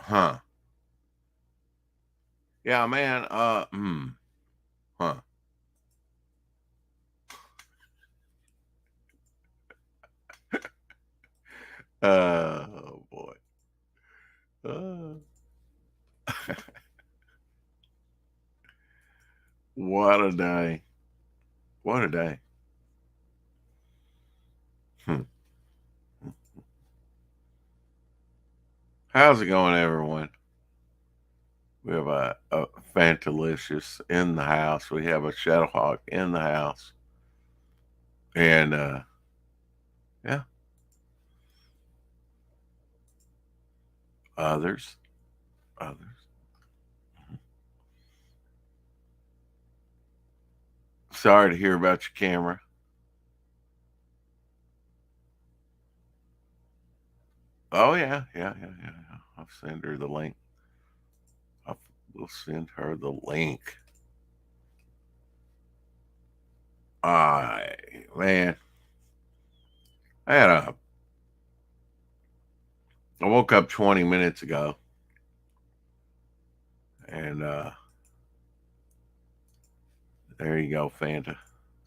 Huh. Yeah, man. Huh. Oh boy. Uh, what a day. What a day. Hmm. How's it going, everyone? We have a Fantalicious in the house. We have a Shadowhawk in the house. And yeah, others. Others. Sorry to hear about your camera. Oh yeah, yeah. I'll send her the link. We'll send her the link. I man, I had a. I woke up 20 minutes ago, and there you go, Fanta.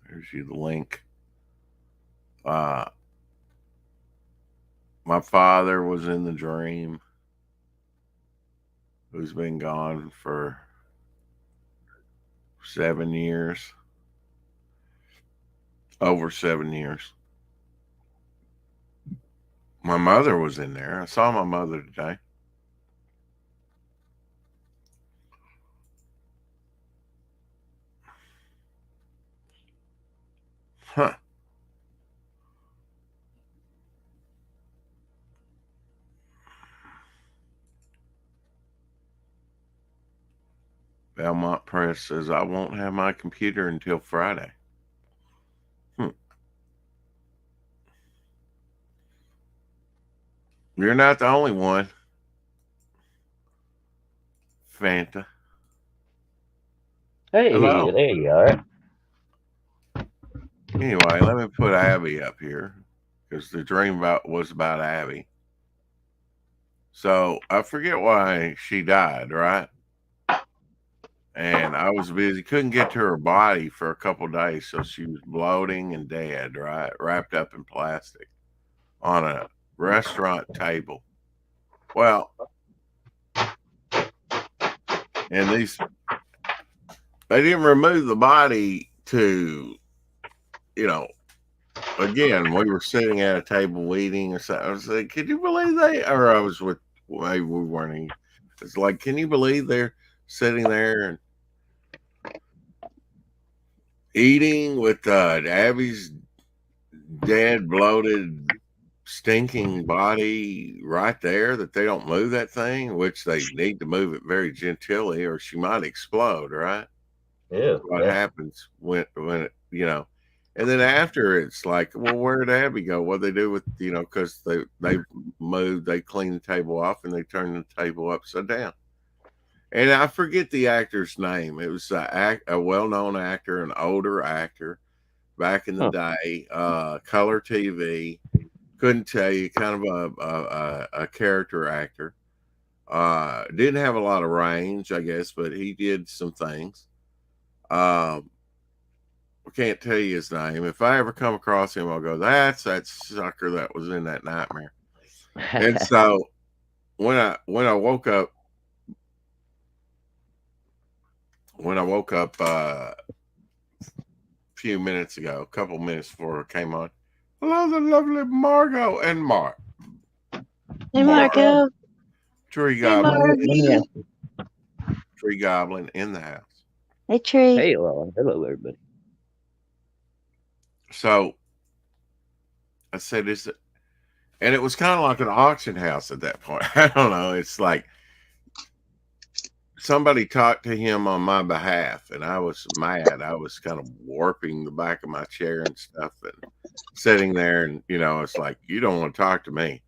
There's you the link. Uh, my father was in the dream, who's been gone for 7 years, over 7 years. My mother was in there. I saw my mother today. Huh. Belmont Press says I won't have my computer until Friday. You're not the only one, Fanta. Hey, Hello. there you are. Anyway, let me put Abby up here because the dream was about Abby. So I forget why she died, right? And I was busy, couldn't get to her body for a couple days, so she was bloating and dead, right? Wrapped up in plastic on a restaurant table. Well, and they didn't remove the body to, you know, again, we were sitting at a table eating or something. I was like, can you believe they? Or I was with, maybe we weren't eating. It's like, can you believe they're sitting there and eating with Abby's dead, bloated, stinking body right there, that they don't move that thing, which they need to move it very gentilly or she might explode, right? Yeah, What yeah. happens when it, and then after it's like, well, where did Abby go? What they do with, because they moved, they cleaned the table off and they turned the table upside down. And I forget the actor's name. It was a well-known actor, an older actor back in the Huh. day, color TV. Couldn't tell you, kind of a character actor. Didn't have a lot of range, I guess, but he did some things. Um, I can't tell you his name. If I ever come across him, I'll go, that's that sucker that was in that nightmare. And so when I woke up a few minutes ago, a couple minutes before it came on, hello, the lovely Margot and Mark. Hey, Mark, Marco. Tree Hey, Goblin, Mark. Let me ask. Tree Goblin in the house. Hey, Tree. Hey, well, hello, everybody. So I said, is it? And it was kind of like an auction house at that point. I don't know. It's like somebody talked to him on my behalf, and I was mad. I was kind of warping the back of my chair and stuff, and sitting there, and it's like, you don't want to talk to me.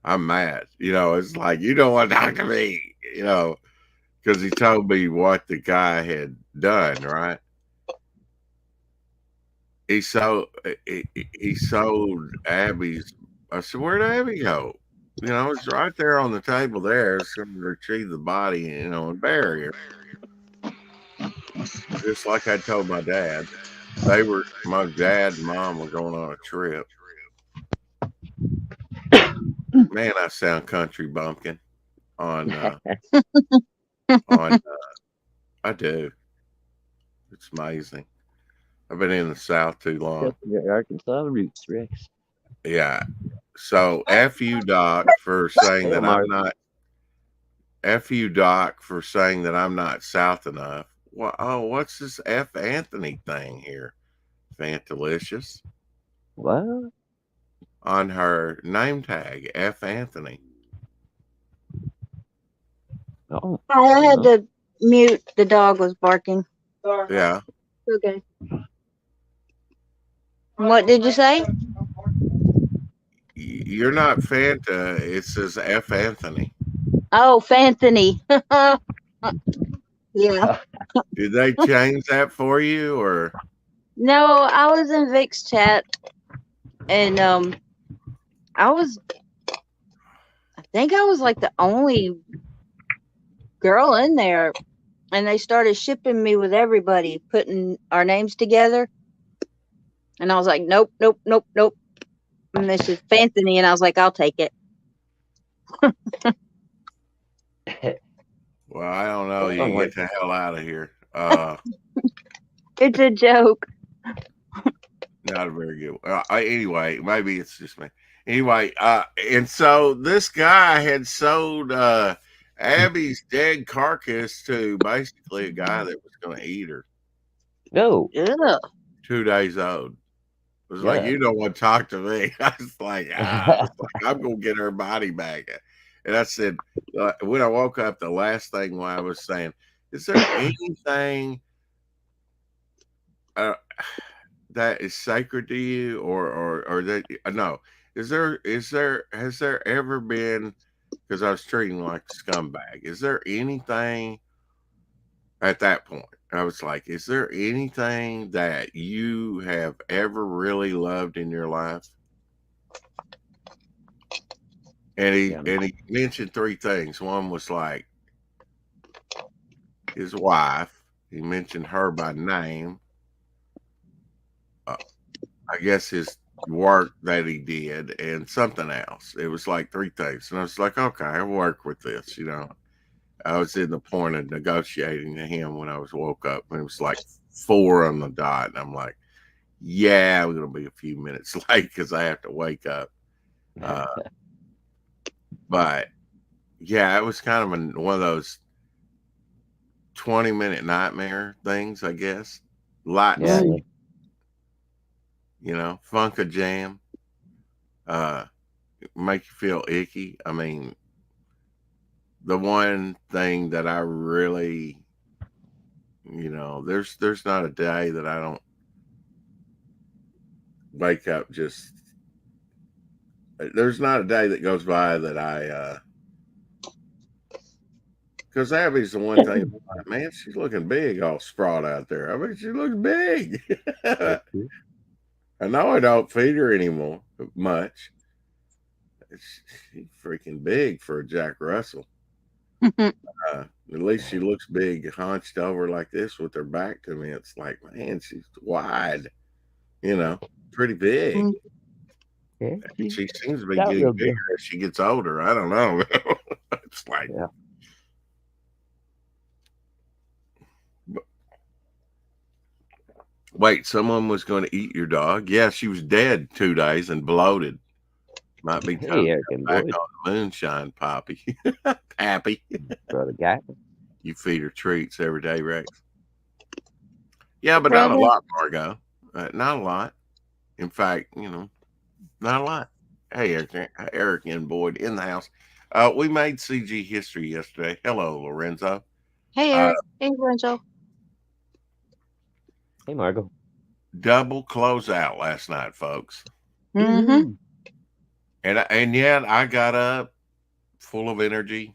I'm mad. It's like, you don't want to talk to me. Because he told me what the guy had done. Right? He sold Abby's. I said, where'd Abby go? it's right there on the table there. Someone retrieved the body, and bury her. Just like I told my dad. My dad and mom were going on a trip. Man, I sound country bumpkin on, I do. It's amazing. I've been in the South too long. Your Arkansas roots, Rex. Yeah. So F you, Doc, for saying that I'm not. F you, Doc, for saying that I'm not South enough. What's this F Anthony thing here? Fantalicious. What? On her name tag, F Anthony. Oh. I had to mute. The dog was barking. Yeah. Okay. What did you say? You're not Fanta. It says F Anthony. Oh, Fanthony. Yeah. Did they change that for you, or? No, I was in Vic's chat, and I think I was like the only girl in there, and they started shipping me with everybody, putting our names together, and I was like, nope, nope, nope, nope. And this is Fanthony, and I was like, I'll take it. Well, I don't know. You get the hell out of here. It's a joke. Not a very good one. Anyway, maybe it's just me. Anyway, and so this guy had sold Abby's dead carcass to basically a guy that was going to eat her. No. Yeah. 2 days old. It was like, you don't want to talk to me. I was like, I'm going to get her body back. And I said, when I woke up, the last thing I was saying, is there anything that is sacred to you, or that no? Has there ever been? Because I was treating like a scumbag. Is there anything at that point? I was like, is there anything that you have ever really loved in your life? And he mentioned 3 things. One was like his wife. He mentioned her by name. I guess his work that he did, and something else. It was like 3 things. And I was like, okay, I'll work with this, I was in the point of negotiating to him when I woke up, and it was like 4 on the dot. And I'm like, yeah, we're going to be a few minutes late because I have to wake up. But yeah, it was kind of one of those 20-minute nightmare things, I guess. Lights, Funka Jam, make you feel icky. I mean, the one thing that I really, there's not a day that I don't wake up there's not a day that goes by that I, because Abby's the one thing, man, she's looking big, all sprawled out there. I mean, she looks big. I know I don't feed her anymore much. She's freaking big for a Jack Russell. At least she looks big, hunched over like this with her back to me. It's like, man, she's wide, pretty big. Yeah, she seems to be getting bigger as she gets older. I don't know. It's like, wait, someone was going to eat your dog? Yeah, she was dead 2 days and bloated. Might be time to come back on the moonshine, Poppy. Pappy. Brother guy. You feed her treats every day, Rex. Yeah, but not a lot, Margo. Not a lot. In fact, not a lot. Hey, Eric and Boyd in the house. We made CG history yesterday. Hello, Lorenzo. Hey, Eric. Hey, Lorenzo. Hey, Margo. Double closeout last night, folks. Mm-hmm. And yet I got up full of energy.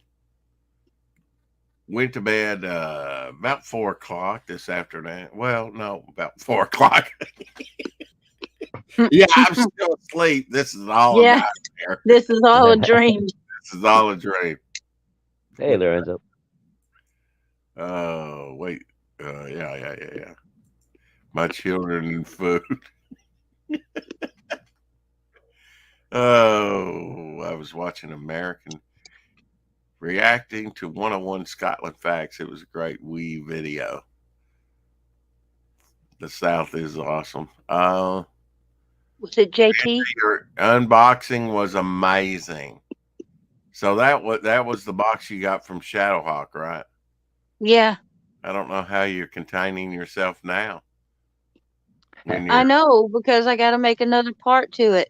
Went to bed about 4 o'clock this afternoon. Well, no, about 4 o'clock. Yeah, I'm still asleep. This is all a Yeah, nightmare. this is all a dream. This is all a dream. Hey, Lorenzo. Oh, wait. Yeah. My children and food. Oh, I was watching American reacting to 101 Scotland facts. It was a great wee video. The South is awesome. Was it JT? Your unboxing was amazing. So that was the box you got from Shadowhawk, right? Yeah, I don't know how you're containing yourself now. When I you're know because I got to make another part to it.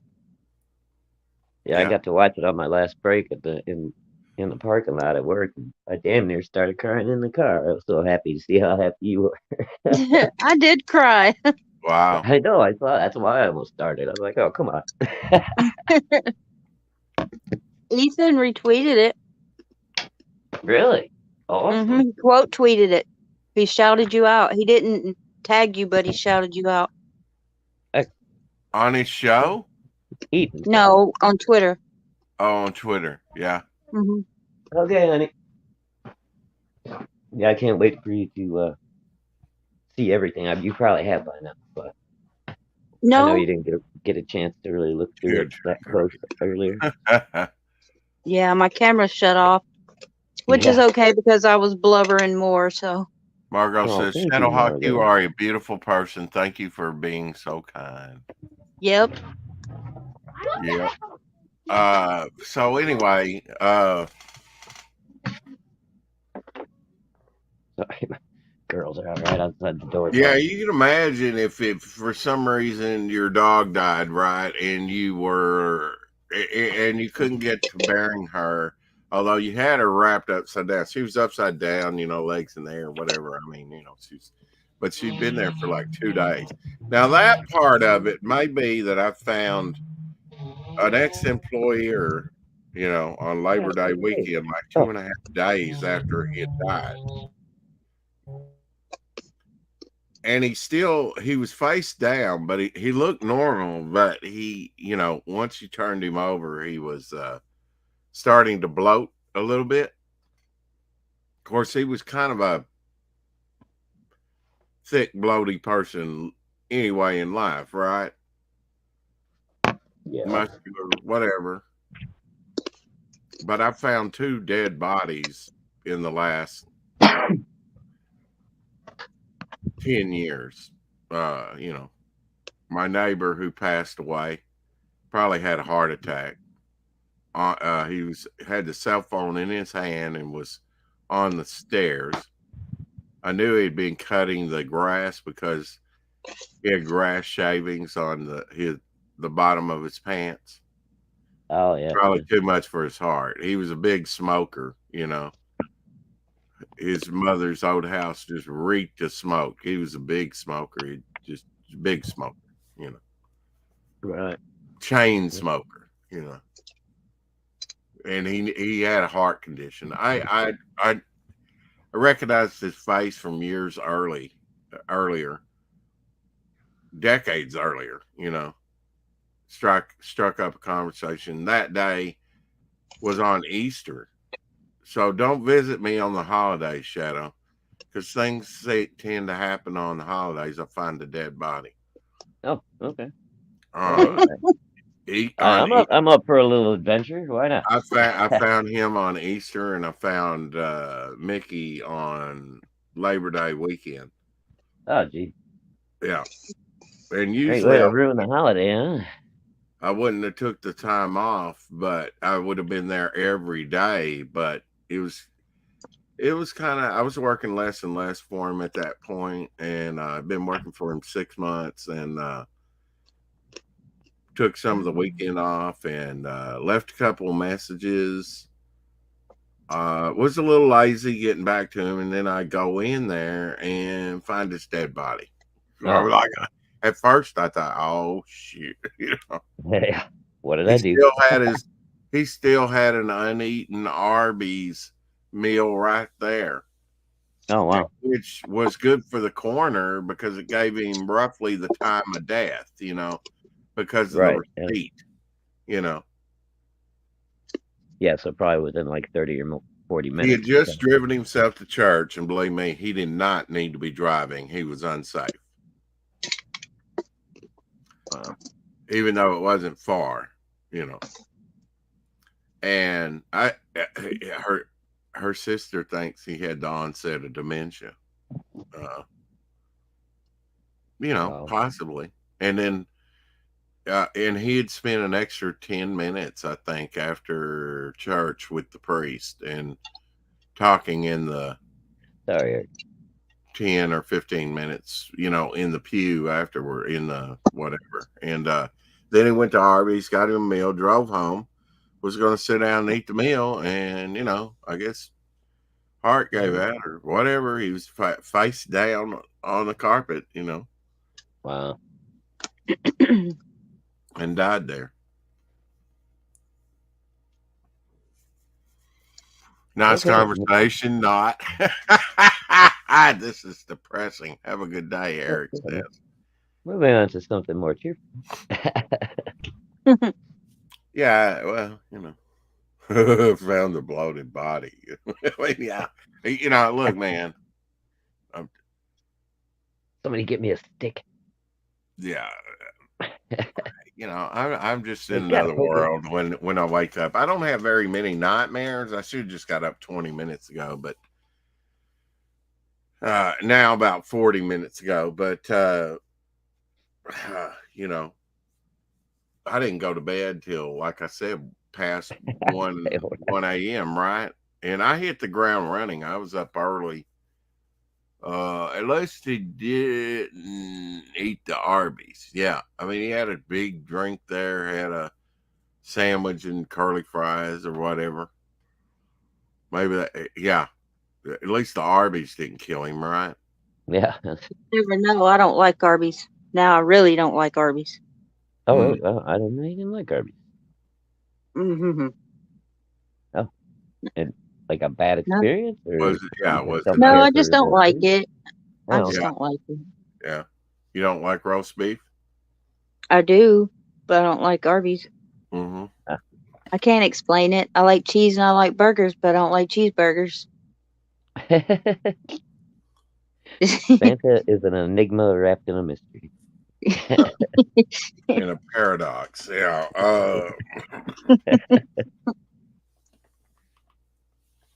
Yeah, I Yeah. got to watch it on my last break at in the parking lot at work. And I damn near started crying in the car. I was so happy to see how happy you were. I did cry. wow. I know. I thought that's why I almost started. I was like, oh, come on. Ethan retweeted it. Really? Awesome. He quote tweeted it. He shouted you out. He didn't tag you, but he shouted you out. On his show? Ethan. No, on Twitter. Oh, on Twitter. Yeah. hmm Okay, honey. Yeah, I can't wait for you to see everything. You probably have by now, but I know No, you didn't get a chance to really look through it that close earlier. yeah, my camera shut off, which is Yeah. okay because I was blubbering more. So Margot Oh, says, thank you, Shadowhawk, you Margot. are a beautiful person. Thank you for being so kind. yep. Yeah. So anyway, Sorry, my girls are out right outside the door. yeah, barking. you can imagine if for some reason your dog died, right, and and you couldn't get to burying her, although you had her wrapped upside down. She was upside down, legs in the air, whatever. I mean, but she'd been there for like 2 days. Now that part of it may be that I found an ex-employer, on Labor Day weekend, like 2.5 days after he had died. And he was face down, but he looked normal, but once you turned him over, he was starting to bloat a little bit. Of course, he was kind of a thick, bloaty person anyway in life, right? Yeah. Muscular, whatever. But I found 2 dead bodies in the last 10 years. My neighbor who passed away probably had a heart attack. He had the cell phone in his hand and was on the stairs. I knew he'd been cutting the grass because he had grass shavings on the bottom of his pants. Oh yeah. Probably too much for his heart. He was a big smoker, His mother's old house just reeked of smoke. He was a big smoker. He just big smoker, Right. chain smoker, And he had a heart condition. I recognized his face from years earlier, decades earlier, struck up a conversation. That day was on Easter. So don't visit me on the holidays, Shadow, because things tend to happen on the holidays. I find a dead body. Oh, okay. I'm up for a little adventure. Why not? I found him on Easter, and I found Mickey on Labor Day weekend. Oh, gee. Yeah, and Great usually way to ruin the holiday, huh? I wouldn't have took the time off, but I would have been there every day. But it was kind of, I was working less and less for him at that point, and I've been working for him 6 months, and took some of the weekend off, and left a couple of messages. Was a little lazy getting back to him, and then I go in there and find his dead body. So I was like, at first I thought, oh shit, Yeah. What did I do? He still had an uneaten Arby's meal right there. Oh wow. which was good for the coroner because it gave him roughly the time of death, because of the Right. Yeah. receipt, you know. Yeah. So probably within like 30 or 40 He had minutes. just driven himself to church, and believe me, he did not need to be driving. He was unsafe, Wow. even though it wasn't far, you know. And her sister thinks he had the onset of dementia, Wow. possibly. And then, and he had spent an extra 10 minutes, I think, after church with the priest and talking in the Sorry, Eric. 10 or 15 minutes, in the pew afterward, in the whatever. And then he went to Arby's, got him a meal, drove home, was going to sit down and eat the meal. And, I guess heart gave out or whatever. He was face down on the carpet, Wow. and died there. Nice Okay. conversation, not. This is depressing. Have a good day, Eric says. Moving on to something more cheerful. Yeah, well, found the bloated body. I mean, yeah. Look, man. Somebody get me a stick. Yeah. I'm just in It's gotta another poke it. world when I wake up. I don't have very many nightmares. I should have just got up 20 minutes ago, but now about 40 minutes ago. But I didn't go to bed till, like I said, past 1 a.m., right? And I hit the ground running. I was up early. At least he didn't eat the Arby's. Yeah. I mean, he had a big drink there, had a sandwich and curly fries or whatever. Maybe that, yeah. At least the Arby's didn't kill him, right? Yeah. Never know. I don't like Arby's. Now I really don't like Arby's. Oh, really? Oh, I didn't know you didn't like Arby's. Mm-hmm. Oh, and like a bad No. experience, or Was it? No, I just don't like it. I Oh, just don't like it. Yeah. You don't like roast beef? I do, but I don't like Arby's. Mm-hmm. I can't explain it. I like cheese and I like burgers, but I don't like cheeseburgers. Santa is an enigma wrapped in a mystery. In a paradox. Yeah.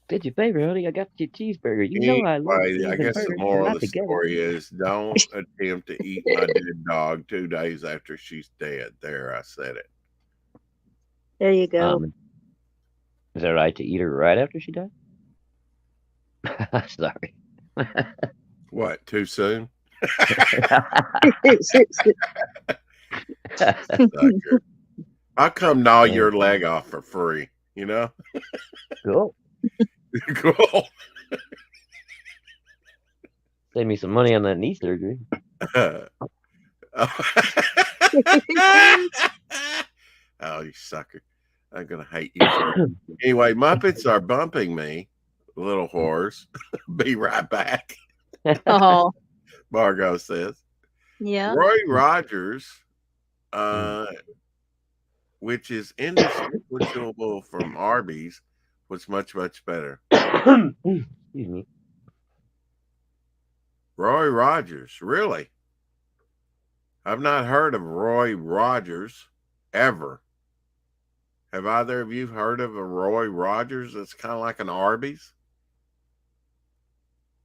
Did you favor, honey? I got you a cheeseburger. You know I love cheese I and guess the burgers. moral Not of the together. story is don't attempt to eat my dead dog 2 days after she's dead. There, I said it. There you go. Is it right to eat her right after she died? Sorry. What, too soon? I'll come gnaw your leg off for free, Cool. Cool. Save me some money on that knee surgery. Oh, you sucker. I'm going to hate you for it. Anyway, Muppets are bumping me, little whores. Be right back. Oh, Margot says. yeah. Roy Rogers, which is indistinguishable from Arby's, was much, much better. Excuse me. Roy Rogers, really? I've not heard of Roy Rogers ever. Have either of you heard of a Roy Rogers that's kind of like an Arby's?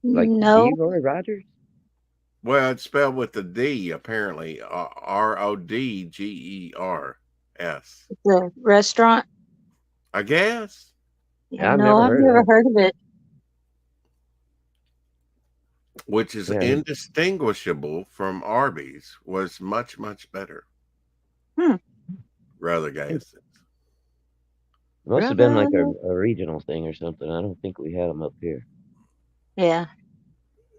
Like No. Roy Rogers? Well, it's spelled with the D, apparently. Rodgers. The restaurant? I guess. Yeah, I've No, I've never heard of it. Which is indistinguishable from Arby's, was much, much better. Rather gas. Must have been like a regional thing or something. I don't think we had them up here. Yeah.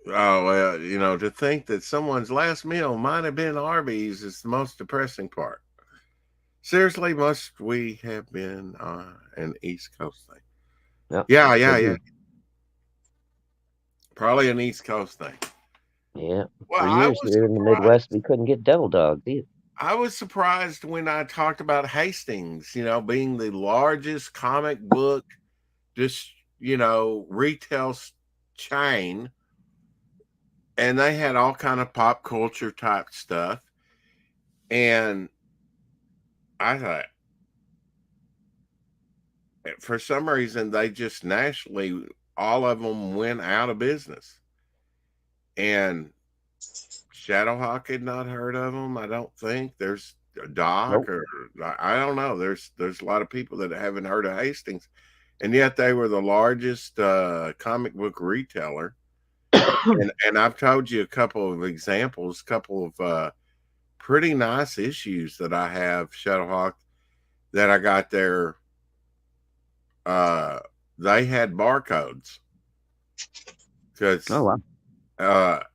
Oh, well, to think that someone's last meal might have been Arby's is the most depressing part. Seriously, must we have been an East Coast thing? Yep. Yeah. Probably an East Coast thing. Yeah. Well, For I years was here in the Midwest, surprised. we couldn't get devil dogs either. I was surprised when I talked about Hastings, being the largest comic book, just retail chain, and they had all kind of pop culture type stuff. And I thought, for some reason, they just nationally, all of them went out of business. And Shadowhawk had not heard of them. I don't think there's a Doc Nope. or I don't know. There's a lot of people that haven't heard of Hastings, and yet they were the largest comic book retailer. And I've told you a couple of examples, couple of pretty nice issues that I have Shadowhawk that I got there. They had barcodes because. Oh, wow.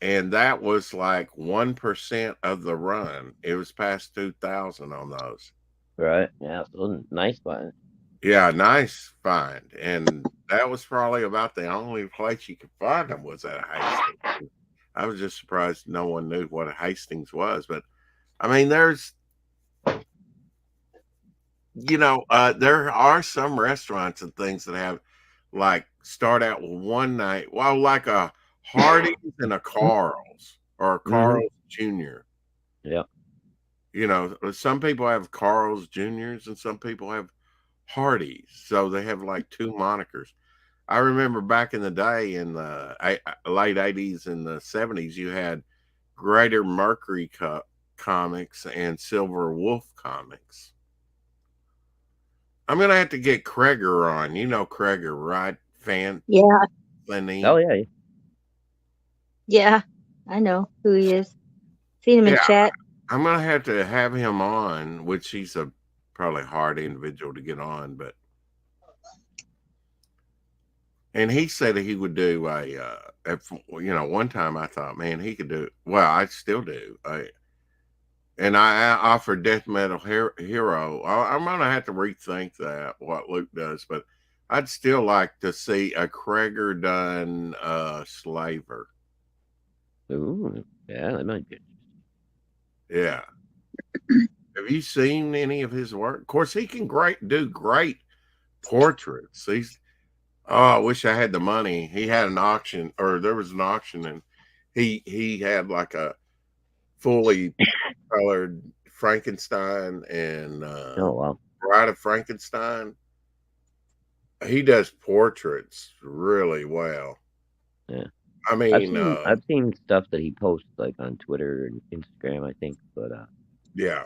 And that was like 1% of the run. It was past 2,000 on those. Right. Yeah. So nice find. Yeah, nice find. And that was probably about the only place you could find them was at a Hastings. I was just surprised no one knew what a Hastings was. But I mean, there's, there are some restaurants and things that have like start out with one night. Well, like a Hardee's and a Carl's or a Carl's Jr. Yeah. Some people have Carl's Juniors and some people have Hardee's. So they have like two monikers. I remember back in the day in the late 80s and the 70s, you had Greater Mercury Comics and Silver Wolf Comics. I'm going to have to get Kreger on. You know Kreger, right? Yeah. Oh, yeah. Yeah. I know who he is. Seen him in chat. I'm going to have him on, which he's a probably hard individual to get on, but. And he said that he would do one time I thought, man, he could do it. Well, I still do. And I offered Death Metal Hero. I'm going to have to rethink that, what Luke does, but I'd still like to see a Kreger done Slaver. Ooh, yeah, that might be. Yeah. Have you seen any of his work? Of course, he can do great portraits. I wish I had the money. He had an auction, or there was an auction, and he had like a fully colored Frankenstein and Oh, wow. Bride of Frankenstein. He does portraits really well. Yeah. I mean, I've seen stuff that he posts like on Twitter and Instagram, I think, but yeah,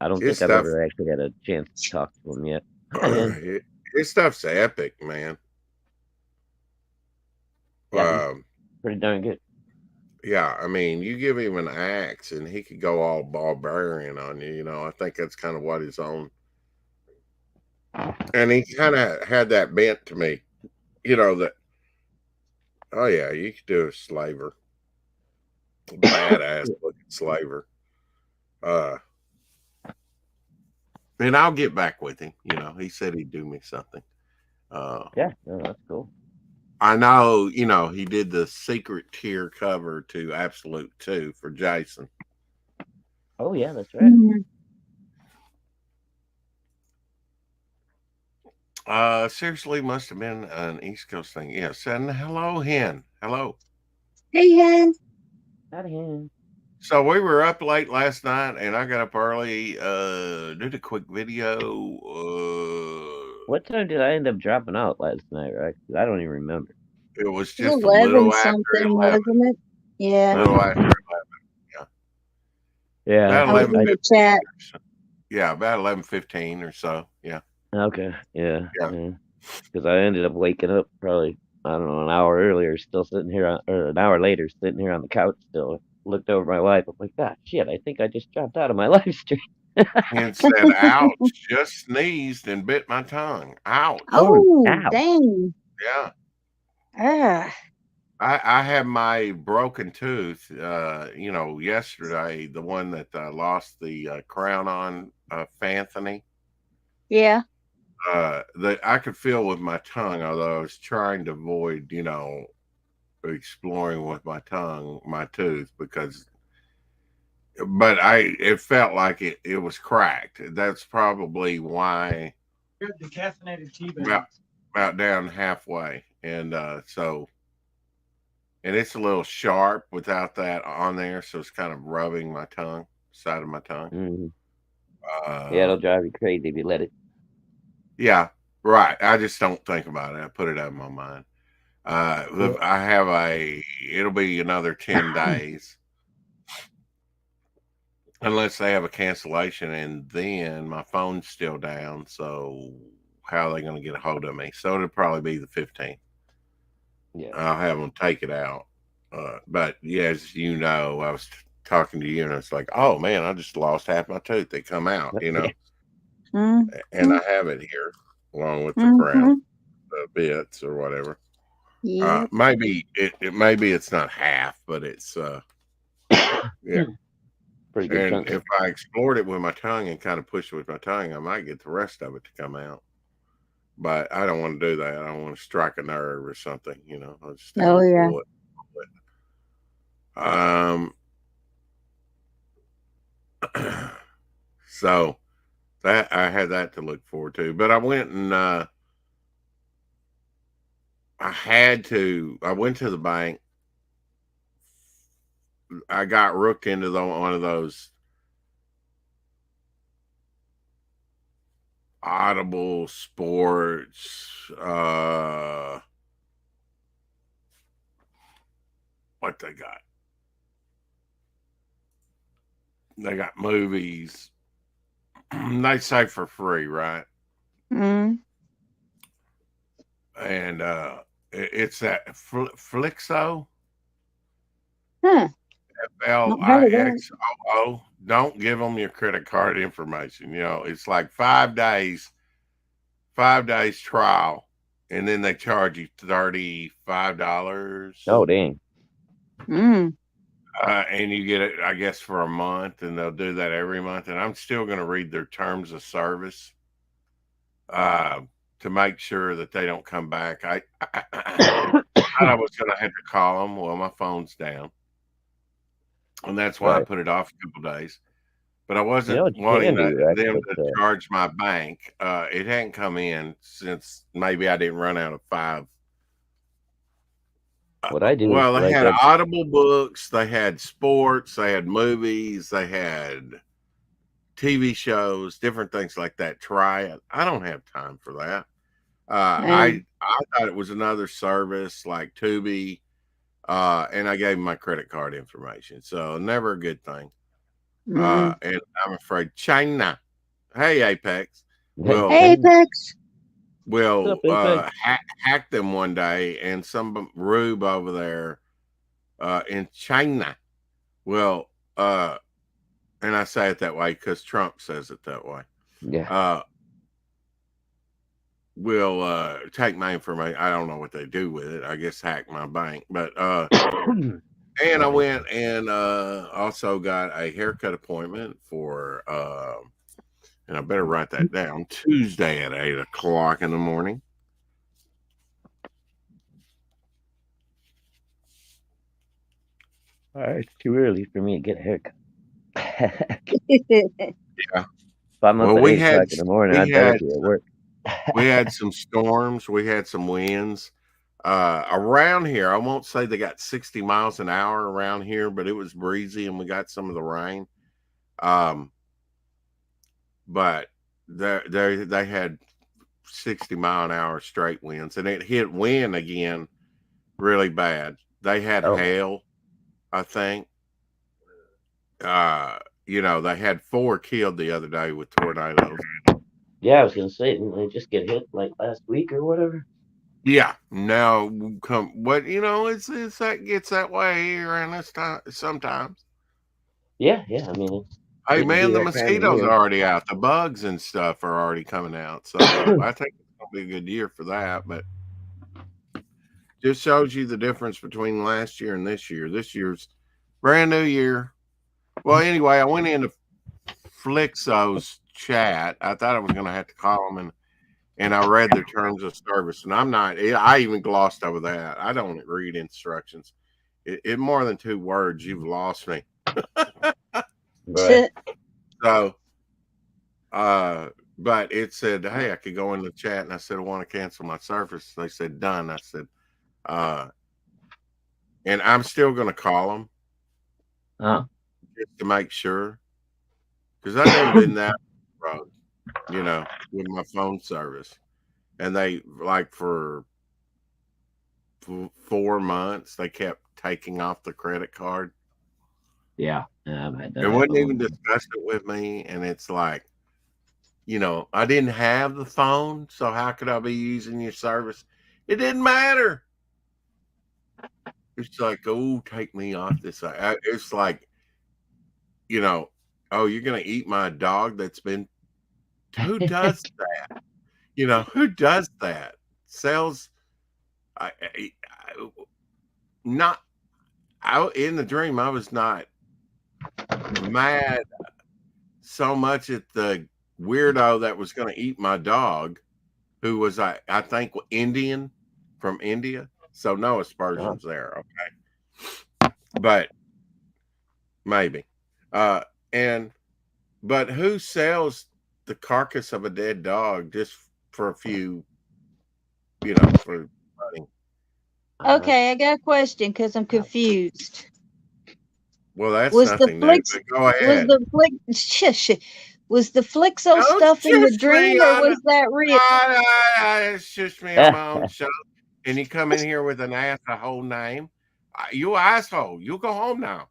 I don't his think I've stuff, ever actually had a chance to talk to him yet. his stuff's epic, man. Yeah, pretty darn good. Yeah, I mean, you give him an axe and he could go all barbarian on you. I think that's kind of what his own. And he kind of had that bent to me, that, oh yeah, you could do a slaver. Badass looking slaver. And I'll get back with him. He said he'd do me something. Yeah, no, that's cool. I know, he did the secret tier cover to Absolute 2 for Jason. Oh, yeah, that's right. Seriously, must have been an East Coast thing. Yes. And hello, Hen. Hello. Hey, Hen. Howdy, Hen. So we were up late last night, and I got up early, did a quick video. What time did I end up dropping out last night, right? I don't even remember. It was just 11 a little after 11. Wasn't it? Yeah. A little after 11. Yeah. About I was in the chat. Yeah, about 11:15 or so. Yeah. Okay. Yeah. Because I ended up waking up probably, I don't know, an hour earlier, still sitting here, or an hour later, sitting here on the couch still. Looked over my wife. I'm like, God, shit, I think I just dropped out of my live stream. And said, ouch, just sneezed and bit my tongue. Ouch. Oh, ow. Dang. Yeah. I had my broken tooth, yesterday, the one that I lost the crown on, Fanthony. Yeah. That I could feel with my tongue, although I was trying to avoid, exploring with my tongue, my tooth, but it felt like it was cracked. That's probably why. Decaffeinated tea About down halfway, and and it's a little sharp without that on there, so it's kind of rubbing my tongue, side of my tongue. Mm-hmm. Yeah, it'll drive you crazy if you let it. Yeah, right. I just don't think about it. I put it out of my mind. I have it'll be another 10 days. Unless they have a cancellation, and then my phone's still down. So how are they going to get a hold of me? So it'll probably be the 15th. Yeah. I'll have them take it out. But yeah, as you know, I was talking to you, and it's like, oh man, I just lost half my tooth. They come out, you know. Mm-hmm. And I have it here along with the crown, the bits or whatever. Yeah. Maybe maybe it's not half, but it's yeah. Pretty good And chunk. if I explored it with my tongue and kind of pushed it with my tongue, I might get the rest of it to come out. But I don't want to do that. I don't want to strike a nerve or something, you know. I'll just Oh yeah. So that I had that to look forward to. But I went and I went to the bank. I got rooked into one of those Audible Sports, what they got? They got movies. They say for free, right? Mm. And it's that Flixo. Huh. Flixoo. Don't give them your credit card information. You know, it's like 5 days trial, and then they charge you $35. Oh dang. Mm. And you get it, I guess, for a month, and they'll do that every month. And I'm still going to read their terms of service to make sure that they don't come back. I thought I was going to have to call them. Well, my phone's down, and that's why I put it off a couple days. But I wasn't wanting them to charge my bank. It hadn't come in since maybe I didn't run out of 5. What I do? Well, they had Audible books, they had sports, they had movies, they had TV shows, different things like that. Try it. I don't have time for that. I thought it was another service like Tubi, and I gave them my credit card information. So never a good thing. And I'm afraid China. Hey, Apex. Well, hey, Apex. Will hack them one day, and some rube over there in China will, and I say it that way because Trump says it that way. Yeah. Will take my information. I don't know what they do with it. I guess hack my bank, but and I went and also got a haircut appointment for and I better write that down, Tuesday at 8 o'clock in the morning. It's too early for me to get a haircut. Yeah. If I'm up at 8 o'clock in the morning, I'd better be at work. We had some storms. We had some winds. Around here, I won't say they got 60 miles an hour around here, but it was breezy, and we got some of the rain. But they had 60 mile an hour straight winds, and it hit wind again really bad. They had hail, I think. You know, they had 4 killed the other day with tornadoes. Yeah, I was gonna say, didn't they just get hit like last week or whatever? Yeah, now what you know, it's that gets that way around this time sometimes. Yeah. I mean, hey man, the mosquitoes are already out. The bugs and stuff are already coming out. So I think it's gonna be a good year for that. But just shows you the difference between last year and this year. This year's brand new year. Well, anyway, I went into Flixo's chat. I thought I was gonna have to call them and I read the terms of service, and I even glossed over that. I don't read instructions. It more than 2 words, you've lost me. Right. So, but it said, hey, I could go in the chat, and I said, I want to cancel my service. They said, done. I said, and I'm still going to call them just to make sure, because I've never been that road, with my phone service. And they, like, for 4 months, they kept taking off the credit card. Yeah. And wouldn't even discuss it with me. And it's like, I didn't have the phone, so how could I be using your service? It didn't matter. It's like, oh, take me off this. It's like, oh, you're going to eat my dog that's been, who does that? Who does that? Sells, not, in the dream, I was not mad so much at the weirdo that was going to eat my dog, who was, I think, Indian from India. So no aspersions there. Okay. But maybe. But who sells the carcass of a dead dog just for a few, for money? Okay, I got a question because I'm confused. Well, that's nothing new, but go ahead. Was the Flixo stuff in the dream, or was that real? It's just me on my own show. And you come in here with an asshole name. You asshole. You go home now.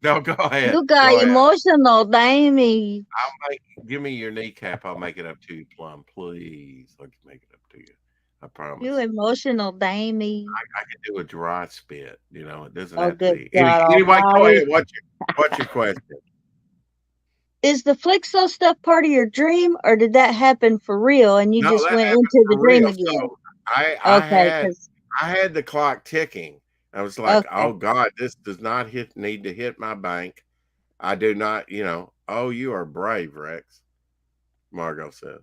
No, go ahead. You got emotional, Damie. Give me your kneecap. I'll make it up to you, Plum. Please. I'll make it up to you. I promise. You emotional, Damie. I can do a dry spit. It doesn't Oh, have to be. good God Anyway, go almighty. ahead. What's your question? Is the Flixo stuff part of your dream, or did that happen for real and you No, just that went happened into the for dream real. again? So I Okay, had the clock ticking. I was like, Okay. oh God, this does not need to hit my bank. I do not, oh, you are brave, Rex, Margot said.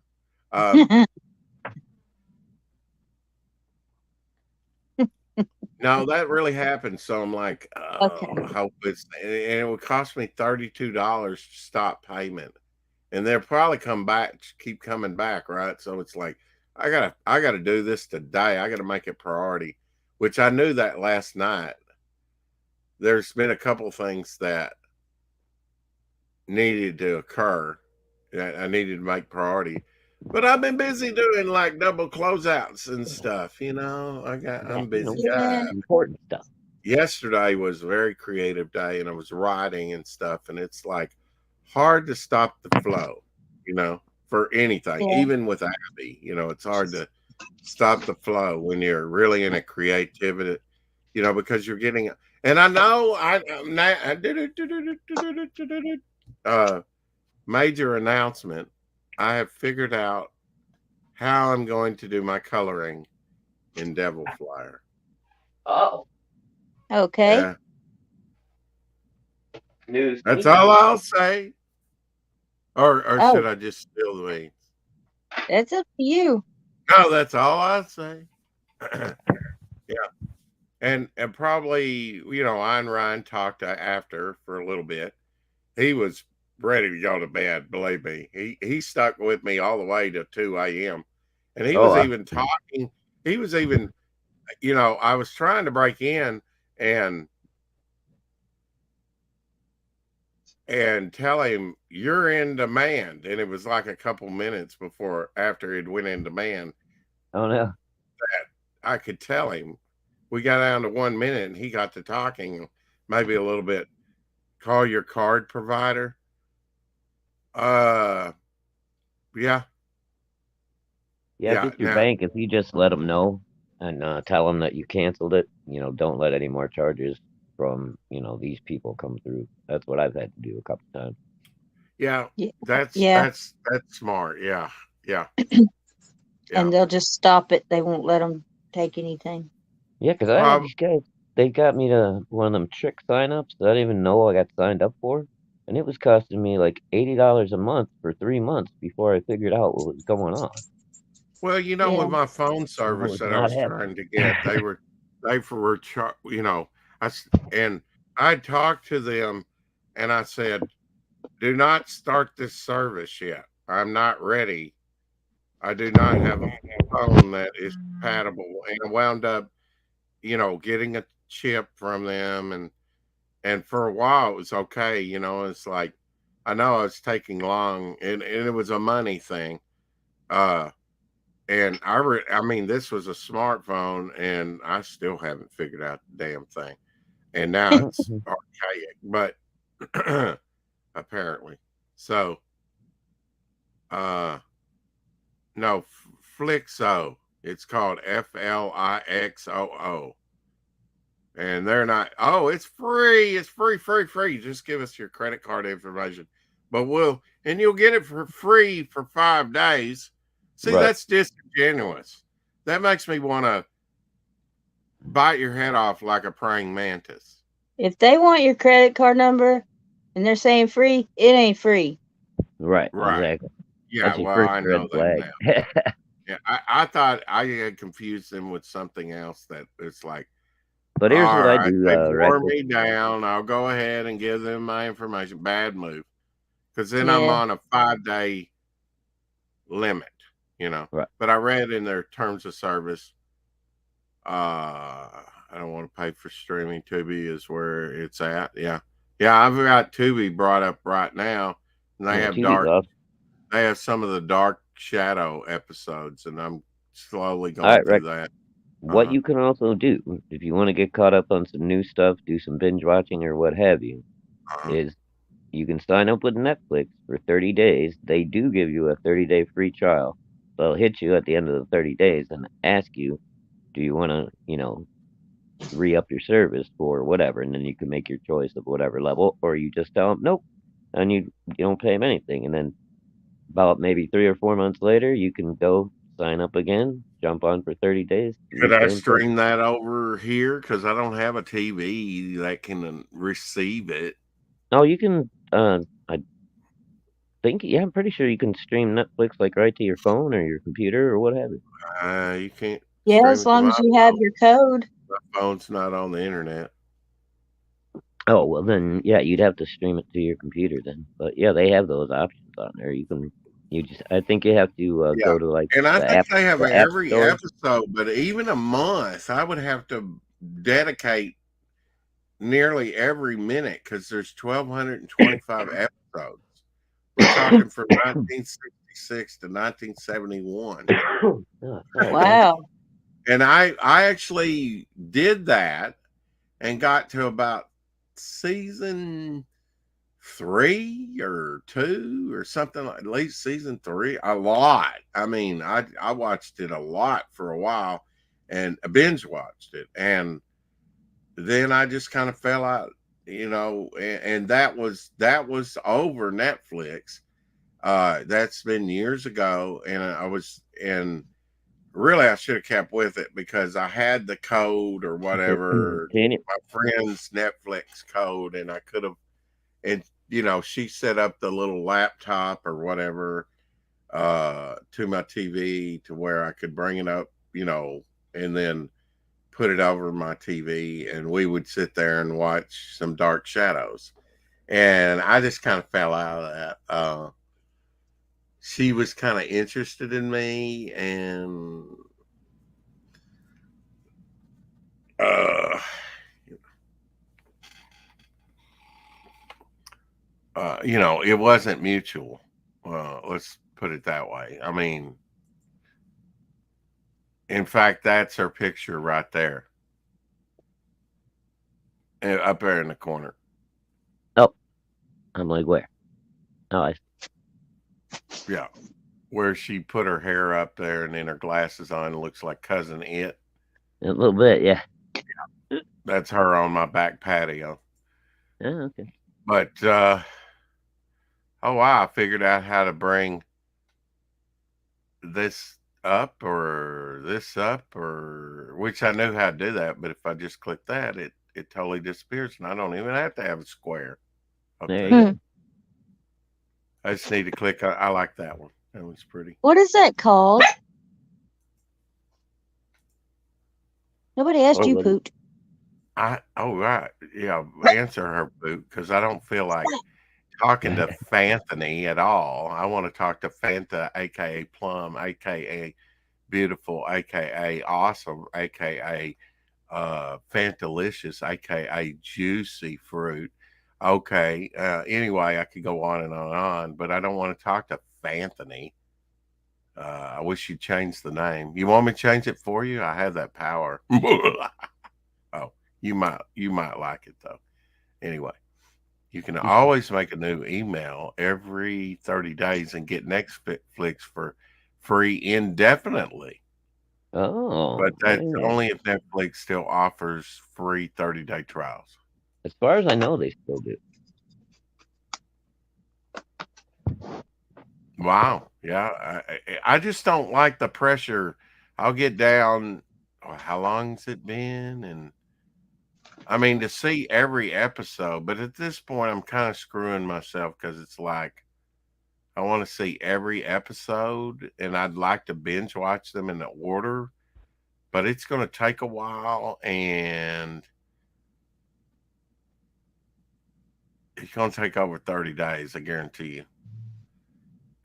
No, that really happened. So I'm like, Okay. I hope and it would cost me $32 to stop payment. And they'll probably keep coming back, right? So it's like, I gotta do this today. I gotta make it priority, which I knew that last night. There's been a couple things that needed to occur that I needed to make priority. But I've been busy doing like double closeouts and stuff, I'm busy. Yeah. Important stuff. Yesterday was a very creative day, and I was writing and stuff, and it's like hard to stop the flow, for anything, Yeah. even with Abby, it's hard to stop the flow when you're really in a creativity, because you're getting, and I know major announcement. I have figured out how I'm going to do my coloring in Devil Flyer. Oh. Okay. Yeah. News. That's all I'll say. Or should I just spill the beans? That's up to you. No, that's all I'll say. Yeah. And probably, Ayn Rand talked after for a little bit. He was ready to go to bed, believe me. He stuck with me all the way to 2 a.m. And he was even talking. He was even, I was trying to break in and tell him you're in demand. And it was like a couple minutes after it went in demand. Oh no. That I could tell him. We got down to 1 minute and he got to talking maybe a little bit. Call your card provider. Yeah. Yeah, I think your bank, if you just let them know and tell them that you canceled it, don't let any more charges from, these people come through. That's what I've had to do a couple times. Yeah. That's smart. Yeah. And they'll just stop it. They won't let them take anything. Yeah, because I had these guys, they got me to one of them trick signups that I didn't even know I got signed up for. and it was costing me like $80 a month for 3 months before I figured out what was going on. Well, Yeah. with my phone I service was that I not was happy. trying to get, they were and I talked to them and I said, do not start this service yet. I'm not ready. I do not have a phone that is compatible. And I wound up, getting a chip from them and for a while it was okay, it's like I know it's taking long and it was a money thing. And I mean, this was a smartphone, and I still haven't figured out the damn thing. And now it's archaic, but apparently. So, uh, no, Flixo. It's called Flixoo. And they're not, oh, it's free. It's free, free, free. Just give us your credit card information. But you'll get it for free for 5 days. See, Right. that's disingenuous. That makes me want to bite your head off like a praying mantis. If they want your credit card number and they're saying free, it ain't free. Right. Right. Exactly. Yeah, That's your well, first I know red that flag. now. Yeah, I thought I had confused them with something else that it's like, But here's all what I right, do, they've worn Rex. me down. I'll go ahead and give them my information. Bad move. Because then I'm Yeah. on a 5-day limit, Right. But I read in their terms of service, I don't want to pay for streaming. Tubi is where it's at. Yeah. I've got Tubi brought up right now, and they Yeah, have TV's awesome. they have some of the Dark Shadow episodes, and I'm slowly All right, going through Rex. that. What you can also do, if you want to get caught up on some new stuff, do some binge watching or what have you, is you can sign up with Netflix for 30 days. They do give you a 30-day free trial. They'll hit you at the end of the 30 days and ask you, do you want to, re-up your service for whatever, and then you can make your choice of whatever level, or you just tell them nope, and you don't pay them anything, and then about maybe 3 or 4 months later, you can go sign up again, jump on for 30 days, do Could the I same thing. stream that over here? Because I don't have a TV that can receive it. Oh, you can. I think, yeah, I'm pretty sure you can stream Netflix like right to your phone or your computer or what have you. You can't Yeah, stream as it to long my as you have phone. your code. My phone's not on the internet. Oh well, then yeah, you'd have to stream it to your computer then. But yeah, they have those options on there. You can. I think you have to Yeah. go to like And I think they have the app every store. episode, but even a month, I would have to dedicate nearly every minute because there's 1,225 episodes. We're talking from 1966 to 1971. Oh, all right, man. Wow. And I actually did that and got to about season 3 or 2 or something, like at least season 3, a lot. I mean, I watched it a lot for a while and binge watched it, and then I just kind of fell out, and that was over Netflix. That's been years ago, and really I should have kept with it because I had the code or whatever, Can you? my friend's Netflix code, and I could have, and she set up the little laptop or whatever to my TV to where I could bring it up, and then put it over my TV, and we would sit there and watch some Dark Shadows. And I just kind of fell out of that. She was kind of interested in me, and it wasn't mutual. Let's put it that way. I mean, in fact, that's her picture right there, up there in the corner. Oh, I'm like, where? Oh, Yeah, where she put her hair up there and then her glasses on. It looks like Cousin It. a little bit, yeah. That's her on my back patio. Oh, okay. But oh wow, I figured out how to bring this up or this up, or which I knew how to do that, but if I just click that, it totally disappears, and I don't even have to have a square. There Okay. you go. I just need to click. I like that one. That one's pretty. What is that called? Nobody asked you, What? Poot. Right. Yeah, answer her, Boot, because I don't feel like talking to Fanthony at all. I want to talk to Fanta, aka Plum, aka Beautiful, aka Awesome, aka Fantalicious, aka Juicy Fruit. Okay. Anyway, I could go on and on, but I don't want to talk to Fanthony. I wish you'd change the name. You want me to change it for you? I have that power. Oh, you might like it though. Anyway, you can always make a new email every 30 days and get Netflix for free indefinitely. Oh, But that's yeah. only if Netflix still offers free 30-day trials. As far as I know, they still do. Wow. Yeah. I just don't like the pressure. I'll get down. How long's it been? And I mean, to see every episode, but at this point, I'm kind of screwing myself because it's like I want to see every episode and I'd like to binge watch them in the order, but it's going to take a while and it's going to take over 30 days, I guarantee you.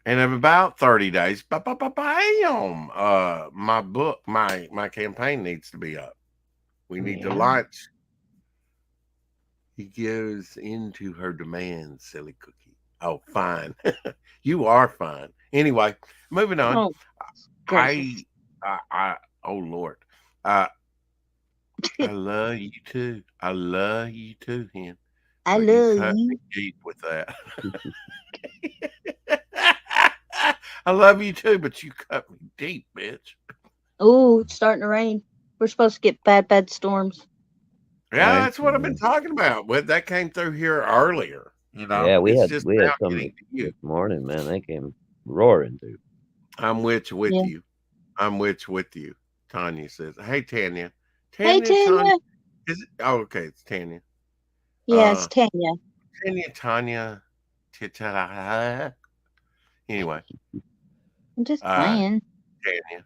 And in about 30 days, bam, my book, my campaign needs to be up. We need to launch. He gives into her demands, silly cookie. Oh, fine. You are fine. Anyway, moving on. Oh, gracious. Oh Lord. I love you too. I love you too, Hen. I But you love cut you. me deep with that. I love you too, but you cut me deep, bitch. Oh, it's starting to rain. We're supposed to get bad storms. Yeah, Right. that's what I've been talking about. But that came through here earlier. You know, Yeah, we it's had just we had now some getting to you. this morning, man. They came roaring through. I'm with Yeah. you. I'm with you. Tanya says, "Hey, Tanya. Hey, Tanya. Is it? Oh, okay. It's Tanya. Yeah, it's Tanya. Tanya. Anyway, I'm just playing. Tanya,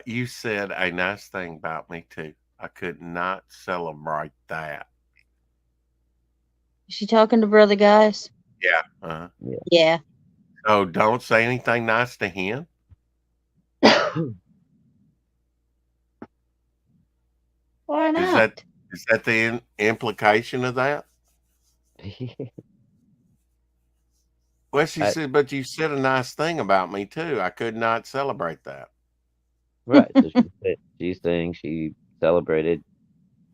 you said a nice thing about me too. I could not celebrate that. Is she talking to brother guys? Yeah. Yeah. So don't say anything nice to him. Why not? Is that the implication of that? Well, she said, but you said a nice thing about me too. I could not celebrate that. Right. So she's saying she celebrated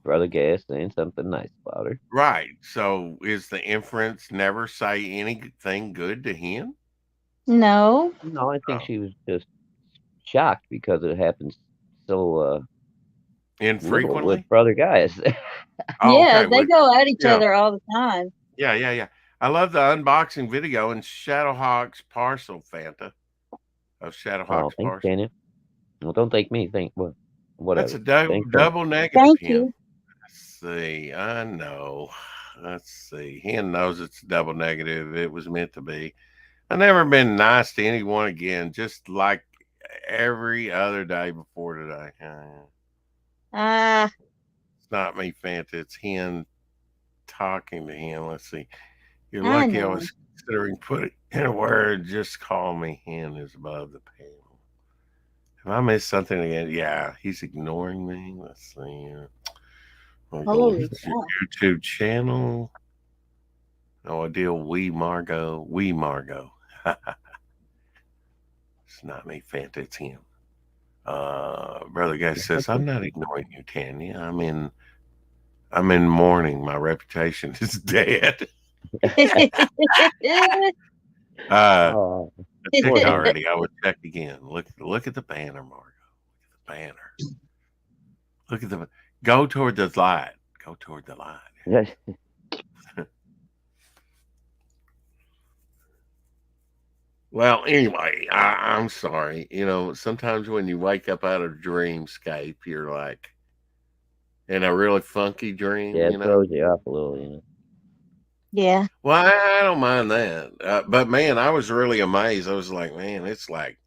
Brother Gas saying something nice about her. Right. So is the inference never say anything good to him? No. No, I think she was just shocked because it happens so Infrequently with Brother Guys. Oh, Yeah, okay. they go at each other all the time. Yeah. I love the unboxing video and Shadowhawk's parcel, Fanta. Of Shadowhawk's thanks, parcel. Tanya. Well, don't thank me. Thank whatever. That's a double negative. Thank Hen. you. Let's see. I know. Let's see. Hen knows it's a double negative. It was meant to be. I've never been nice to anyone again, just like every other day before today. It's not me, Fanta. It's Hen talking to him. Let's see. You're lucky I was considering putting in a word. Just call me Hen is above the panel. Have I missed something again? Yeah, he's ignoring me. Let's see. I'll go to your YouTube channel. No idea. We Margot. It's not me, Fanta. It's him. Brother Guy says, I'm not ignoring you, Tanya. I'm in mourning. My reputation is dead. I checked already. I would check again. Look at the banner, Margo. Look at the banner. Look at the go toward the light. Go toward the light. Well, anyway, I'm sorry. You know, sometimes when you wake up out of dreamscape, you're like in a really funky dream. Yeah, it you know? throws you off a little, you know. Yeah. Well, I don't mind that. But man, I was really amazed. I was like, man, it's like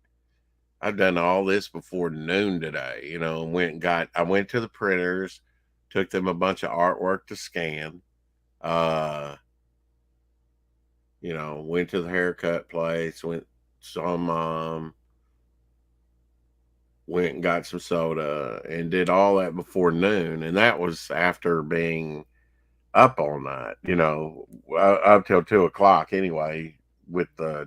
I've done all this before noon today, you know, and I went to the printers, took them a bunch of artwork to scan. Uh, you know, went to the haircut place, went went and got some soda and did all that before noon. And that was after being up all night, you know, up till 2 o'clock anyway, with the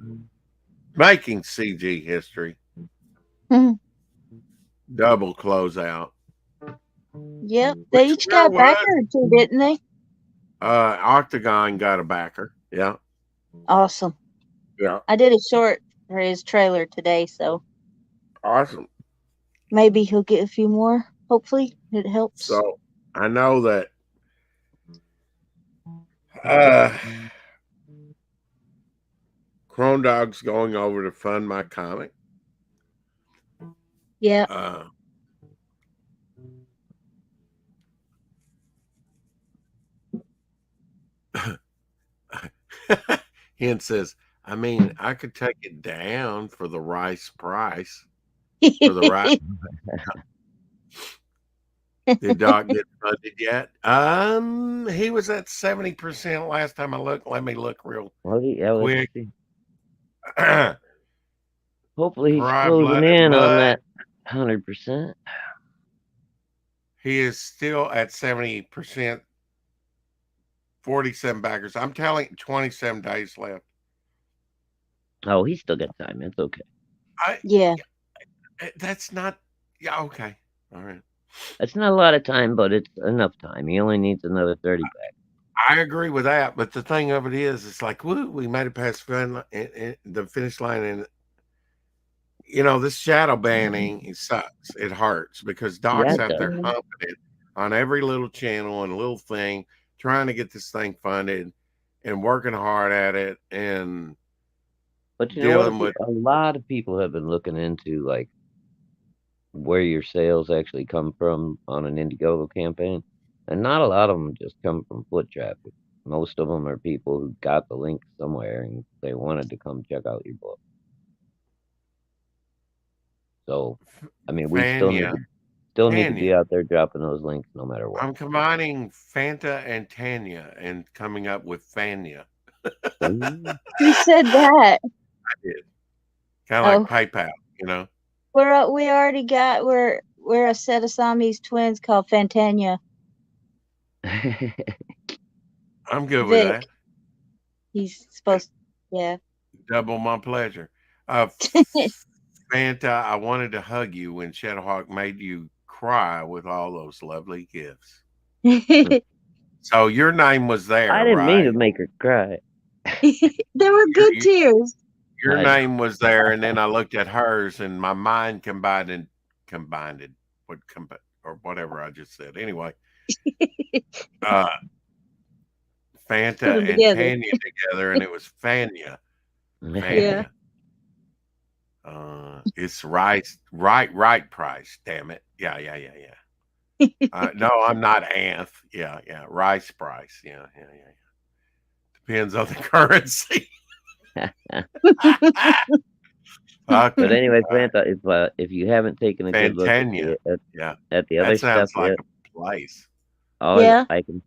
making CG history. Mhm. Double closeout. Yep. They each got a backer or two, didn't they? Octagon got a backer. Yeah. Awesome. Yeah. I did a short for his trailer today, so Awesome. maybe he'll get a few more. Hopefully, it helps. So I know that Chrome Dog's going over to fund my comic. Yeah. Hint says, I mean, I could take it down for the rice price. For the rice. Did Doc get funded yet? He was at 70% last time I looked. Let me look real quick. Hopefully he's closing in on that 100%. He is still at 70%. 47 backers. I'm telling you, 27 days left. Oh, he's still got time. It's okay. Yeah. That's not. Yeah. Okay. All right. It's not a lot of time, but it's enough time. He only needs another 30 back. I agree with that, but the thing of it is, it's like, woo, we made it past the finish line, and you know, this shadow banning, it sucks. It hurts because Doc's out there humping it on every little channel and little thing, trying to get this thing funded and working hard at it. But you know what? A lot of people have been looking into like where your sales actually come from on an Indiegogo campaign, and not a lot of them just come from foot traffic. Most of them are people who got the link somewhere and they wanted to come check out your book. So, I mean, we still need to be out there dropping those links no matter what. I'm combining Fanta and Tanya and coming up with Fania. Who said that? I did. Kind of like PayPal, you know. We already got we're a set of Siamese twins called Fantania. I'm good with that. He's supposed to, yeah. Double my pleasure. Fanta, I wanted to hug you when Shadowhawk made you cry with all those lovely gifts. So your name was there. I didn't mean to make her cry. They were good tears. Your name was there, and then I looked at hers, and my mind combined or whatever I just said. Anyway, Fanta and Tanya together, and it was Fania. Yeah. It's right price. Damn it. Yeah. No, I'm not Anth. Yeah. Rice price. Yeah. Depends on the currency. But anyway, Fanta, if you haven't taken a good look at the other stuff yet, a place. All I can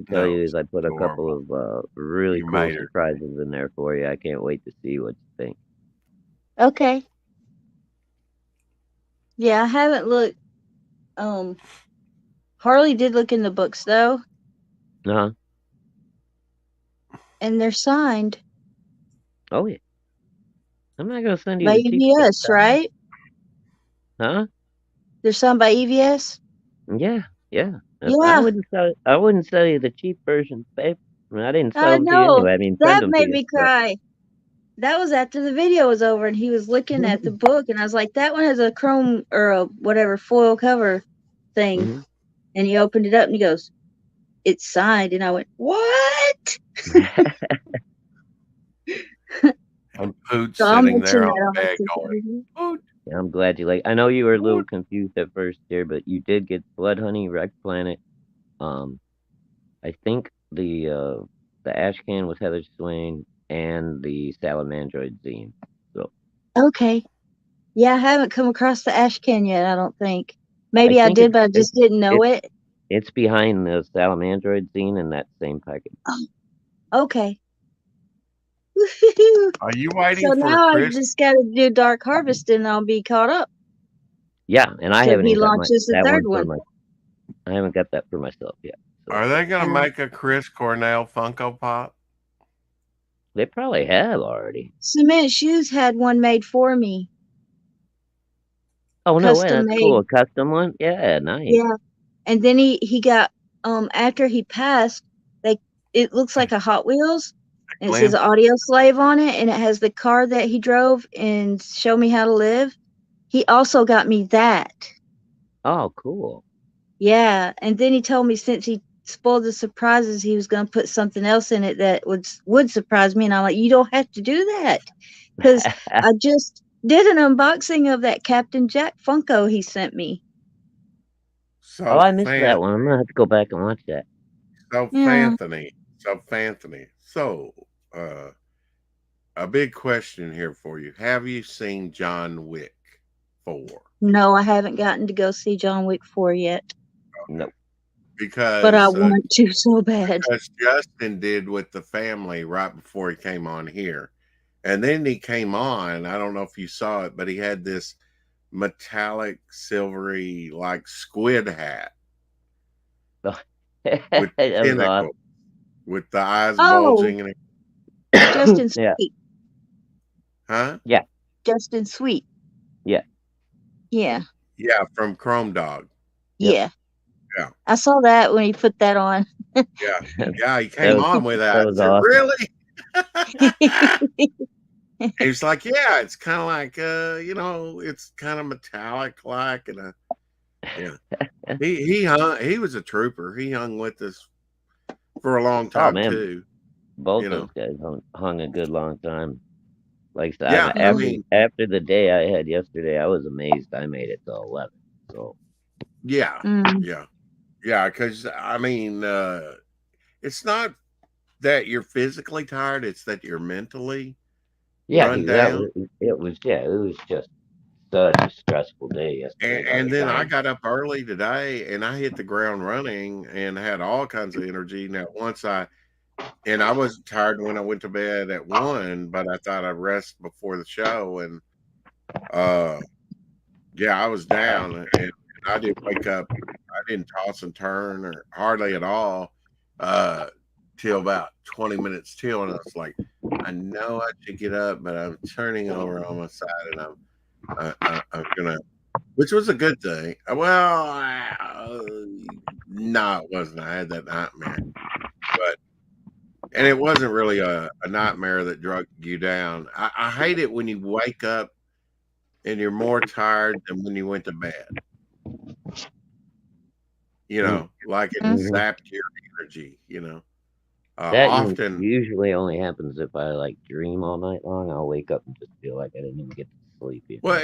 tell you is I put a couple of really cool surprises in there for you. I can't wait to see what you think. Okay. Yeah, I haven't looked. Harley did look in the books though. Uh-huh. And they're signed. Oh yeah. I'm not gonna send you by EVS, right? Huh? They're signed by EVS. Yeah. I wouldn't sell you the cheap version, babe. I mean, I didn't sell them to you anyway. I mean, that made me cry. That was after the video was over, and he was looking at the book, and I was like, "That one has a chrome or a whatever foil cover thing." Mm-hmm. And he opened it up, and he goes, "It's signed," and I went, "What?" And Poot's sitting there on the bed going, "Poot." Yeah, I'm glad you like. I know you were a little confused at first here, but you did get Blood Honey, Wreck Planet. I think that the Ashcan with Heather Swain and the Salamandroid zine. So Okay. Yeah, I haven't come across the Ashcan yet, I don't think. Maybe I think did, but I just didn't know it. it's behind the Salamandroid zine in that same package. Okay. Are you waiting So for now I Chris? just got to do Dark Harvest and I'll be caught up. Yeah, and I So haven't he even got launches the that third one for one. I haven't got that for myself yet. So. Are they going to make a Chris Cornell Funko Pop? They probably have already. Cement Shoes had one made for me. Oh no way, Custom that's made. cool. A custom one? Yeah, nice. Yeah. And then he got after he passed, it looks like a Hot Wheels. And it says Audio Slave on it, and it has the car that he drove and Show Me How to Live. He also got me that. Oh, cool. Yeah, and then he told me since he spoiled the surprises, he was going to put something else in it that would surprise me. And I'm like, you don't have to do that, because I just did an unboxing of that Captain Jack Funko he sent me. So I missed that one. I'm gonna have to go back and watch that. So Fanthony. So, a big question here for you. Have you seen John Wick 4? No, I haven't gotten to go see John Wick 4 yet. No. Because but I want to so bad. Because Justin did with the family right before he came on here. And then he came on, I don't know if you saw it, but he had this metallic silvery like squid hat with tentacles, awesome. With the eyes bulging and Justin Sweet. Huh? Yeah. Justin Sweet. Yeah. Yeah. Yeah, from Chrome Dog. Yeah. Yeah. I saw that when he put that on. Yeah. Yeah, he came on with that. Was awesome. Really? He's like, yeah, it's kind of like it's kind of metallic like, and he was a trooper. He hung with us for a long time too. Both those guys hung a good long time. Like after the day I had yesterday, I was amazed I made it to 11. So yeah, because I mean, it's not that you're physically tired; it's that you're mentally run down. It was just such a stressful day yesterday. And then I got up early today, and I hit the ground running, and had all kinds of energy. Now I wasn't tired when I went to bed at 1, but I thought I'd rest before the show, and I was down, and I didn't wake up. I didn't toss and turn or hardly at all till about 20 minutes till, and I was like, I know I should get up, but I'm turning over on my side, and I'm gonna, which was a good thing. Well, no, it wasn't. I had that nightmare, and it wasn't really a nightmare that drug you down. I hate it when you wake up and you're more tired than when you went to bed. Like it zapped your energy, That often usually only happens if I dream all night long. I'll wake up and just feel like I didn't even get to sleep. Well,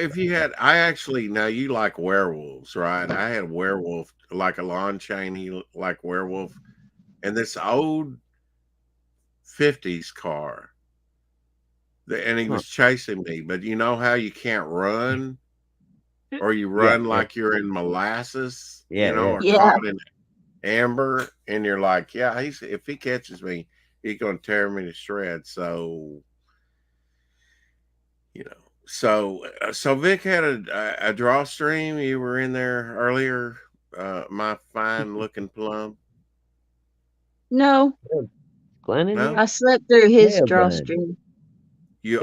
now you like werewolves, right? I had werewolf, like a lawn chain, he like werewolf, and this old 50s car, and he was chasing me. But you know how you can't run, or you run like you're in molasses, or caught in amber, and you're like, if he catches me, he's gonna tear me to shreds. So so Vic had a draw stream. You were in there earlier, my fine looking plum. No. Glennon? No? I slept through his draw stream. You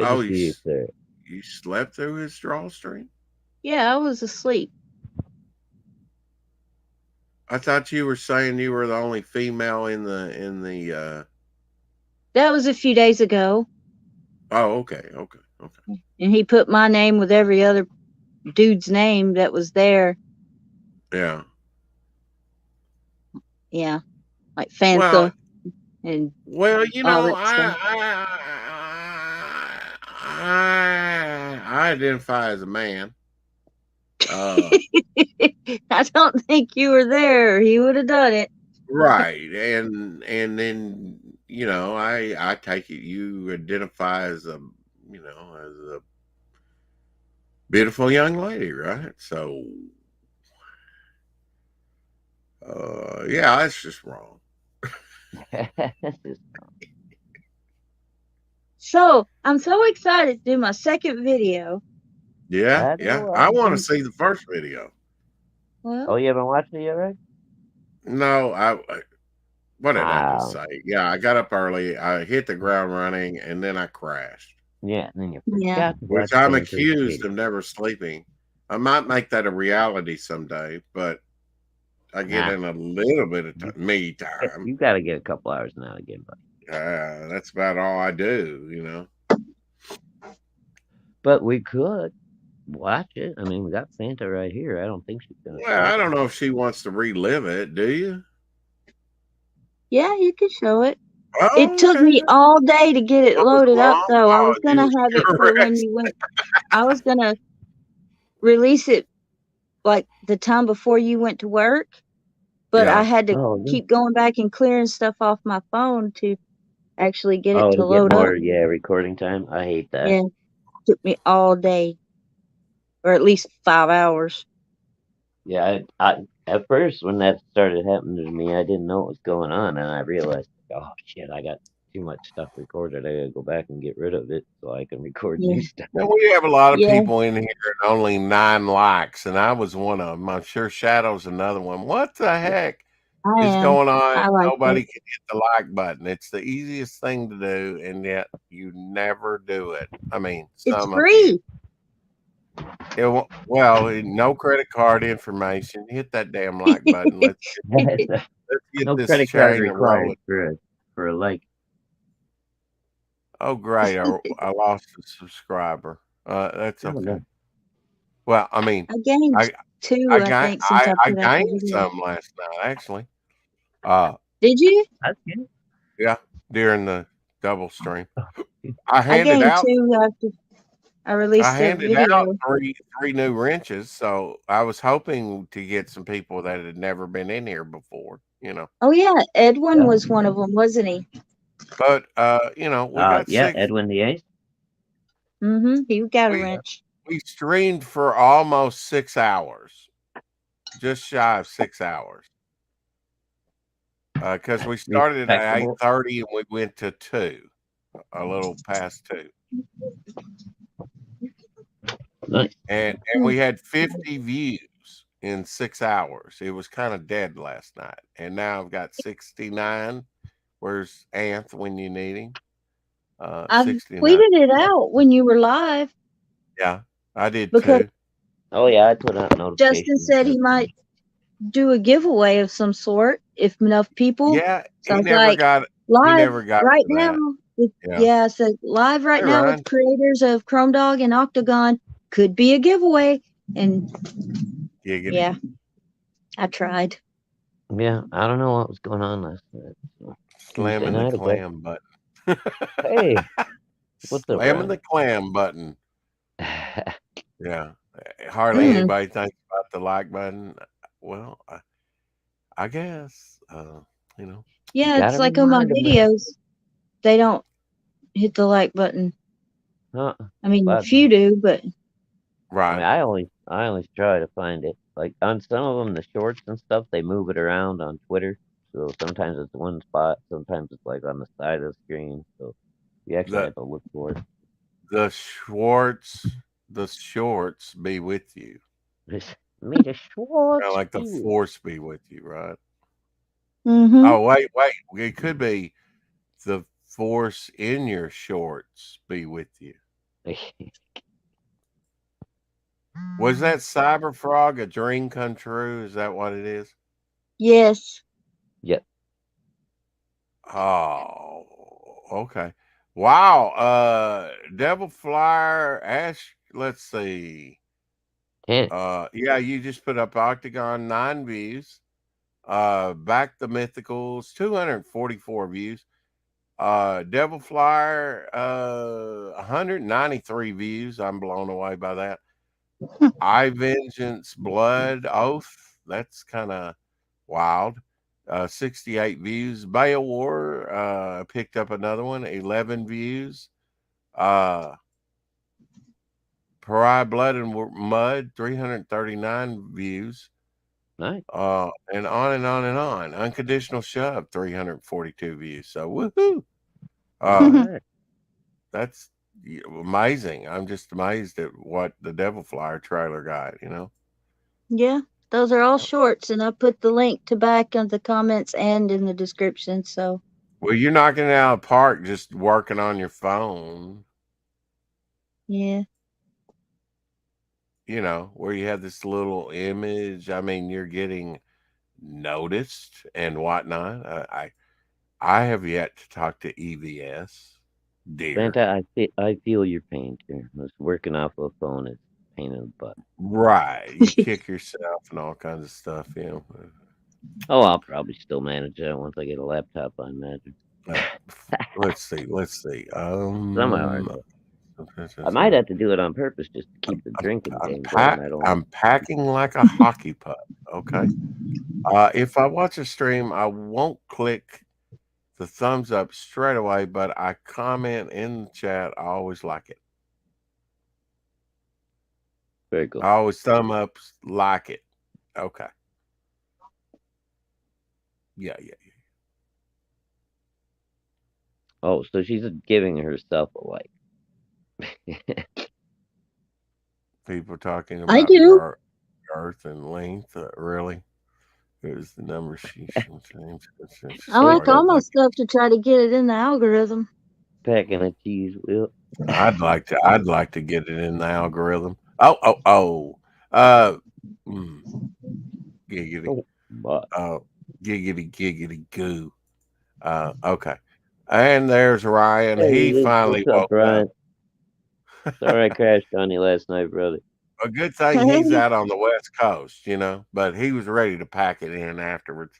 slept through his draw stream? Yeah, I was asleep. I thought you were saying you were the only female in the That was a few days ago. Oh, okay. And he put my name with every other dude's name that was there. Yeah. Yeah. Like Fantha and I identify as a man. I don't think you were there. He would have done it. Right. And then, you know, I take it you identify as a, you know, as a beautiful young lady, right? So, yeah, that's just wrong. So I'm so excited to do my second video. Yeah, yeah. I want to see the first video. Well, Oh, you haven't watched it yet, right? No, what did I just say? Yeah, I got up early. I hit the ground running, and then I crashed. Yeah, and then you yeah. forgot to Which watch I'm Fantasy accused Katie. of never sleeping. I might make that a reality someday, but I get Nah. in a little bit of me time. You got to get a couple hours now again, buddy. That's about all I do, you know. But we could watch it. I mean, we got Santa right here. I don't think she's gonna. Well, I don't know if she wants to relive it. Do you? Yeah, you can show it. Oh, It took okay. me all day to get it What was loaded up, wrong? though. I was Oh, gonna you have it for when you went. I was gonna release it like the time before you went to work, but I Yeah. had to keep going back and clearing stuff off my phone to actually get it to get load more, up. yeah, recording time. I hate that. Yeah, took me all day, or at least 5 hours. Yeah, I at first when that started happening to me, I didn't know what was going on, and I realized, oh shit, I got too much stuff recorded. I gotta go back and get rid of it so I can record Yeah. new stuff. Now, we have a lot of Yeah. people in here and only 9 likes, and I was one of them. I'm sure Shadow's another one. What the heck I is am. going on? I like Nobody it. can hit the like button. It's the easiest thing to do, and yet you never do it. I mean, It's some of free. you. Well, no credit card information. Hit that damn like button. Let's get No this credit card chain required rolling. for a like. Oh, great! I lost a subscriber. That's Oh, okay. no. Well, I mean, I gained 2, I I think, since I put out the gained video. some last night, actually. Did you? That's good. Yeah, during the double stream, I I handed gained out 2 after I released the handed out video. three new wrenches, so I was hoping to get some people that had never been in here before, you know. Oh yeah, Edwin Yeah. was one of them, wasn't he? But you know, we got yeah, 6. Edwin the Ace. He got a We- wrench. We streamed for almost 6 hours, just shy of 6 hours, because we started at Respectable. 8:30 and we went to 2, a little past 2. Nice. And we had 50 views in 6 hours. It was kind of dead last night. And now I've got 69. Where's Anth when you need him? I 69. tweeted it out when you were live. Yeah, I did Because too. Oh yeah, I put out notifications. Justin said he might do a giveaway of some sort if enough people. Yeah, So I he was never like, got live never got right to that. now. With, Yeah. yeah, I said live right Hey, now Ryan. with creators of Chrome Dog and Octagon could be a giveaway. And Giggity. yeah, I tried. Yeah, I don't know what was going on last night. So. Slamming Tuesday the night, clam button. Hey, what's up, Slamming Ryan? the clam button. Yeah. Hardly anybody thinks about the like button. Well, I guess, you know. Yeah, it's like on my videos, they don't hit the like button. I mean, a few do, but right. I mean, I always try to find it. Like on some of them, the shorts and stuff, they move it around on Twitter. So sometimes it's one spot, sometimes it's like on the side of the screen. So you actually have to look for it. The shorts be with you. May the Schwartz Kind of like the force be with you, right? Mm-hmm. Oh, wait. It could be the force in your shorts be with you. Was that Cyber Frog a dream come true? Is that what it is? Yes. Yep. Oh, okay. Wow. Devil Flyer Ash. Let's see. Yeah, you just put up Octagon 9 views. Back the Mythicals 244 views. Devil Flyer 193 views. I'm blown away by that. I Vengeance Blood Oath. That's kind of wild. 68 views. Beowar picked up another one, 11 views. Pariah Blood and Mud, 339 views. Nice. And on and on and on. Unconditional Shove, 342 views. So woohoo! Alright. That's amazing. I'm just amazed at what the Devil Flyer trailer got, you know? Yeah, those are all shorts, and I put the link to back in the comments and in the description. So Well, you're knocking it out of the park just working on your phone, yeah, you know, where you have this little image. I mean, you're getting noticed and whatnot. I have yet to talk to EVS, dear. Santa, I feel your pain too. Working off a phone is a pain in the butt. Right. You kick yourself and all kinds of stuff, you know. Oh, I'll probably still manage that once I get a laptop, I imagine. Let's see. Somehow. I might have to do it on purpose just to keep the drinking game going. I'm packing like a hockey puck. Okay. If I watch a stream, I won't click the thumbs up straight away, but I comment in the chat. I always like it. Very cool. I always thumb up, like it. Okay. Yeah. Oh, so she's giving herself a like. People talking I about do. girth and length. Really? Here's the number she changed. I like all my stuff to try to get it in the algorithm. Packing a cheese wheel. I'd like to get it in the algorithm. Giggity. Giggity goo. Okay. And there's Ryan. Hey, he finally woke up. Sorry I crashed on you last night, brother. A good thing he's out on the West Coast, you know, but he was ready to pack it in afterwards.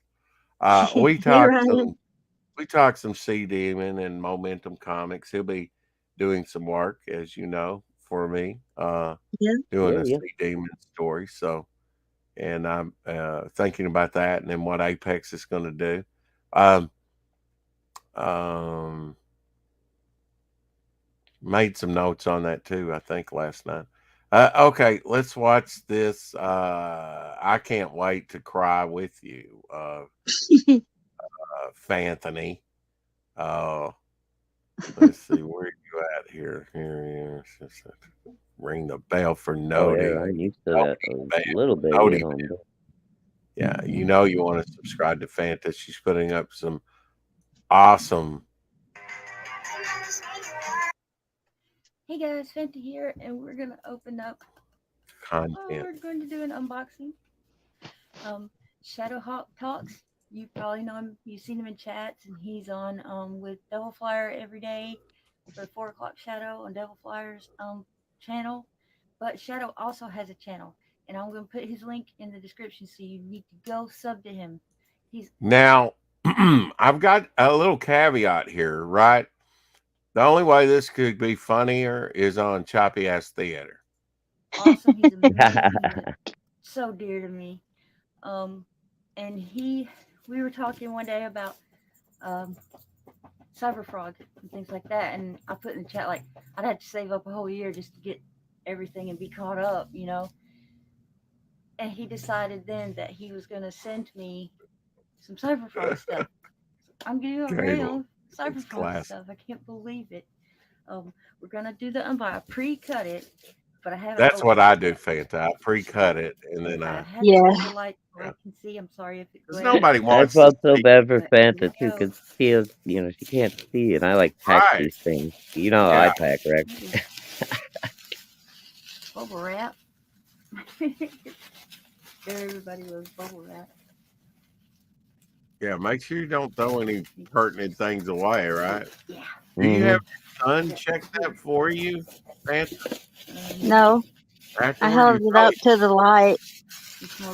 We talked some Sea Demon and Momentum Comics. He'll be doing some work, as you know, for me. Doing a Sea Demon story. So, and I'm thinking about that and then what Apex is going to do. Made some notes on that too, I think, last night. Okay, let's watch this. I can't wait to cry with you, Fanthony. Let's see, where are you at here? Here. Ring the bell for Nody. I'm used to that a little bit. Yeah, you know you want to subscribe to Fanta. She's putting up some awesome. Hey guys, Fanta here, and we're gonna open up content. We're going to do an unboxing. Shadowhawk Talks. You probably know him. You've seen him in chats, and he's on with Devil Flyer every day for 4 o'clock Shadow on Devil Flyer's channel. But Shadow also has a channel, and I'm going to put his link in the description, so you need to go sub to him. Now, I've got a little caveat here, right? The only way this could be funnier is on Choppy Ass Theater. Awesome. He's amazing. So dear to me. And we were talking one day about Cyberfrog and things like that, and I put in the chat, like, I'd have to save up a whole year just to get everything and be caught up, you know. And he decided then that he was going to send me some Cyberfrog stuff. I'm getting a real Cyberfrog stuff. I can't believe it. We're going to do the unbox. I pre-cut it, but I haven't. That's what I do, Fanta. I pre-cut it, and then I light so I can see. I'm sorry if it glares. Nobody wants. I felt so bad for Fanta too, because she can't see, and I like pack these things. You know how I pack, Rex. Bubble wrap. Everybody loves bubble wrap. Yeah, make sure you don't throw any pertinent things away, right? Yeah. Do you have your son check that for you, Fanta? No. I held it up to the light.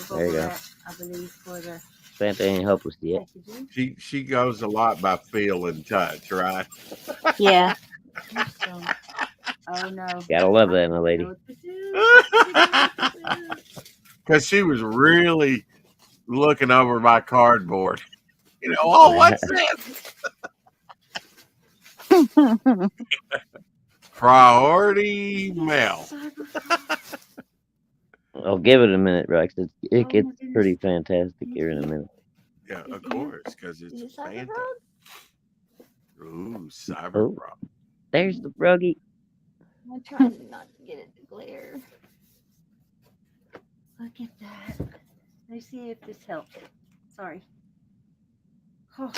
There you go. I believe for the Fanta ain't helpless yet. She goes a lot by feel and touch, right? Yeah. Oh no. Gotta love that, my lady. Because she was really looking over my cardboard. You know, oh, what's this? Priority mail. Cyberfrog. I'll give it a minute, Rex. It Oh gets my goodness. pretty fantastic here in a minute. Yeah, of Yeah. course, because Is it's it Fanta. Cyberfrog? Ooh, Cyberfrog. There's the froggy. I'm trying not to get it to glare. Look at that. Let me see if this helps. Sorry. Oh,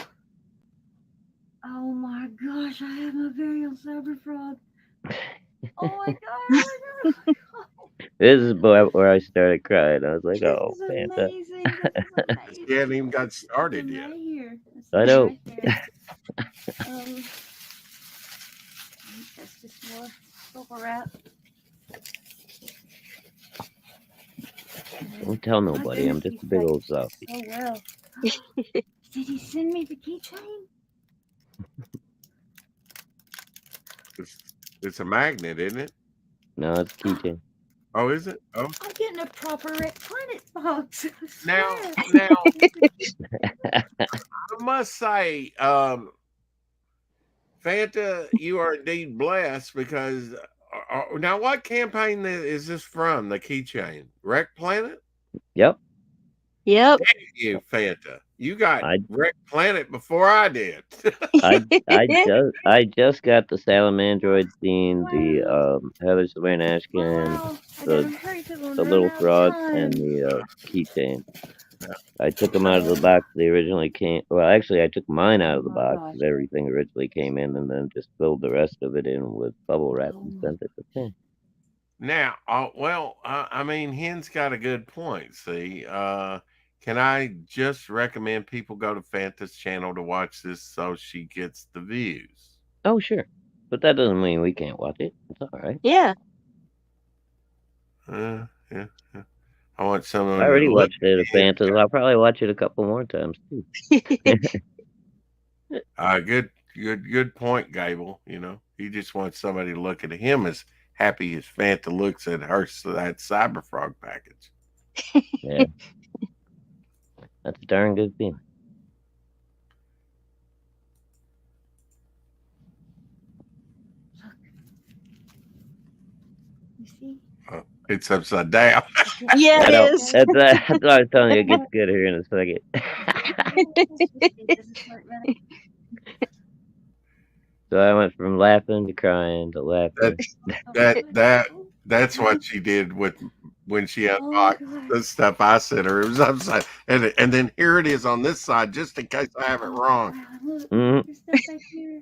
oh my gosh, I have my very own Cyberfrog. Oh my god, oh my god. This is where I started crying. I was like, This oh, is Fanta. amazing. This is amazing. She hadn't even got It's started yet. right here. It's I know. Right there. That's just more bubble wrap. Don't tell My nobody. I'm goodness, just a he's big packed old softie. so well. Did he send me the keychain? It's a magnet, isn't it? No, it's keychain. Oh, is it? Oh, I'm getting a proper Rick Planet box. I now, swear. I must say, Fanta, you are indeed blessed because now what campaign is this from? The keychain, Wreck Planet. Yep. Yep. You Fanta, you got I- Wreck Planet before I did. I just got the Salamandroid scene, the Heather Savannah Ashkin, Wow. I the- gotta hurry 'cause I'm the running little out of frog, time. and the keychain. I took them out of the box. They originally came. Well, actually, I took mine out of the Oh, box. gosh. Everything originally came in, and then just filled the rest of it in with bubble wrap and Oh. sent it to Tim. Now, I mean, Hen's got a good point. See, can I just recommend people go to Fanta's channel to watch this so she gets the views? Oh, sure, but that doesn't mean we can't watch it. It's all right. Yeah. Yeah. I want someone. I already to look watched it at Fanta's. I'll probably watch it a couple more times too. Good point, Gable. You know, he just wants somebody to look at him as happy as Fanta looks at that Cyberfrog package. Yeah, that's a darn good feeling. You see? It's upside down. Yeah, I it know. is. That's what I was telling you. It gets good here in a second. So I went from laughing to crying to laughing. That's what she did when she unboxed God. the stuff I sent her. It was upside, and then here it is on this side, just in case I have it wrong. Wow, look, Mhm. there's stuff back here.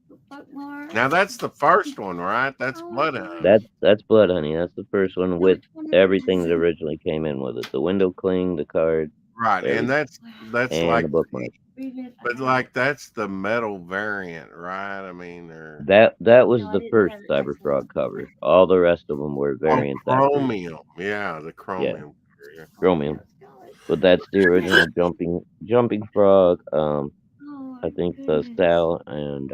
The bookmark. Now that's the first one, right? That's Oh, Blood my Honey. God. That's Blood Honey. That's the first one with Which one is everything this? that originally came in with it. The window cling, the card, Right, and that's Wow. and like the bookmark. Read it. But like that's the metal variant, right? I mean, they're That was No, I the didn't first have it. That's the Cyberfrog one. cover. All the rest of them were variants after. chromium. Yeah, the chromium. Yeah. Chromium. Oh, my God. But that's the original jumping frog. Oh, I my think the goodness. Sal and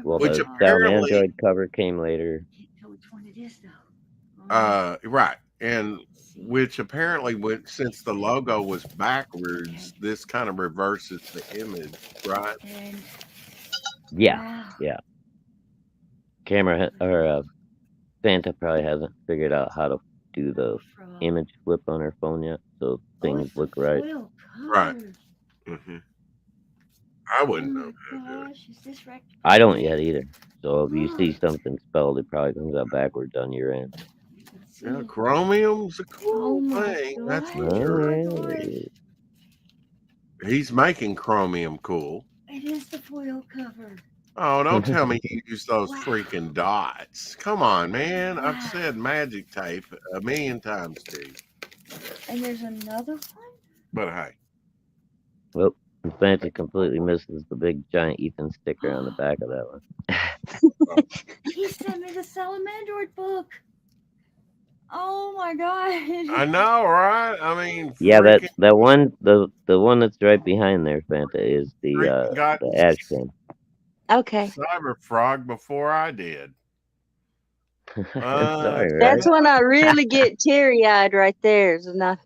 well, Which the apparently- Salamandroid cover came later. Can't tell which one it is though. Right, and which apparently since the logo was backwards, this kind of reverses the image, right? And Yeah, wow. camera or Fanta probably hasn't figured out how to do the Frog. image flip on her phone yet, so Oh, things it's a look right. foil Right. cover. hmm I Oh wouldn't my know how to do it. gosh, is this right? I don't yet either. So if you see something spelled, it probably comes out backwards on your end. Let's see. Yeah, chromium's a Oh cool my thing. That's God. for sure. Oh, He's making chromium cool. It is the foil cover. Oh, don't tell me you use those Wow. freaking dots. Come on, man. I've Wow. said magic tape a million times, Steve. And there's another one? But hey, well, Fanta completely misses the big giant Ethan sticker on the back of that one. He sent me the Salamandroid book. Oh my god. I know, right? I mean, Yeah, freaking that one, the one that's right behind there, Fanta, is freaking got the Ashcan. Okay. Cyberfrog before I did. Sorry, right? That's when I really get teary eyed right there. Is enough.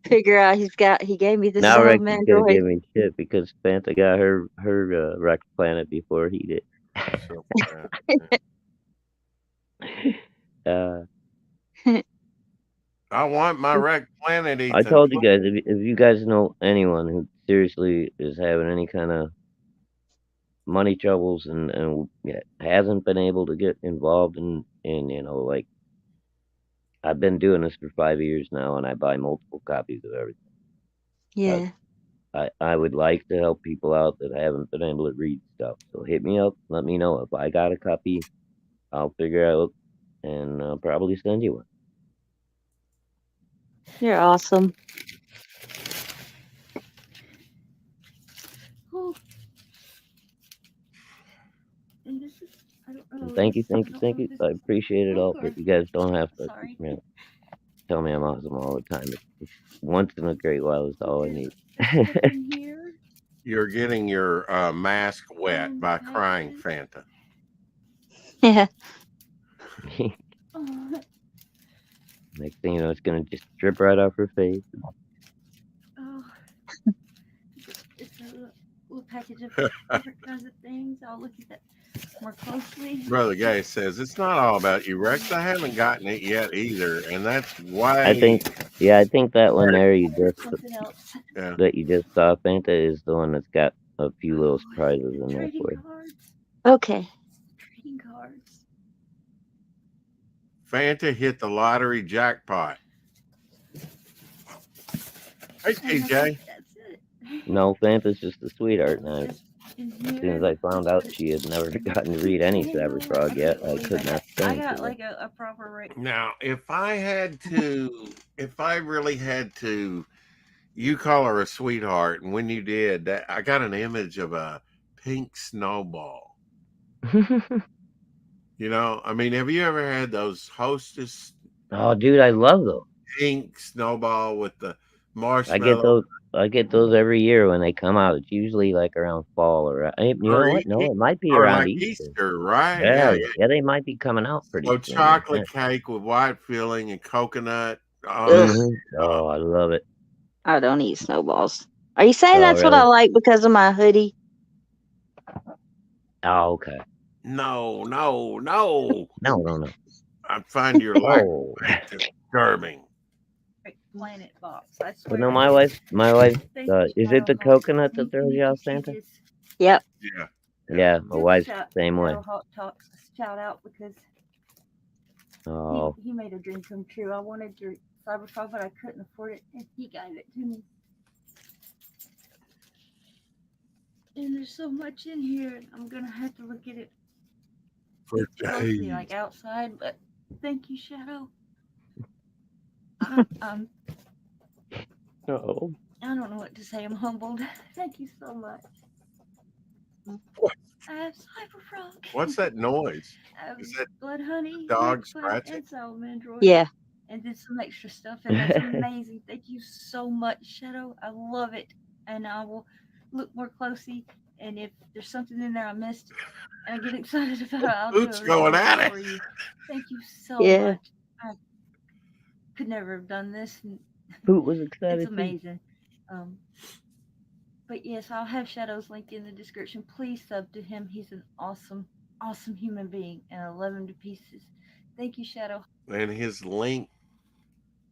figure out he gave me this Now little Rexy's gonna mandroid. give me shit because Fanta got her Rex Planet before he did. So, yeah. I want my Wreck Planet, Ethan. I told you guys, if you guys know anyone who seriously is having any kind of money troubles and hasn't been able to get involved in like, I've been doing this for 5 years now, and I buy multiple copies of everything. Yeah. I would like to help people out that haven't been able to read stuff. So hit me up. Let me know if I got a copy. I'll figure out and I'll probably send you one. You're awesome. Oh. And this is, I don't know. Thank you. I don't know if this I is appreciate it all, book or- but you guys don't have to Sorry. tell me I'm awesome all the time. It's once in a great while is all I need. There's stuff in here. You're getting your mask wet by Patches. crying Fanta. Yeah. Oh, Next thing you know, it's gonna just drip right off her face. oh. It's a little package of different kinds of things. I'll look at that more closely. Brother Gay says it's not all about you, Rex. I haven't gotten it yet either, and that's why I think that one there you just Something else. that you just saw, Fanta, is the one that's got a few little surprises in there Trading for you. cards. Okay. Trading cards. Fanta hit the lottery jackpot. Hey, TJ. That's it. No, Fanta's just a sweetheart now. Just in As soon here. as I found out she had never gotten to read any Savage Frog yet, I could not I stand got to like a proper rate. Now, if I really had to, you call her a sweetheart, and when you did that, I got an image of a pink snowball. You know, I mean, have you ever had those Hostess Oh, dude, I love those. pink snowball with the marshmallow? I get those every year when they come out. It's usually like around fall or you know what? No, it might be Or around like Easter, right? Yeah, they might be coming out pretty So soon. chocolate cake with white filling and coconut. Ugh. Oh, I love it. I don't eat snowballs. Are you saying Oh, that's what I really? like because of my hoodie? Oh, okay. No. No. I find your life Oh. disturbing. Planet box. I swear. But no, my wife, Thank you, is it the Shadow Hawk. coconut that throws you out, She Santa? just Yep. Yeah. Yeah, my give wife's shout- the same way. Shadow Hawk talks shout out because Oh, he made a dream come true. I wanted to Cybertron, but I couldn't afford it, and he gave it to me. And there's so much in here, and I'm gonna have to look at it For closely, days. like outside. But thank you, Shadow. oh. I don't know what to say. I'm humbled. Thank you so much. I have Cyberfrog. What's that noise? I have Is that Blood Honey, dog Red Bud, scratching? and Salamandroid. Yeah. And then some extra stuff, and that's amazing. Thank you so much, Shadow. I love it, and I will look more closely. And if there's something in there I missed, and I get excited about it, I'll Boots do a going review at it. for you. Thank you so Yeah. much. I could never have done this. And Boot was excited. it's too. amazing. But yes, I'll have Shadow's link in the description. Please sub to him. He's an awesome, awesome human being, and I love him to pieces. Thank you, Shadow. And his link.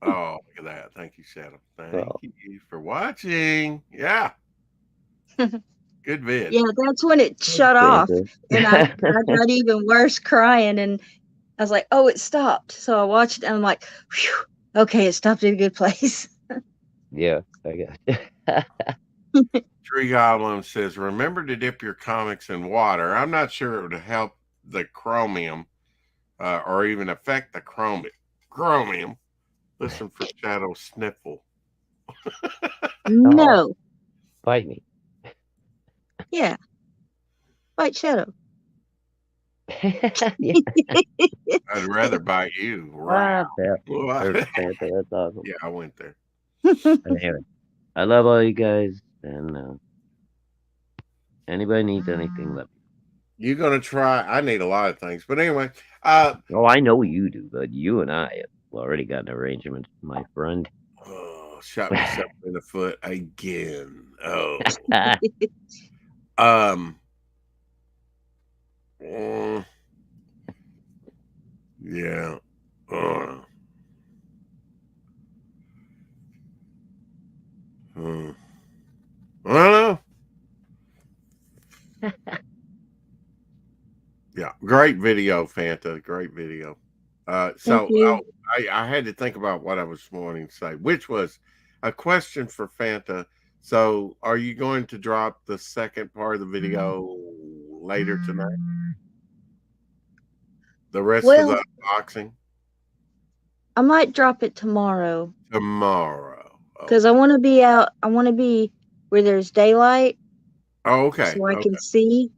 Oh, look at that. Thank you, Shadow. Thank Oh. you for watching. Yeah. Good vid. Yeah, that's when it shut off. Santa. And I got even worse crying. And I was like, oh, it stopped. So I watched it and I'm like, phew, okay, it stopped in a good place. Yeah, I got Tree Goblin says, remember to dip your comics in water. I'm not sure it would help the chromium or even affect the chromium. Listen for Shadow Sniffle. No. Bite me. Yeah. White Shadow. Yeah. I'd rather bite you. Wow. Yeah, What? perfect, Santa. That's awesome. Yeah, I went there. Anyway, I love all you guys, and anybody needs anything, let me. You're gonna try. I need a lot of things, but anyway. Oh, I know you do, but you and I have already got an arrangement, my friend. Oh, shot myself in the foot again. Oh. Ah, Yeah. I don't know. Yeah, great video, Fanta. Great video. Thank So you. I had to think about what I was wanting to say, which was a question for Fanta. So, are you going to drop the second part of the video later tonight? The rest of Well, the unboxing I might drop it tomorrow tomorrow. because I want to be out. I want to be where there's daylight Oh, okay. so I Okay. can see.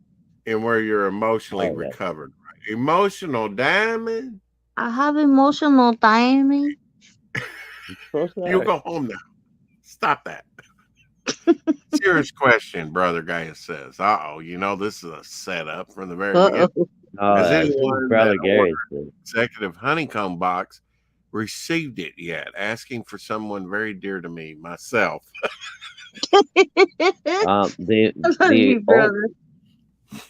And where you're emotionally okay. recovered, right? Emotional damage. I have emotional timing. So You sorry. go home now. Stop that. Serious question, Brother Gaius says. You know, this is a setup from the very beginning. Uh-oh. Oh, Has I think anyone Brother that Gary ordered said. executive honeycomb box received it yet? Asking for someone very dear to me, myself. I love you, brother.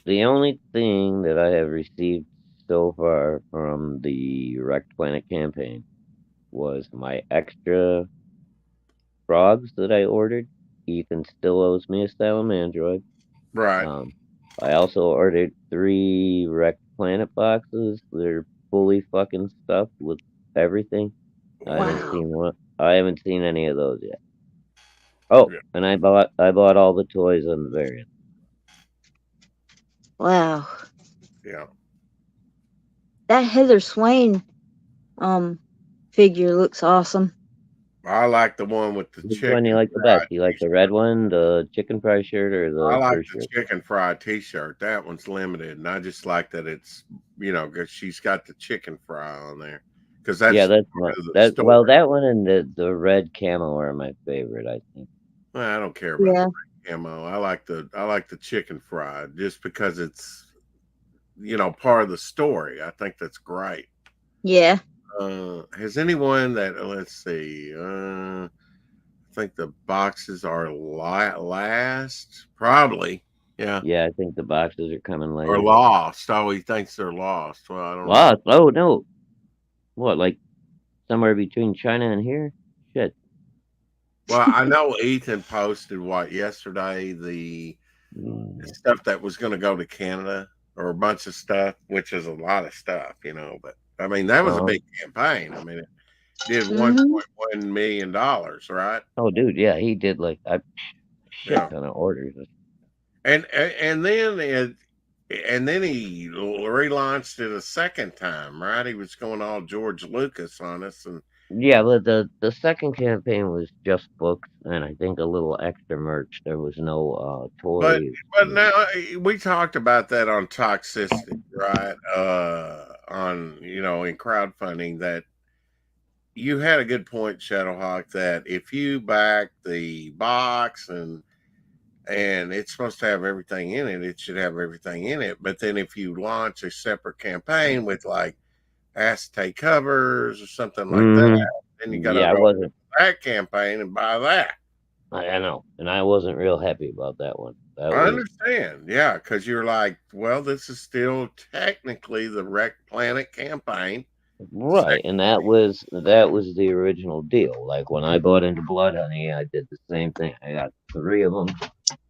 The only thing that I have received so far from the Wrecked Planet campaign was my extra frogs that I ordered. Ethan still owes me a Salamandroid. Right. I also ordered 3 Wrecked Planet boxes. They're fully fucking stuffed with everything. I haven't Wow. seen one. I haven't seen any of those yet. Oh, Yeah. and I bought all the toys on the variant. Wow. Yeah. That Heather Swain figure looks awesome. I like the one with the Which chicken one you like the fried best? You like the t-shirt. red one, the chicken fry shirt, or I the like first the shirt? chicken fried t-shirt. That one's limited, and I just like that it's, you know, because she's got the chicken fry on there. Because that's Yeah, that's part one. of the That story. well, that one and the red camo are my favorite. I think. Well, I don't care about Yeah. the camo. I like the chicken fried just because it's, you know, part of the story. I think that's great. Yeah. Has anyone that let's see? I think the boxes are last, probably. Yeah, Yeah, I think the boxes are coming or later. lost. Oh, he thinks they're lost. Well, I don't know. Lost? Oh no! What, like somewhere between China and here? Shit. Well, I know Ethan posted what yesterday the Mm, stuff that was going to go to Canada or a bunch of stuff, which is a lot of stuff, you know. But I mean, that was a Uh-huh. big campaign. I mean, it did Mhm. $1.1 million, right? Oh, dude, yeah, he did like a shit Yeah, ton of orders. and then he relaunched it a second time, right? He was going all George Lucas on us, and Yeah, but the second campaign was just books and I think a little extra merch. There was no but toys. now we talked about that on Toxicity, right? On, you know, in crowdfunding, that you had a good point, Shadowhawk, that if you back the box and it's supposed to have everything in it, it should have everything in it. But then if you launch a separate campaign with like acetate covers or something like that, then you got to Yeah, I go to wasn't. that campaign and buy that. I know, and I wasn't real happy about that one. That I was understand, yeah, because you're like, well, this is still technically the Wrecked Planet campaign. right, and that was the original deal. Like when I bought into Blood Honey, I did the same thing. I got 3 of them,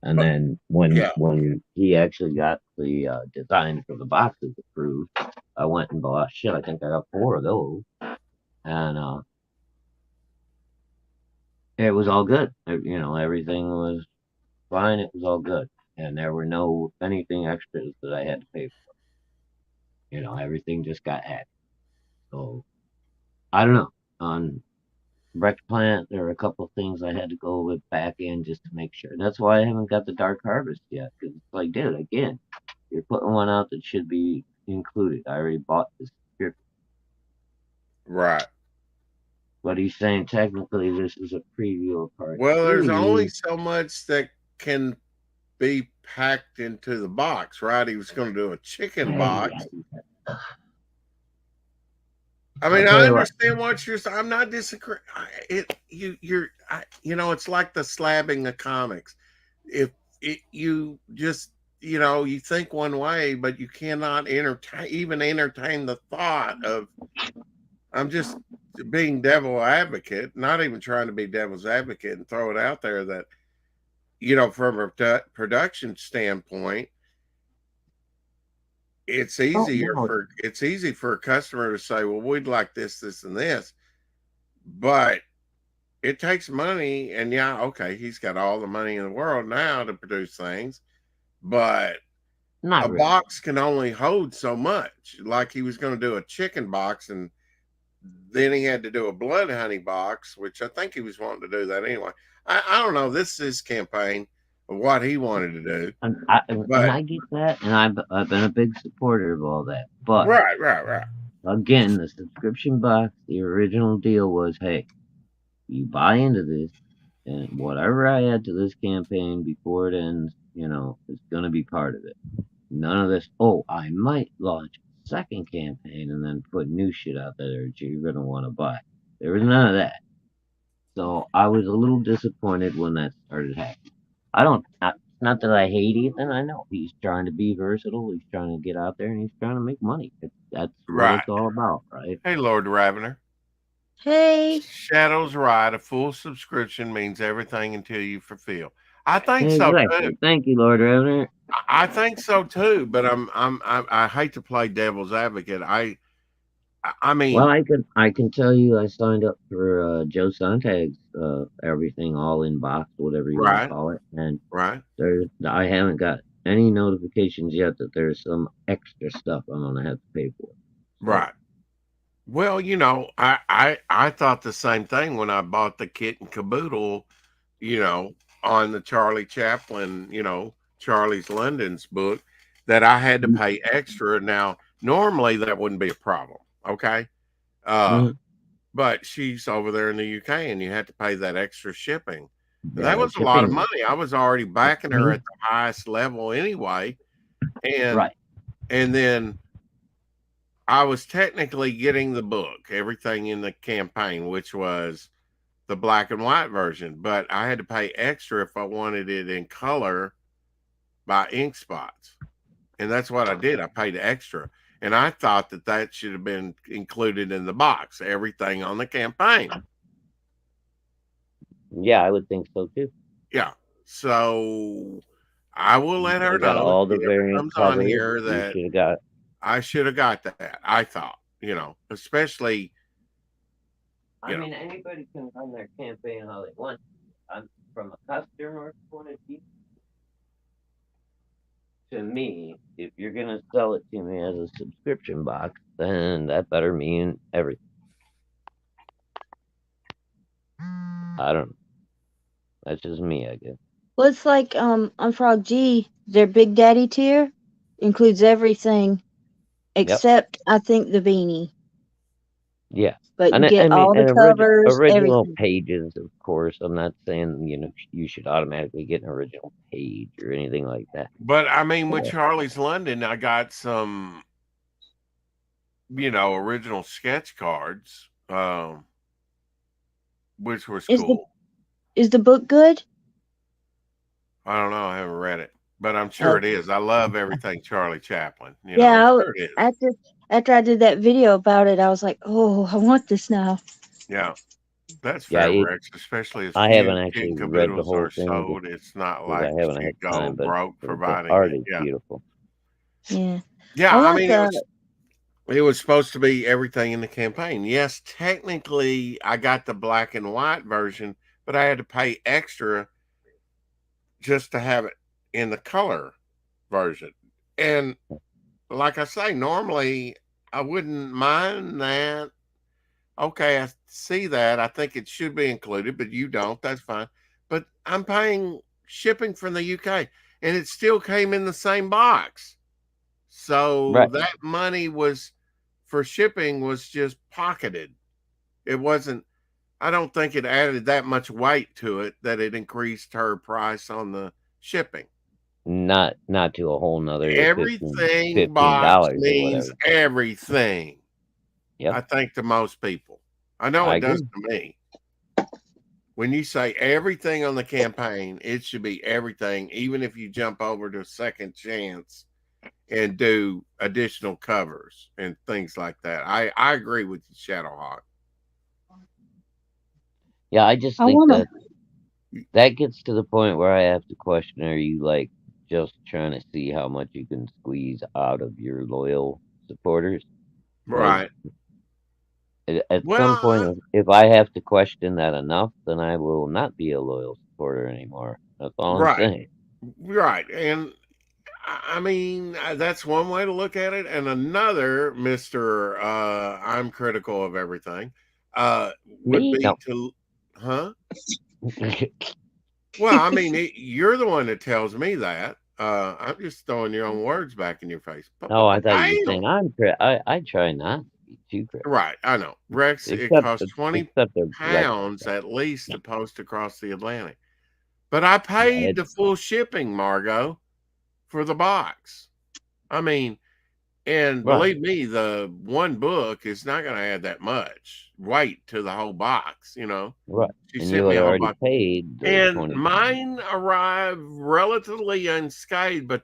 and But then yeah, when he actually got the design for the boxes approved, I went and bought shit. I think I got 4 of those, and it was all good. You know, everything was fine. It was all good, and there were no anything extras that I had to pay for. You know, everything just got added. So I don't know. On Wrecked Plant, there are a couple of things I had to go with back in just to make sure. That's why I haven't got the Dark Harvest yet, because it's like, dude, again, you're putting one out that should be included. I already bought this script, right. but he's saying technically this is a preview of part Well, there's 3. only so much that can be packed into the box, right? He was going to do a chicken box. I mean, I'll I tell you what. understand what you're saying. I'm not disagreeing. It's like the slabbing of comics. If you just, you think one way, but you cannot entertain the thought of, I'm just being devil advocate, not even trying to be devil's advocate and throw it out there that, from a production standpoint, it's easy for a customer to say, well, we'd like this, this, and this, but it takes money. And yeah, okay, he's got all the money in the world now to produce things, but Not a really. box can only hold so much. Like he was going to do a chicken box, and then he had to do a blood honey box, which I think he was wanting to do that anyway. I don't know. This is his campaign of what he wanted to do. And I get that, and I've been a big supporter of all that. But Right. again, the subscription box, the original deal was, hey, you buy into this, and whatever I add to this campaign before it ends, is going to be part of it. None of this, oh, I might launch a second campaign and then put new shit out there that you're going to want to buy. There was none of that. So I was a little disappointed when that started happening. Not that I hate Ethan. I know he's trying to be versatile. He's trying to get out there and he's trying to make money. That's what it's all about, right? Hey, Lord Ravener. Hey. Shadow's right. A full subscription means everything until you fulfill. I think exactly. So too. Thank you, Lord Ravener. I think so too. But I hate to play devil's advocate. I mean, well, I can tell you, I signed up for Joe Sontag's everything all in box, whatever you want to call it, and I haven't got any notifications yet that there's some extra stuff I'm gonna have to pay for. Right. Well, I thought the same thing when I bought the kit and caboodle, on the Charlie Chaplin, Charlie's London's book, that I had to pay extra. Now, normally that wouldn't be a problem. Okay. But she's over there in the UK and you had to pay that extra shipping. That was a lot of money. I was already backing her at the highest level anyway. And then I was technically getting the book, everything in the campaign, which was the black and white version, but I had to pay extra if I wanted it in color by ink spots. And that's what I did. I paid extra. And I thought that should have been included in the box, everything on the campaign. Yeah, I would think so too. Yeah. So I will let her know all the variants on here that I should have got that. I thought, especially. I mean, anybody can run their campaign how they want. From a customer point of view, to me, if you're going to sell it to me as a subscription box, then that better mean everything. I don't know. That's just me, I guess. Well, it's like on Frog G, their Big Daddy tier includes everything except, I think, the beanie. Yeah. But you get all the covers, original everything. Pages, of course. I'm not saying, you should automatically get an original page or anything like that. But I mean, with Charlie's London, I got some, original sketch cards, which was cool. Is the book good? I don't know. I haven't read it, but I'm sure it is. I love everything Charlie Chaplin. I'm sure it is. After I did that video about it, I was like, oh, I want this now. Yeah. That's fair, Rex, especially as I haven't actually read the whole thing. Sold. It's not like you go broke providing art is beautiful. Yeah. Yeah, I mean, it was supposed to be everything in the campaign. Yes, technically, I got the black and white version, but I had to pay extra just to have it in the color version. And like I say, normally I wouldn't mind that. Okay, I see that. I think it should be included, but you don't. That's fine. But I'm paying shipping from the UK, and it still came in the same box. So that money for shipping was just pocketed. It wasn't, I don't think it added that much weight to it that it increased her price on the shipping. Not to a whole nother everything $15 box means everything. Yep. I think, to most people. I know I it does agree. to me. When you say everything on the campaign, it should be everything, even if you jump over to Second Chance and do additional covers and things like that. I agree with you, Shadowhawk. Yeah, I just I think want to. that gets to the point where I have to question: are you like just trying to see how much you can squeeze out of your loyal supporters? Like, Right. at some Well, point, if I have to question that enough, then I will not be a loyal supporter anymore. That's all I'm right. saying. Right. And I mean, that's one way to look at it. And another, Mr. I'm critical of everything, would Me? be No. to, huh? Well, I mean, you're the one that tells me that. I'm just throwing your own words back in your face. No, I thought you were Bam! saying I try not to be too critical. Right, I know. Rex, it Except costs 20 except the Rex pounds stuff. at least to post across the Atlantic. But I Yeah, paid the full shipping, Margot, for the box. I mean, and right. believe me, the one book is not going to add that much weight to the whole box, you know. Right. She And sent you me had a whole already box. paid the And 20 mine arrived relatively unscathed, but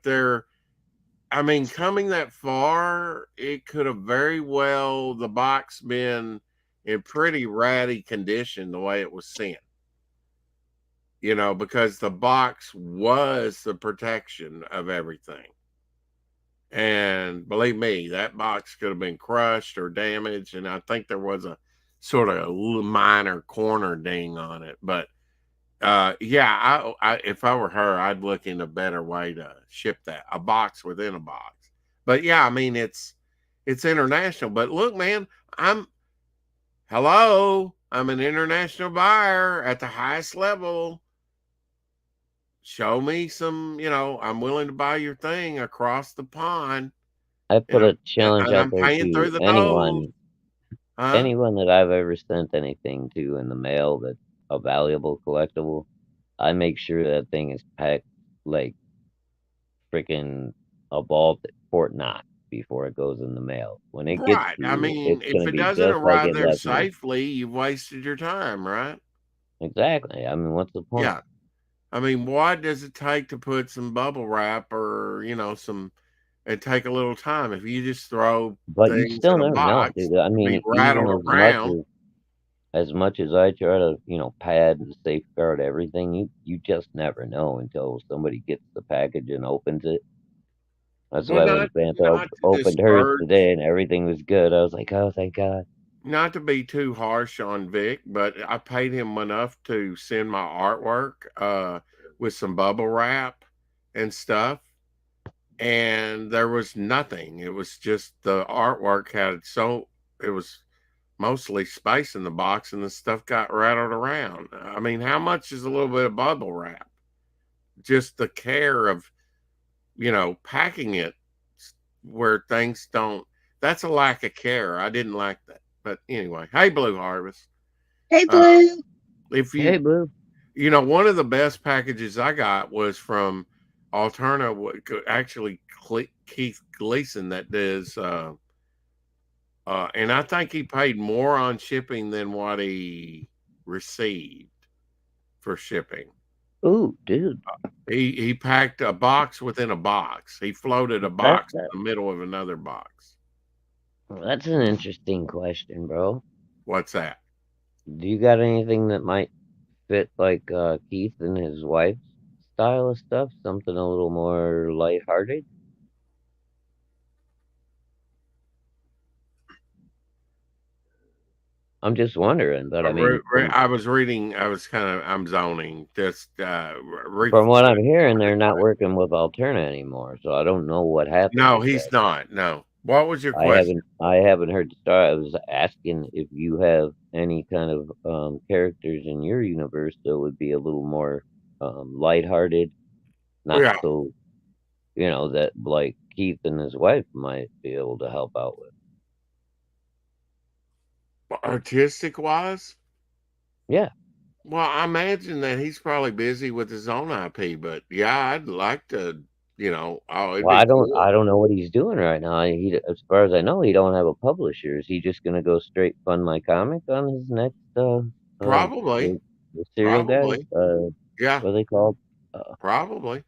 I mean, coming that far, it could have very well, the box been in pretty ratty condition the way it was sent. You know, because the box was the protection of everything. And believe me, that box could have been crushed or damaged. And I think there was a sort of a little minor corner ding on it. But yeah, if I were her, I'd look into a better way to ship that, a box within a box. But yeah, I mean, it's international. But look, man, I'm an international buyer at the highest level. Show me some, I'm willing to buy your thing across the pond. I put a And challenge out I'm there paying to through the nose. anyone Huh? anyone that I've ever sent anything to in the mail that's a valuable collectible. I make sure that thing is packed like freaking a ball at Fort Knox before it goes in the mail. When it gets Right. to I you, mean, it's if gonna it be doesn't just like arrive it there left me. safely, you've wasted your time, right? Exactly. I mean, what's the point? Yeah. I mean, what does it take to put some bubble wrap or, and take a little time? If you just throw But you things still in a never know, box dude. I to be mean, even rattled around, as much as I try to, pad and safeguard everything, you just never know until somebody gets the package and opens it. That's well, why when Samantha not to opened hers discourage, today and everything was good, I was like, "Oh, thank God." not to be too harsh on Vic, but I paid him enough to send my artwork with some bubble wrap and stuff. And there was nothing. It was just the artwork it was mostly space in the box and the stuff got rattled around. I mean, how much is a little bit of bubble wrap? Just the care of, packing it where things don't, that's a lack of care. I didn't like that. But anyway, hey, Blue Harvest. Hey, Uh, Blue. if Hey, Blue. one of the best packages I got was from Alterna, actually Keith Gleason that does, and I think he paid more on shipping than what he received for shipping. Ooh, dude. He packed a box within a box. He floated a box in the middle of another box. Well, that's an interesting question, bro. What's that? Do you got anything that might fit like Keith and his wife's style of stuff? Something a little more lighthearted? I'm just wondering, but I mean, I was reading. I'm zoning. Just from what I'm hearing, they're not working with Alterna anymore, so I don't know what happened. No, he's not. No. What was your I question? haven't heard the start. I was asking if you have any kind of characters in your universe that would be a little more lighthearted, not Yeah. so, that like Keith and his wife might be able to help out with. Artistic wise? Yeah. Well, I imagine that he's probably busy with his own IP, but yeah, I'd like to, it'd Well, be I don't cool. I don't know what he's doing right now. As far as I know, he don't have a publisher. Is he just gonna go straight fund my comic on his next Probably, the serial guys? probably, yeah, What are they called? Uh, probably.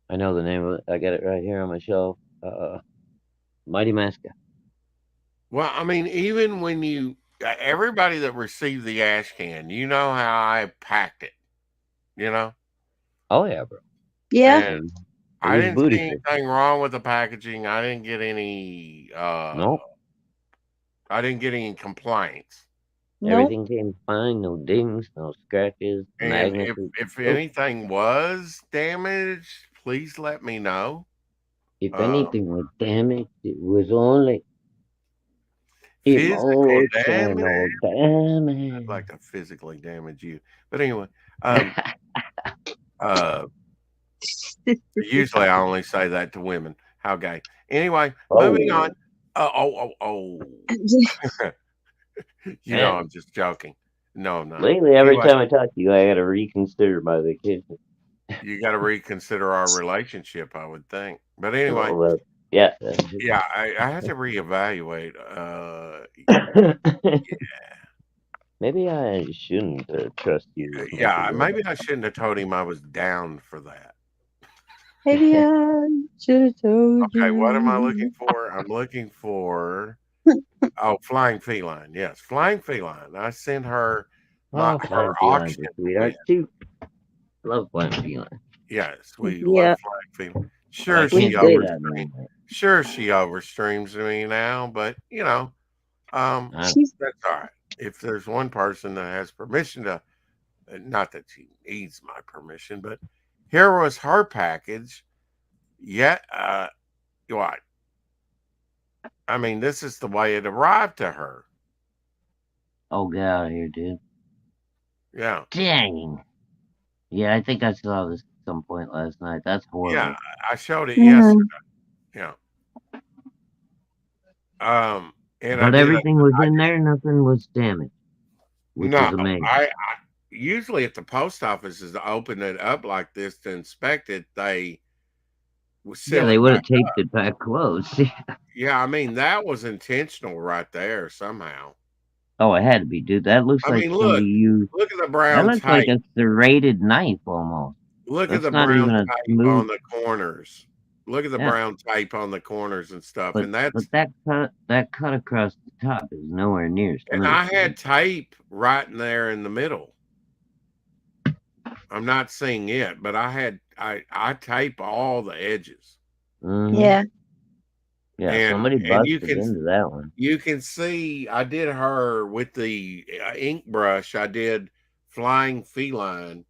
I know the name of it. I got it right here on my shelf. Mighty Masca. Well, I mean, even when everybody that received the ash can, you know how I packed it, you know, Oh yeah, bro. Yeah. It and I was didn't see beautiful. anything wrong with the packaging. I didn't get any. Nope. I didn't get any complaints. Nope. Everything came fine. No dings, no scratches. And Magnets. if anything was damaged, please let me know. If anything was damaged, it was only Physical damage. emotional damage. I'd like to physically damage you, but anyway. Usually I only say that to women. How gay. Anyway, moving on. Yeah. I'm just joking. No, I'm not. Lately, every Anyway, time I talk to you, I gotta reconsider my vacation. you got to reconsider our relationship, I would think. But anyway, Yeah. yeah, I have to reevaluate. Maybe I shouldn't trust you. Yeah, maybe I shouldn't have told him I was down for that. Maybe I should have told you. Okay, what am I looking for? I'm looking for Flying Feline. Yes, Flying Feline. I sent her her auction. Too. Love Flying Feline. Yes, we Yeah. love Flying Feline. Sure, she overstreams me now, but that's all right. If there's one person that has permission to, not that she needs my permission, but here was her package. Yeah, what? I mean, this is the way it arrived to her. Oh, get out of here, dude. Yeah. Dang. Yeah, I think I saw this at some point last night. That's horrible. Yeah, I showed it yesterday. Yeah. But everything was in there. Nothing was damaged. Which is amazing. I usually if the post office is to open it up like this to inspect it, they would they would have taped it back closed. Yeah, I mean that was intentional right there somehow. Oh, it had to be, dude. That looks like somebody used. Look at the brown. That looks like a serrated knife almost. Look at the brown tape on the corners. Look at the brown tape on the corners and stuff, but that cut across the top is nowhere near. And I had tape right in there in the middle. I'm not seeing it, but I tape all the edges. Mm-hmm. Yeah. Yeah, and somebody busted into that one. You can see I did her with the ink brush. I did Flying Feline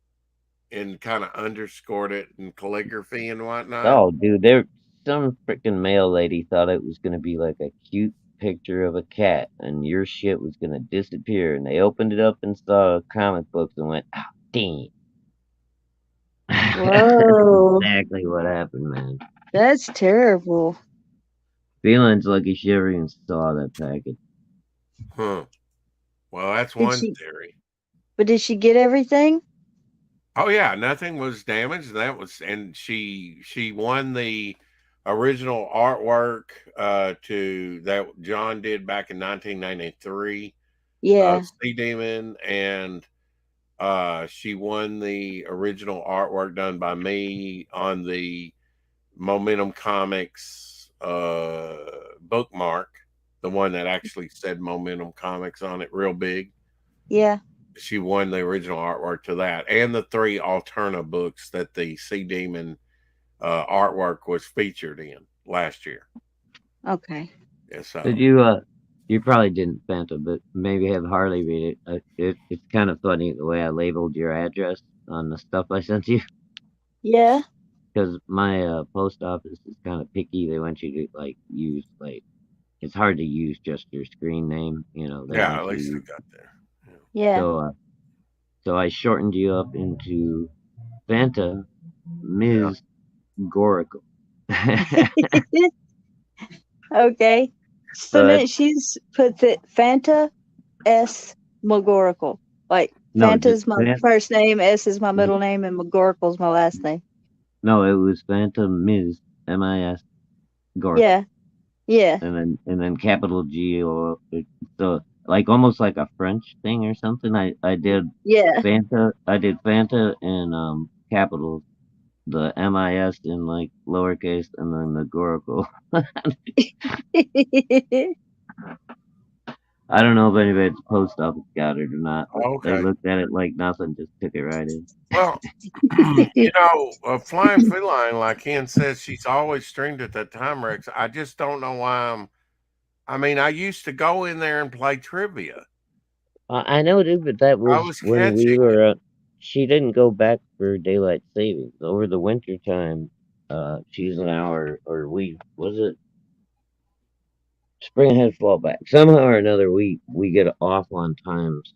and kind of underscored it in calligraphy and whatnot. Oh, dude, some freaking mail lady thought it was going to be like a cute picture of a cat and your shit was going to disappear. And they opened it up and saw comic books and went, oh, damn. Whoa. Exactly what happened, man. That's terrible. Feline's lucky she ever even saw that package. Huh. Well, that's one theory. But did she get everything? Oh yeah, nothing was damaged. And she won the original artwork that John did back in 1993. Yeah. Sea Demon, and she won the original artwork done by me on the Momentum Comics bookmark, the one that actually said Momentum Comics on it real big. Yeah. She won the original artwork to that, and the 3 Alterna books that the Sea Demon artwork was featured in last year. Okay. Yeah, so did you probably didn't, Fanta, but maybe have Harley read it. It's kind of funny the way I labeled your address on the stuff I sent you. Yeah. Because my post office is kind of picky. They want you to use it's hard to use just your screen name. Yeah, at least you got there. Yeah. So I shortened you up into Fanta Ms. Goracle. Okay. So then she's put it Fanta S. McGoracle. Like Fanta's my first name, S is my middle name, and McGoracle's my last name. No, it was Phantom Miz, M-I-S, Gork, Yeah. Yeah. and then capital G, or so like almost like a French thing or something. I did Yeah. Fanta in capitals, the MIS in like lowercase, and then the Goracle. I don't know if anybody at the post office got it or not, but they Okay. looked at it like nothing, just took it right in. Well, Flying Feline, like Ken says, she's always streamed at that time, Rex. I just don't know why I mean, I used to go in there and play trivia. I know, dude, but that I was was when we catching it. were. She didn't go back for daylight savings over the winter time. She's an hour, or we was it spring ahead fallback. Somehow or another, we get off on times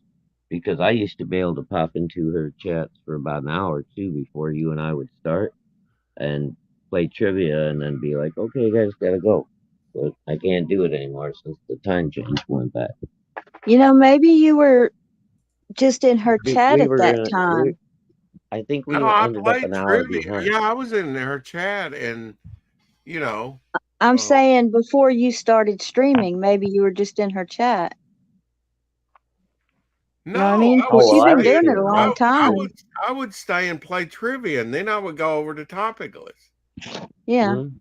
because I used to be able to pop into her chats for about an hour or two before you and I would start and play trivia, and then be like, "Okay, guys, gotta go." But I can't do it anymore since the time change went back. Maybe you were just in her chat We at were that in. time. I think No, we I ended up played an hour trivia. behind. Yeah, I was in her chat, and you know, I'm uh, saying before you started streaming, maybe you were just in her chat. You know what I no, mean? I Because would Oh, she's well, I been was stay. doing it still a long around. time. I would stay and play trivia, and then I would go over to Topicless. Yeah. Mhm.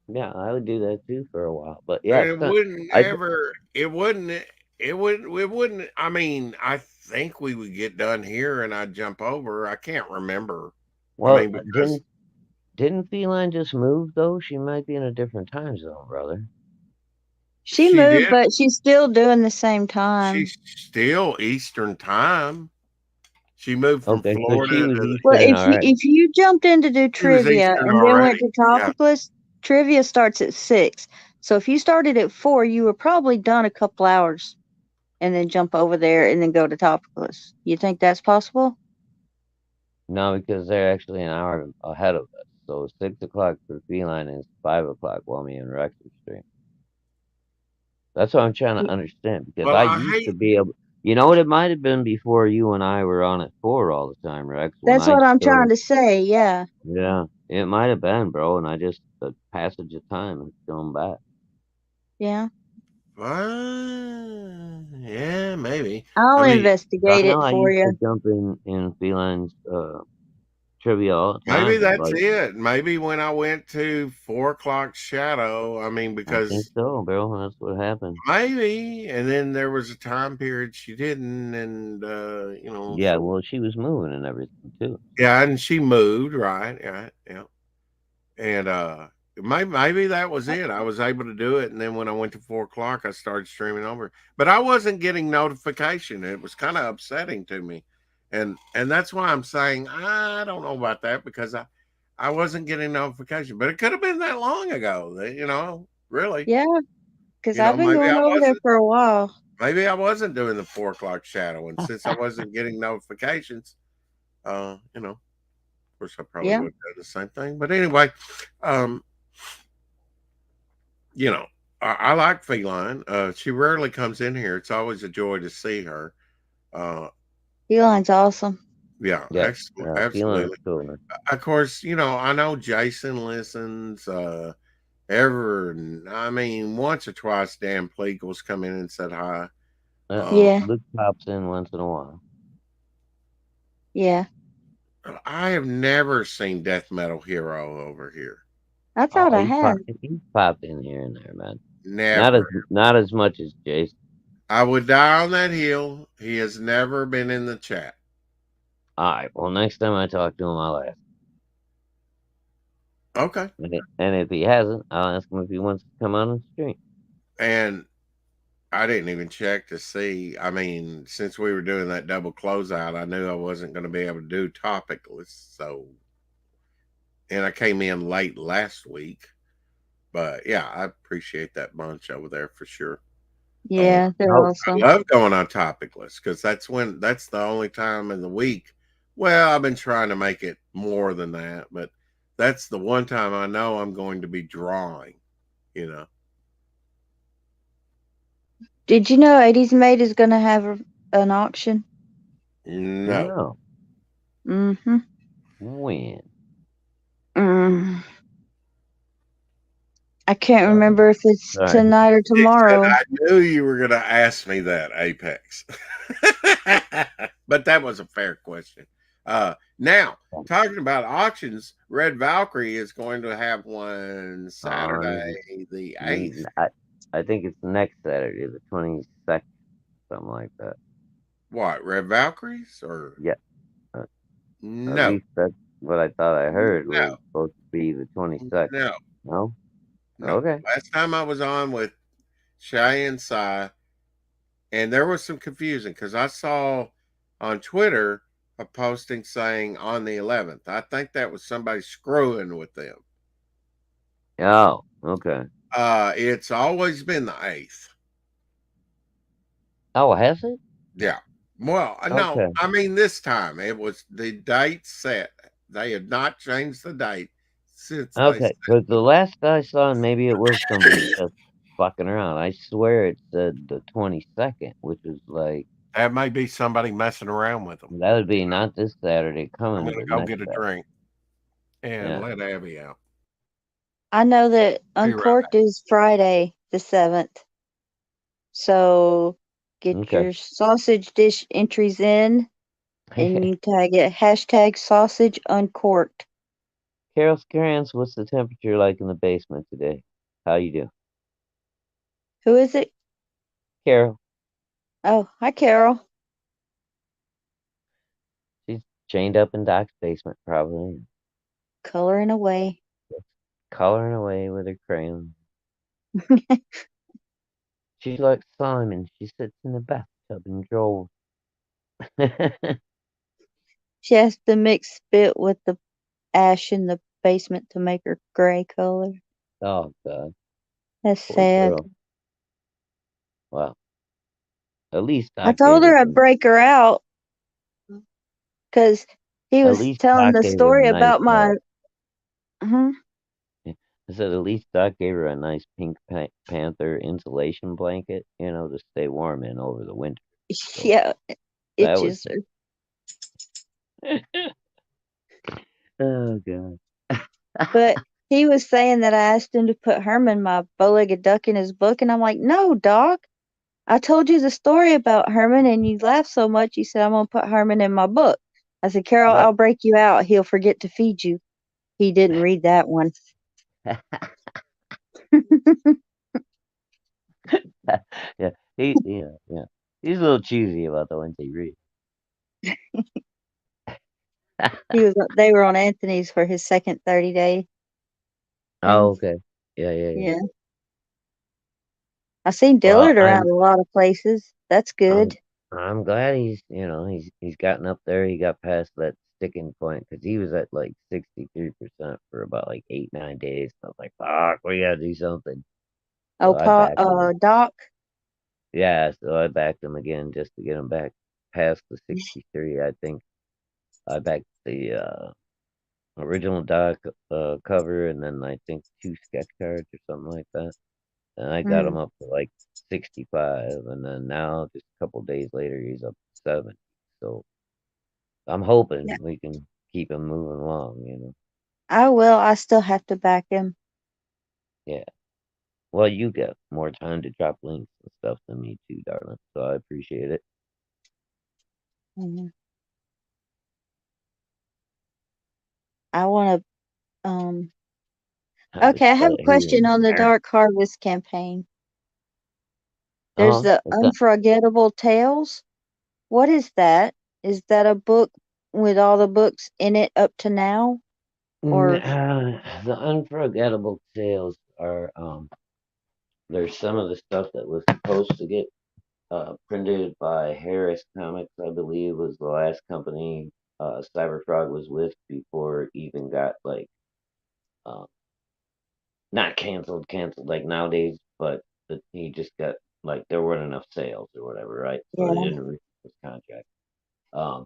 Yeah, I would do that too for a while. But And yeah, it wouldn't I ever. It wouldn't. It wouldn't. It wouldn't. I mean, I think we would get done here, and I'd jump over. I can't remember. I well, mean, because didn't Feline just move though? She might be in a different time zone, brother. She she moved, did. but she's still doing the same time. She's still Eastern time. She moved from Okay, so she Florida was to. Well, Eastern, all right. if you jumped in to do She was trivia Eastern and then went already. to Yeah. Topicless, trivia starts at 6. So if you started at 4, you were probably done a couple hours and then jump over there and then go to Topicless. You think that's possible? No, because they're actually an hour ahead of us. So 6 o'clock for Feline is 5 o'clock while me and Rex are streaming. That's what I'm trying to understand, because Well, I I used to hate. be able. You know what? It might have been before you and I were on at 4 all the time, Rex. When That's I what I'm trying still. to say. Yeah. Yeah, it might have been, bro. And I just the passage of time has gone back. Yeah. Yeah, maybe. I'll I mean, So I investigate know it I for used you. to jump in Feline's trivia all the maybe time. that's Like, it. Maybe when I went to 4 o'clock shadow, I mean, I think because so, bro. That's what happened. maybe, and then there was a time period she didn't, and Yeah, so well, she was moving and everything too. yeah, and she moved, right? Yeah. And maybe that was it. I was able to do it, and then when I went to 4 o'clock, I started streaming over. But I wasn't getting notification. It was kind of upsetting to me, and that's why I'm saying I don't know about that, because I wasn't getting notification. But it could have been that long ago. Really. Yeah. Because I've been Maybe going I over there wasn't. for a while. Maybe I wasn't doing the 4 o'clock shadow, and since I wasn't getting notifications, of course, I probably Yeah. would have done the same thing. But anyway, um, you know, I like Feline. She rarely comes in here. It's always a joy to see her. Uh, Feline's awesome. yeah, Yeah, Feline's absolutely. cool, man. Of course, I know Jason listens. I mean, once or twice, Dan Pleagle's come in and said hi. Yeah. Luke pops in once in a while. Yeah. I have never seen Death Metal Hero over here. I thought I He's had. popped in here and there, man. Never. Not as much as Jason. I would die on that hill. He has never been in the chat. All right. Well, next time I talk to him, I'll ask. Okay. And if he hasn't, I'll ask him if he wants to come on the stream. And I didn't even check to see. I mean, since we were doing that double closeout, I knew I wasn't going to be able to do topicless. So, and I came in late last week. But yeah, I appreciate that bunch over there for sure. Yeah, they're Oh, awesome. I love going on topicless because that's the only time in the week. Well, I've been trying to make it more than that, but that's the one time I know I'm going to be drawing. Did you know 80s Mate is going to have an auction? No. No. Mm-hmm. When? Mm, I can't remember if it's Sorry. tonight or He said, tomorrow. I knew you were going to ask me that, Apex. But that was a fair question. Now, talking about auctions, Red Valkyrie is going to have one Saturday, the 8th. I think it's next Saturday, the 22nd, something like that. What, Red Valkyries? Or Yeah. At no, least that's what I thought I heard no, was supposed to be the 22nd. no, No? no. Okay. Last time I was on with Shay and Sai, and there was some confusion because I saw on Twitter a posting saying on the 11th. I think that was somebody screwing with them. Oh, okay. It's always been the 8th. Oh, has it? Yeah. Well, no, Okay. I mean this time it was the date set. They had not changed the date since they Okay. set Because the last I saw, and maybe it was somebody just fucking around, I swear it said the 22nd, which was like, that may be somebody messing around with them. that would be not this Saturday I'm coming, gonna but go next get a Saturday. drink and Yeah. let Abby out. I know that Be right Uncorked is Friday the 7th. So get Okay. your sausage dish entries in and you tag it hashtag sausage uncorked. Carol Scrans, what's the temperature like in the basement today? How you do? Who is it? Carol. Oh, hi, Carol. She's chained up in Doc's basement, probably. Coloring away. Coloring away with her crayon. She's like Simon. She sits in the bathtub and draws. She has to mix spit with the ash in the basement to make her gray color. Oh, God. That's Poor sad. girl. Well, at least I Doc told gave her her I'd some. break her out because he At was least telling Doc the gave her a story nice. about my. Mhm. I said at least Doc gave her a nice Pink Panther insulation blanket, to stay warm in over the winter. So Yeah, that was. itches her. Oh, God. But he was saying that I asked him to put Herman, my bow-legged duck, in his book, and I'm like, no, Doc. I told you the story about Herman, and you laughed so much. You said I'm gonna put Herman in my book. I said, Carol, Right. I'll break you out. He'll forget to feed you. He didn't read that one. Yeah, yeah. He's a little choosy about the ones he reads. They were on Anthony's for his second 30-day. Oh, okay. Yeah. Yeah. I seen Well, Dillard around a lot of places. That's good. I'm glad he's gotten up there. He got past that sticking point because he was at like 63% for about like 8-9 days. I was like, fuck, we gotta do something. Oh, So I backed him. Doc. Yeah, so I backed him again just to get him back past the 63. I think I backed the original Doc cover and then I think 2 sketch cards or something like that. And I got him up to like 65, and then now just a couple days later he's up to 70. So I'm hoping we can keep him moving along. I will. I still have to back him. Yeah. Well, you get more time to drop links and stuff than me too, darling. So I appreciate it. Mhm. I want to. Okay, I have a question on the Dark Harvest campaign. There's the Unforgettable Tales. What is that? Is that a book with all the books in it up to now? Or The Unforgettable Tales are there's some of the stuff that was supposed to get printed by Harris Comics, I believe, was the last company Cyberfrog was with before it even got like uh, not canceled like nowadays, but he just got like there weren't enough sales or whatever, right? So they didn't renew his contract. Um,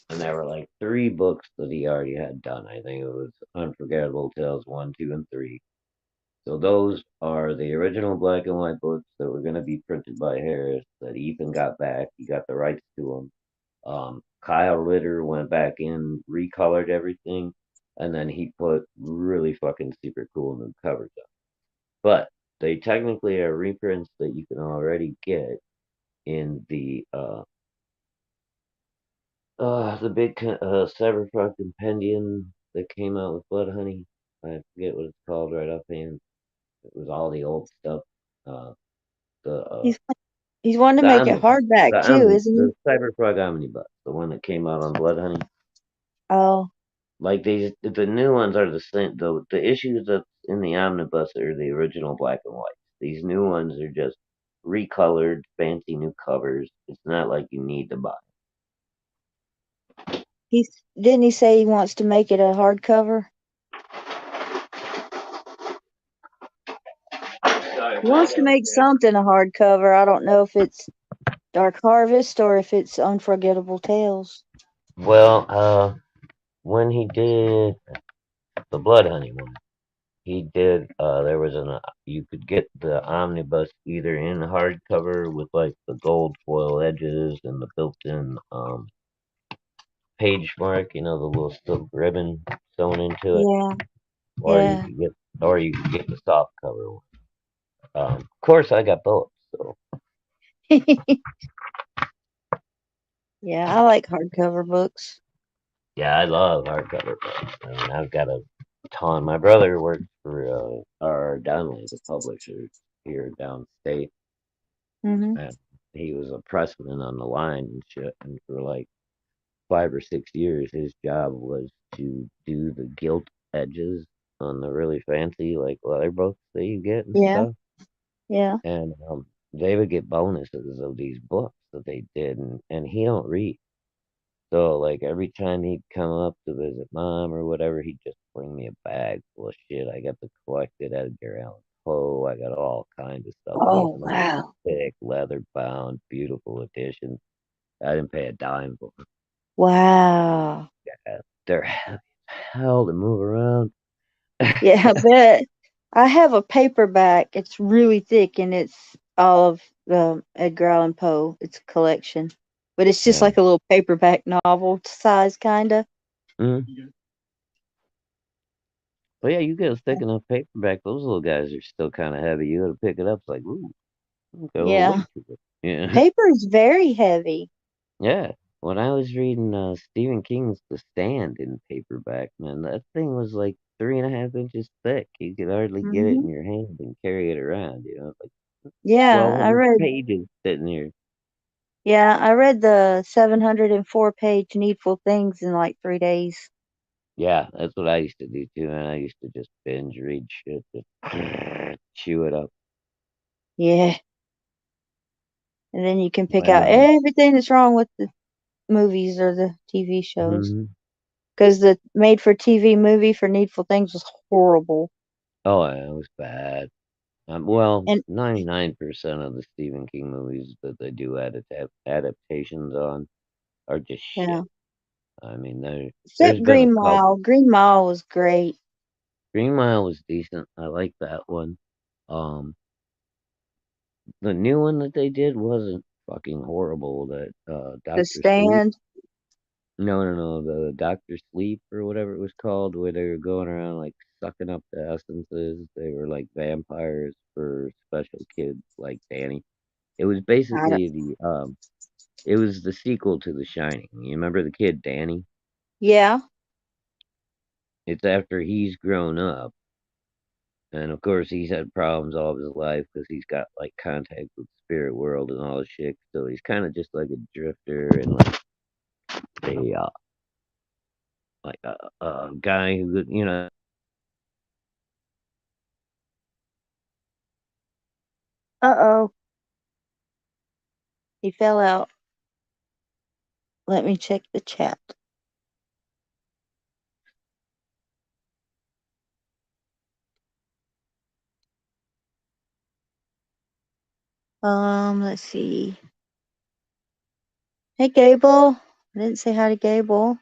and there were like 3 books that he already had done. I think it was Unforgettable Tales 1, 2, and 3. So those are the original black and white books that were going to be printed by Harris that Ethan got back. He got the rights to them. Kyle Ritter went back in, recolored everything, and then he put really fucking super cool new covers on. But they technically are reprints that you can already get in the big Cyberpunk compendium that came out with Blood Honey. I forget what it's called right offhand. It was all the old stuff. Uh, the He's wanting to the make it hardback too, isn't the he? Cyberpunk Omnibus, the one that came out on Blood Honey. Oh, Like the new ones are the same. The issues that's in the omnibus are the original black and white. These new ones are just recolored, fancy new covers. It's not like you need to buy. didn't he say he wants to make it a hardcover? He wants to make something a hardcover. I don't know if it's Dark Harvest or if it's Unforgettable Tales. Well, when he did the Blood Honey one, he did. There was you could get the omnibus either in hardcover with like the gold foil edges and the built-in page mark, the little silk ribbon sewn into it, Yeah, or yeah. you could get the soft cover one. Of course, I got both. So Yeah, I like hardcover books. yeah, I love hardcover books. I mean, I've got a ton. My brother works for our Downlands, a publisher here downstate, Hmm. and he was a pressman on the line and shit. And for like 5 or 6 years, his job was to do the gilt edges on the really fancy like leather books that you get and Yeah, stuff. yeah. And they would get bonuses of these books that they did, and he don't read. So like every time he'd come up to visit mom or whatever, he'd just bring me a bag full of shit. I got the collected Edgar Allan Poe. I got all kinds of stuff. These Oh, nice, wow. thick, leather bound, beautiful editions. I didn't pay a dime for them. Wow. Yeah, they're heavy as hell to move around. Yeah, I bet. I have a paperback. It's really thick and it's all of Edgar Allan Poe. It's a collection. But it's just Yeah. like a little paperback novel size, kind of. Mhm. But yeah, you get a thick enough paperback, those little guys are still kind of heavy. You got to pick it up. It's like, ooh, got a little Yeah. weight to it. Yeah. Paper is very heavy. Yeah. When I was reading Stephen King's The Stand in paperback, man, that thing was like 3.5 inches thick. You could hardly get it in Hmm. your hand and carry it around. It's like Yeah, 1,200 pages sitting here. I read the 704-page Needful Things in like 3 days. Yeah, that's what I used to do too, and I used to just binge read shit, just chew it up. Yeah. And then you can pick out Well, everything that's wrong with the movies or the TV shows. mhm. Because the made for TV movie for Needful Things was horrible. Oh, yeah, it was bad. Well, And 99% of the Stephen King movies that they do adaptations on are just yeah, shit. I mean, there's except been a Green couple. Mile. Green Mile was great. Green Mile was decent. I like that one. Um, the new one that they did wasn't fucking horrible. That The Doctor Sleep. Stand. No, the Doctor Sleep or whatever it was called, where they were going around like sucking up the essences. They were like vampires for special kids like Danny. It was I don't, basically it was the sequel to The Shining. You remember the kid Danny? yeah. It's after he's grown up, and of course he's had problems all of his life because he's got like contact with the spirit world and all this shit. So he's kind of just like a drifter and a a guy who Uh-oh. He fell out. Let me check the chat. Let's see. Hey, Gable. I didn't say hi to Gable.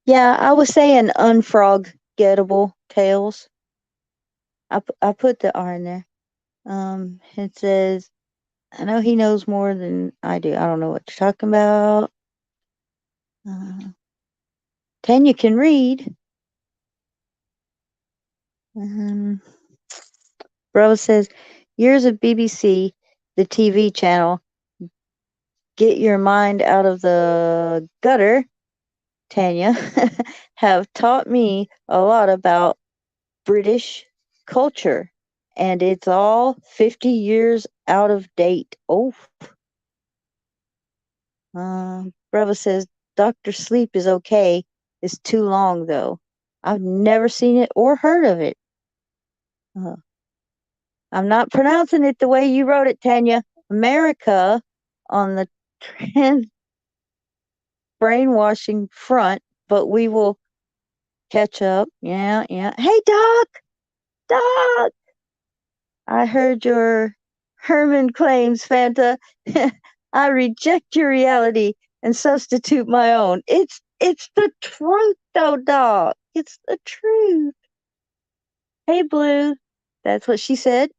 Yeah, I was saying unforgettable tales. I put the R in there. It says I know he knows more than I do. I don't know what you're talking about. Tanya can read. Bravo says, years of BBC, the TV channel. Get your mind out of the gutter, Tanya, have taught me a lot about British culture. And it's all 50 years out of date. Oh. Bravo says, Dr. Sleep is okay. It's too long, though. I've never seen it or heard of it. I'm not pronouncing it the way you wrote it, Tanya. America on the trans brainwashing front, but we will catch up. Yeah. Hey, Doc! Doc! I heard your Herman claims, Fanta. I reject your reality and substitute my own. It's the truth, though, Doc. It's the truth. Hey, Blue. That's what she said.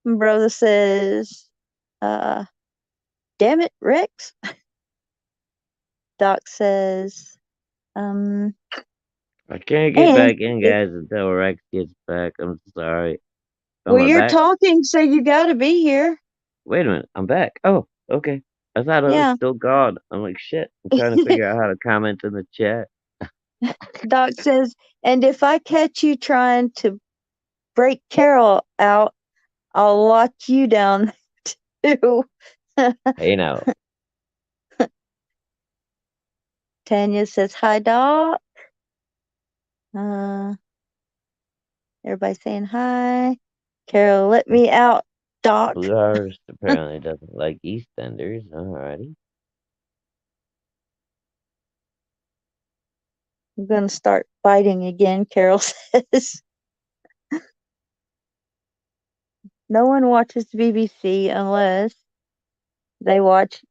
Brother says, damn it, Rex. Doc says, I can't get back in, guys, until Rex gets back. I'm sorry. Well, you're talking, so you gotta be here. Wait a minute, I'm back. Oh, okay. I thought I was still gone. I'm like, shit. I'm trying to figure out how to comment in the chat. Doc says, and if I catch you trying to break Carol out, I'll lock you down too. Hey, now. Tanya says, hi, Doc. Everybody saying hi. Carol, let me out, Doc. Blue Harvest apparently doesn't like EastEnders. Alrighty. I'm going to start fighting again, Carol says. No one watches the BBC unless they watch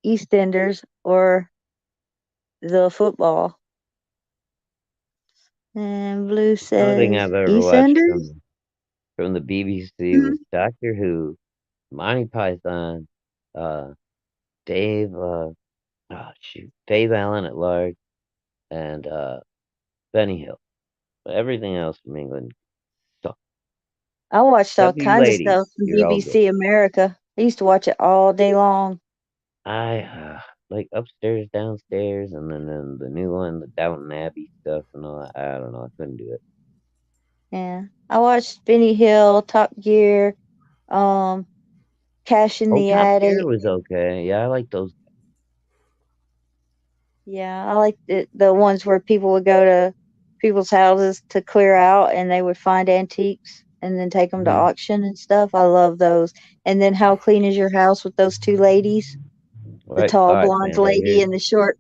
EastEnders or the football. And Blue says, the only thing I've ever EastEnders? watched from the BBC was Doctor Who, Monty Python, Dave Allen at Large, and Benny Hill. But everything else from England sucked. I watched all kinds of stuff from BBC America. I used to watch it all day long. I like Upstairs, Downstairs, and then the new one, the Downton Abbey stuff and all that. I don't know. I couldn't do it. Yeah. I watched Benny Hill, Top Gear, Cash in the Top Attic. Gear was okay. Yeah, I like those. Yeah, I like the ones where people would go to people's houses to clear out and they would find antiques and then take them to auction and stuff. I love those. And then How Clean Is Your House with those two ladies? The tall blonde lady and the short.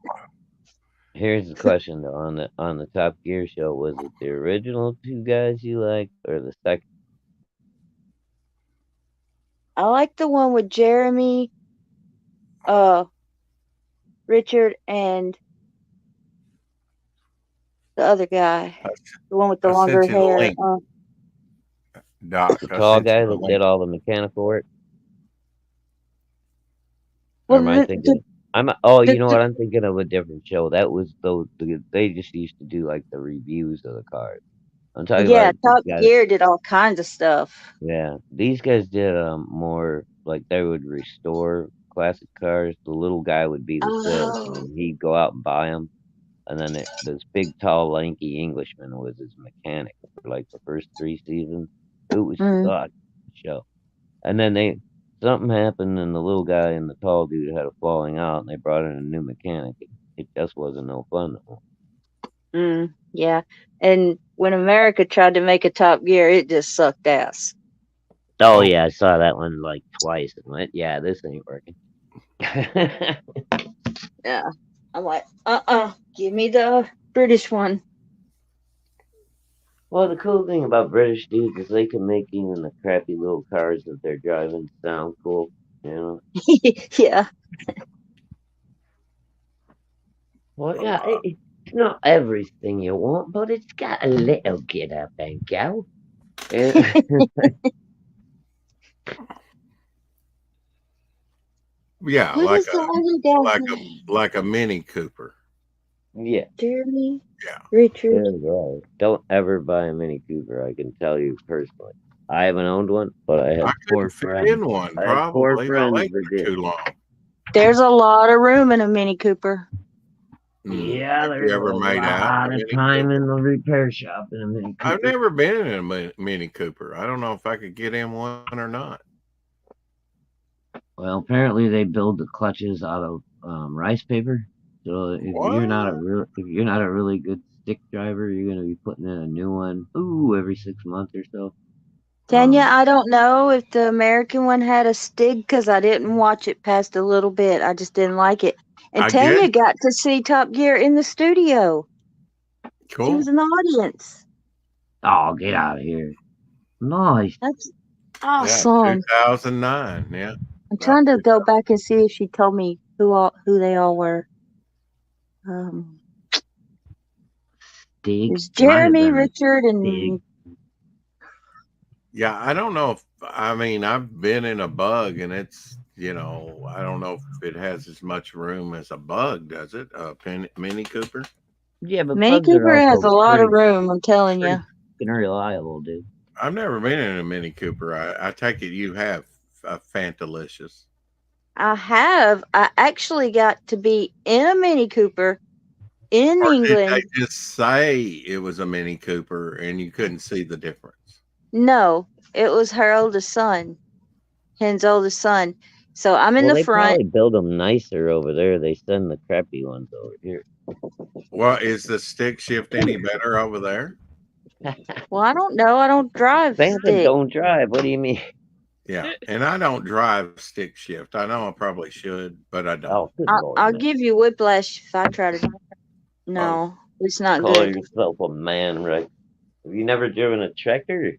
Here's the question though, on the Top Gear show, was it the original two guys you liked or the second? I like the one with Jeremy, Richard, and the other guy, the one with the longer hair. Doc, the tall guy that did all the mechanical work. Well, or am I thinking? You know what? I'm thinking of a different show. That was they just used to do like the reviews of the cars. I'm talking about Top Gear did all kinds of stuff. Yeah, these guys did more like they would restore classic cars. The little guy would be the salesman, and he'd go out and buy them. And then this big, tall, lanky Englishman was his mechanic for like the first 3 seasons. It was such a show. And then something happened, and the little guy and the tall dude had a falling out, and they brought in a new mechanic. It just wasn't no fun no more. Yeah, and when America tried to make a Top Gear, it just sucked ass. Oh yeah, I saw that one like twice and went, yeah, this ain't working. Yeah, I'm like, give me the British one. Well, the cool thing about British dudes is they can make even the crappy little cars that they're driving sound cool, you know? Yeah. Well, yeah, it's not everything you want, but it's got a little get up and go. Yeah, What is the other like guy's a name? like a Mini Cooper. Yeah. Jeremy? Yeah. Richard? There you go. Don't ever buy a Mini Cooper. I can tell you personally. I haven't owned one, but I had I four couldn't fit friends. in one, I had four probably. My friends legs that were did. too long. There's a lot of room in a Mini Cooper. Yeah, Have there's you a ever made out lot in a of Mini time Cooper? in the repair shop in a Mini Cooper. I've never been in a Mini Cooper. I don't know if I could get in one or not. Well, apparently they build the clutches out of rice paper. So if you're not a really good stick driver, you're gonna be putting in a new one. Every 6 months or so. Tanya, I don't know if the American one had a Stig because I didn't watch it past a little bit. I just didn't like it. And I Tanya guess. got to see Top Gear in the studio. She Cool. was in the audience. Oh, get out of here! Nice. That's Yeah, awesome. 2009. Yeah. I'm trying to go back and see if she told me who they all were. Stig. There's Jeremy, Might have been a Richard, and Stig. Yeah, I don't know if I've been in a Bug, and it's I don't know if it has as much room as a Bug, does it? A Mini Cooper. Yeah, but Mini Bugs are Cooper has also a lot of pretty room. I'm telling you. fucking reliable, dude. I've never been in a Mini Cooper. I take it you have a Fantalicious. I have. I actually got to be in a Mini Cooper in Or England. did they just say it was a Mini Cooper and you couldn't see the difference? No, it was her oldest son, Hen's oldest son. So I'm in the they front. probably build them nicer over there. They send the crappy ones over here. Well, is the stick shift any better over there? Well, I don't know. I don't drive Fanta stick. don't drive. What do you mean? Yeah, and I don't drive stick shift. I know I probably should, but I don't. Oh, good Lord, I'll man. give you whiplash if I try to drive. No, it's not Call good. yourself a man, right? Have you never driven a tractor?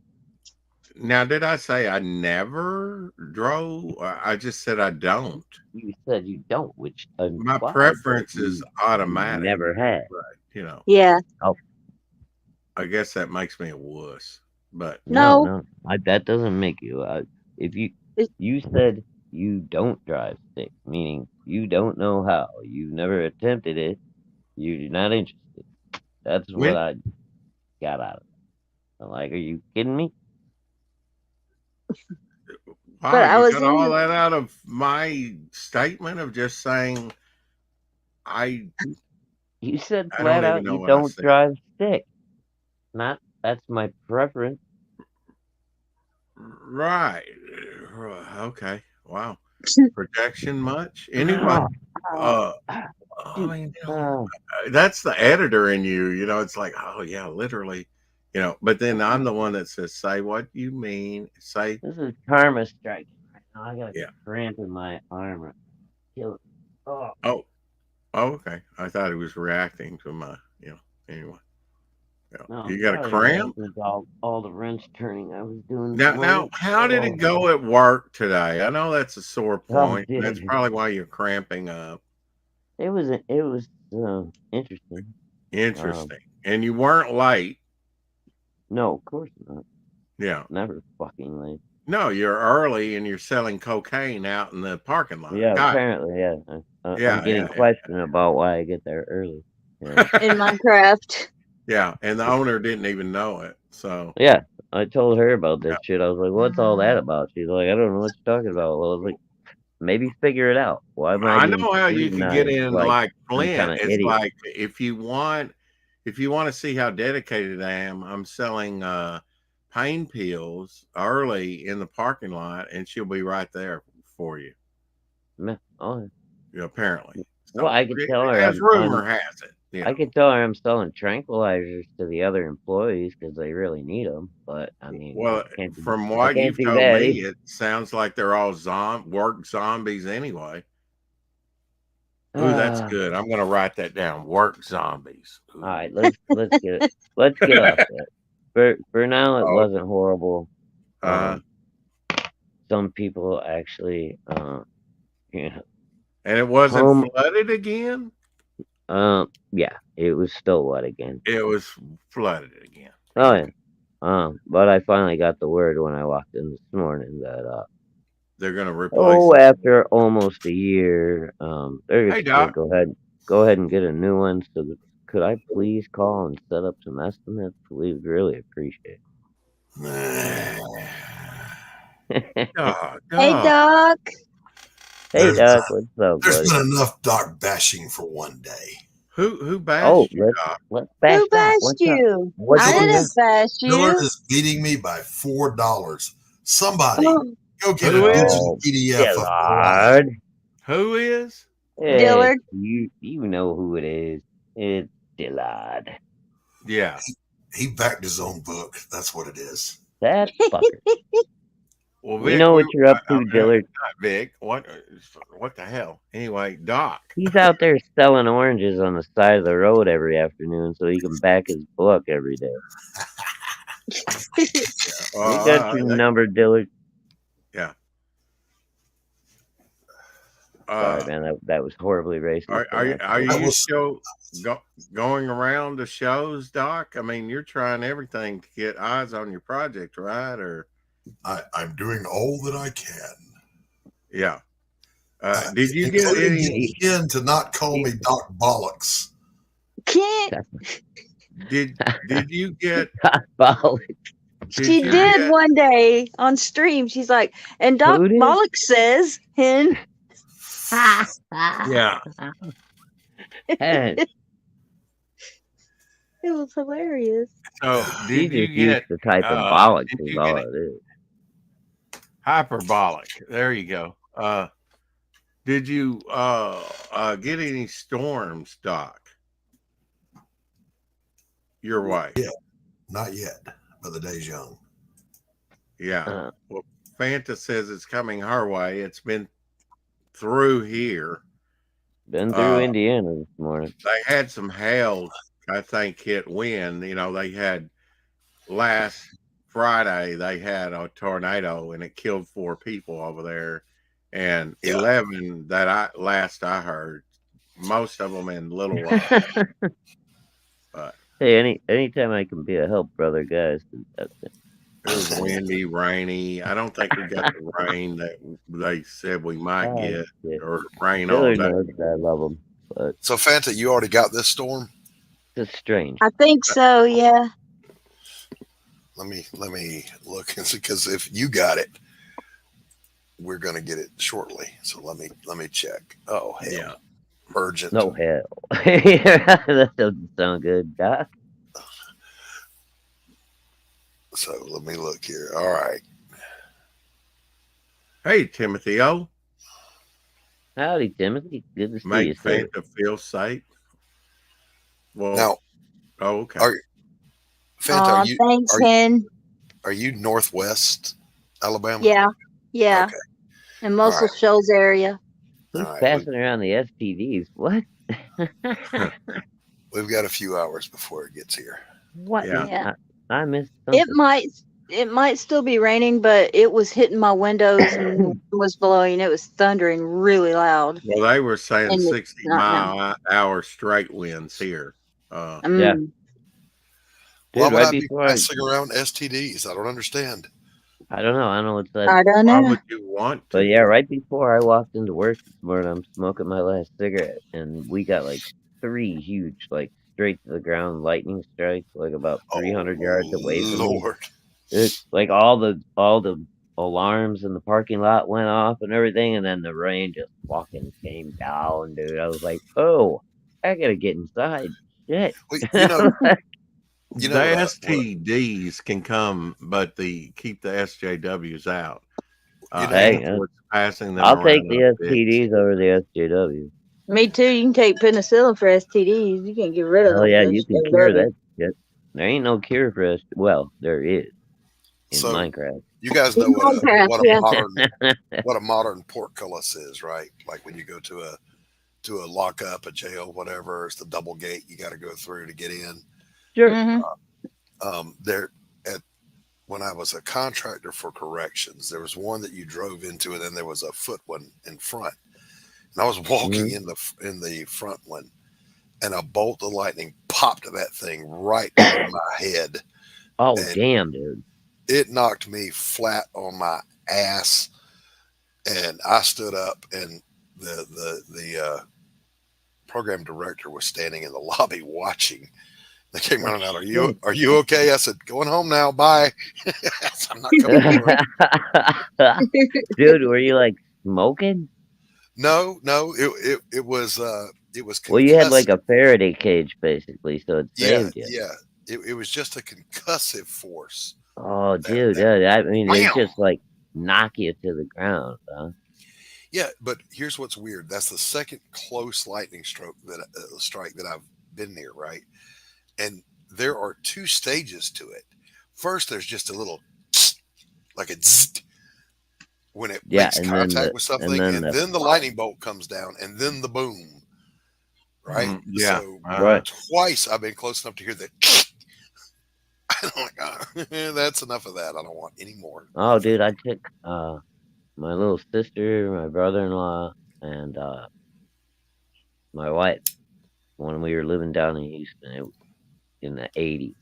Now, did I say I never drove? I just said I don't. You said you don't, which My implies preference that is you automatic. never had. Right. Yeah. I guess that makes me a wuss. But No. That doesn't make you. If you said you don't drive stick, meaning you don't know how, you've never attempted it, you're not interested. That's what I got out of it. I'm like, are you kidding me? Wow, But I you was got all that out of my statement of just saying You said I flat don't out even know you what I don't said. drive stick. Not that's my preference. Right. Okay. Wow. Projection much? Anyway, I mean, that's the editor in you. It's like, oh yeah, literally. But then I'm the one that says, "Say what you mean." Say. This is karma striking right now. I got a Yeah. cramp in my arm. Kill it. Oh, okay. I thought he was reacting to my. Anyway. Yeah. No, You got a probably cramp? all the wrench turning I was doing. Now, how did it go at work today? I know that's a sore point. dude. That's probably why you're cramping up. It was interesting. Interesting. And you weren't late. No, of course not. Yeah. Never fucking late. No, you're early and you're selling cocaine out in the parking lot. Yeah, apparently, yeah. I'm getting questioned about why I get there early. Yeah. In Minecraft. Yeah, and the owner didn't even know it. So yeah, I told her about this shit. I was like, "What's all that about?" She's like, "I don't know what you're talking about." Well, I was like, "Maybe figure it out. Why am I know how you can get in like Flint. It's idiot. like if you want to see how dedicated I am, I'm selling pain pills early in the parking lot, and she'll be right there for you. Oh, yeah, apparently. So well, I could tell her. As rumor has it. Yeah. I could tell her I'm selling tranquilizers to the other employees because they really need them. But I mean, well, from what you've told me, it sounds like they're all work zombies anyway. Ooh, that's good. I'm gonna write that down. Work zombies. Ooh. All right, let's get off that. For now, it wasn't horrible. Some people actually, And it wasn't flooded again. Yeah, it was still wet again. It was flooded again. Oh yeah. But I finally got the word when I walked in this morning that they're going to replace Oh, it. after almost a year, they're Hey, gonna Doc. go ahead and get a new one. So could I please call and set up some estimates? We would really appreciate it. Doc, Hey, Doc. Doc. Hey, There's Doc, what's up, there's buddy? been enough Doc bashing for one day. Who Oh, bashed you, Doc? let's bash Who Doc. bashed What's up? you? What I did you didn't bash Dillard you. is beating me by $4. Somebody Oh, go get Who a is? digital Oh, PDF of Kawhi. Dillard. Who is? Dillard. You know who it is. It's Dillard. Yeah. He backed his own book. That's what it is. That fucker. Well, We Vic, know what you're up to, not Dillard. Vic. What the hell? Anyway, Doc. He's out there selling oranges on the side of the road every afternoon so he can back his book every day. We got your number, Dillard. Yeah. Sorry, man. That was horribly racist. Are you still going around the shows, Doc? I mean, you're trying everything to get eyes on your project, right? Or I'm doing all that I can. yeah. Did you get any? Again, to not call me Doc Bollocks. Can't. Did you get? She did one day on stream. She's like, and Doc Bollock says, "Hen." Yeah. It was hilarious. So did you get the type of bollock is all it is? Hyperbolic. There you go. Did you get any storms, Doc? Your wife? Yeah, not yet, but the day's young. Yeah. Well, Fanta says it's coming her way. It's been through here. Been through Indiana this morning. They had some hail, I think, hit wind. You know, they had last Friday, they had a tornado and it killed 4 people over there. And 11 that I heard, most of them in Little Rock. But hey, anytime I can be a help, brother, guys. That's it. It was windy, rainy. I don't think we got the rain that they said we might get, or rain all day. I love them. But so, Fanta, you already got this storm? It's strange. I think so. Yeah. Let me look, because if you got it, we're gonna get it shortly. So let me check. Oh hell, yeah. Urgent. No hell. That doesn't sound good, Doc. So let me look here. All right. Hey, Timothy O. Howdy, Timothy. Good to see you. Make Fanta feel safe. Well, now, okay. Fanta, thanks, Hen. Are you northwest Alabama? Yeah. Yeah. Okay. In Muscle Shoals area. Who's passing around the STDs? What? We've got a few hours before it gets here. What? Yeah. I missed something. It might still be raining, but it was hitting my windows and was blowing. It was thundering really loud. Well, they were saying 60-mile-an-hour straight winds here. Yeah. Dude, why would I be passing around STDs? I don't understand. I don't know. I don't know what's that. I don't know. Why would you want to? But yeah, right before I walked into work this morning, I'm smoking my last cigarette, and we got like 3 huge, like straight to the ground lightning strikes, like about 300 yards away from me. It's like all the alarms in the parking lot went off and everything, and then the rain just fucking came down, dude. I was like, oh, I gotta get inside. Shit. Well, the STDs can come, but keep the SJWs out. Passing them I'll take around the STDs over the SJWs. Me too. You can take penicillin for STDs. You can get rid of them. Oh yeah, you can cure that shit. There ain't no cure for us. Well, there is in Minecraft. You guys know what a modern portcullis is, right? Like when you go to a lockup, a jail, whatever. It's the double gate you got to go through to get in. Sure. When I was a contractor for corrections, there was one that you drove into, and then there was a foot one in front. And I was walking in the front one, and a bolt of lightning popped that thing right over my head. Oh, damn, dude. It knocked me flat on my ass. And I stood up, and the program director was standing in the lobby watching. They came running out. Are you okay? I said, going home now. Bye. I'm not coming to work. Dude, were you like smoking? No, it was Well, you had like concussive. a Faraday cage basically, so it Yeah, saved you. yeah. It was just a concussive force. Oh, That, dude, that I mean, it wham! just like knock you to the ground, huh? Yeah, but here's what's weird. That's the second close lightning strike that I've been near, right? And there are two stages to it. First, there's just a little like a zzz, when it Yeah, makes and then contact with something, and then the fire. lightning bolt comes down, and then the boom, right? Yeah. So Right. twice I've been close enough to hear that. I'm like, that's enough of that. I don't want any more. Oh, dude, I took my little sister, my brother-in-law, and my wife when we were living down in Houston in the 80s.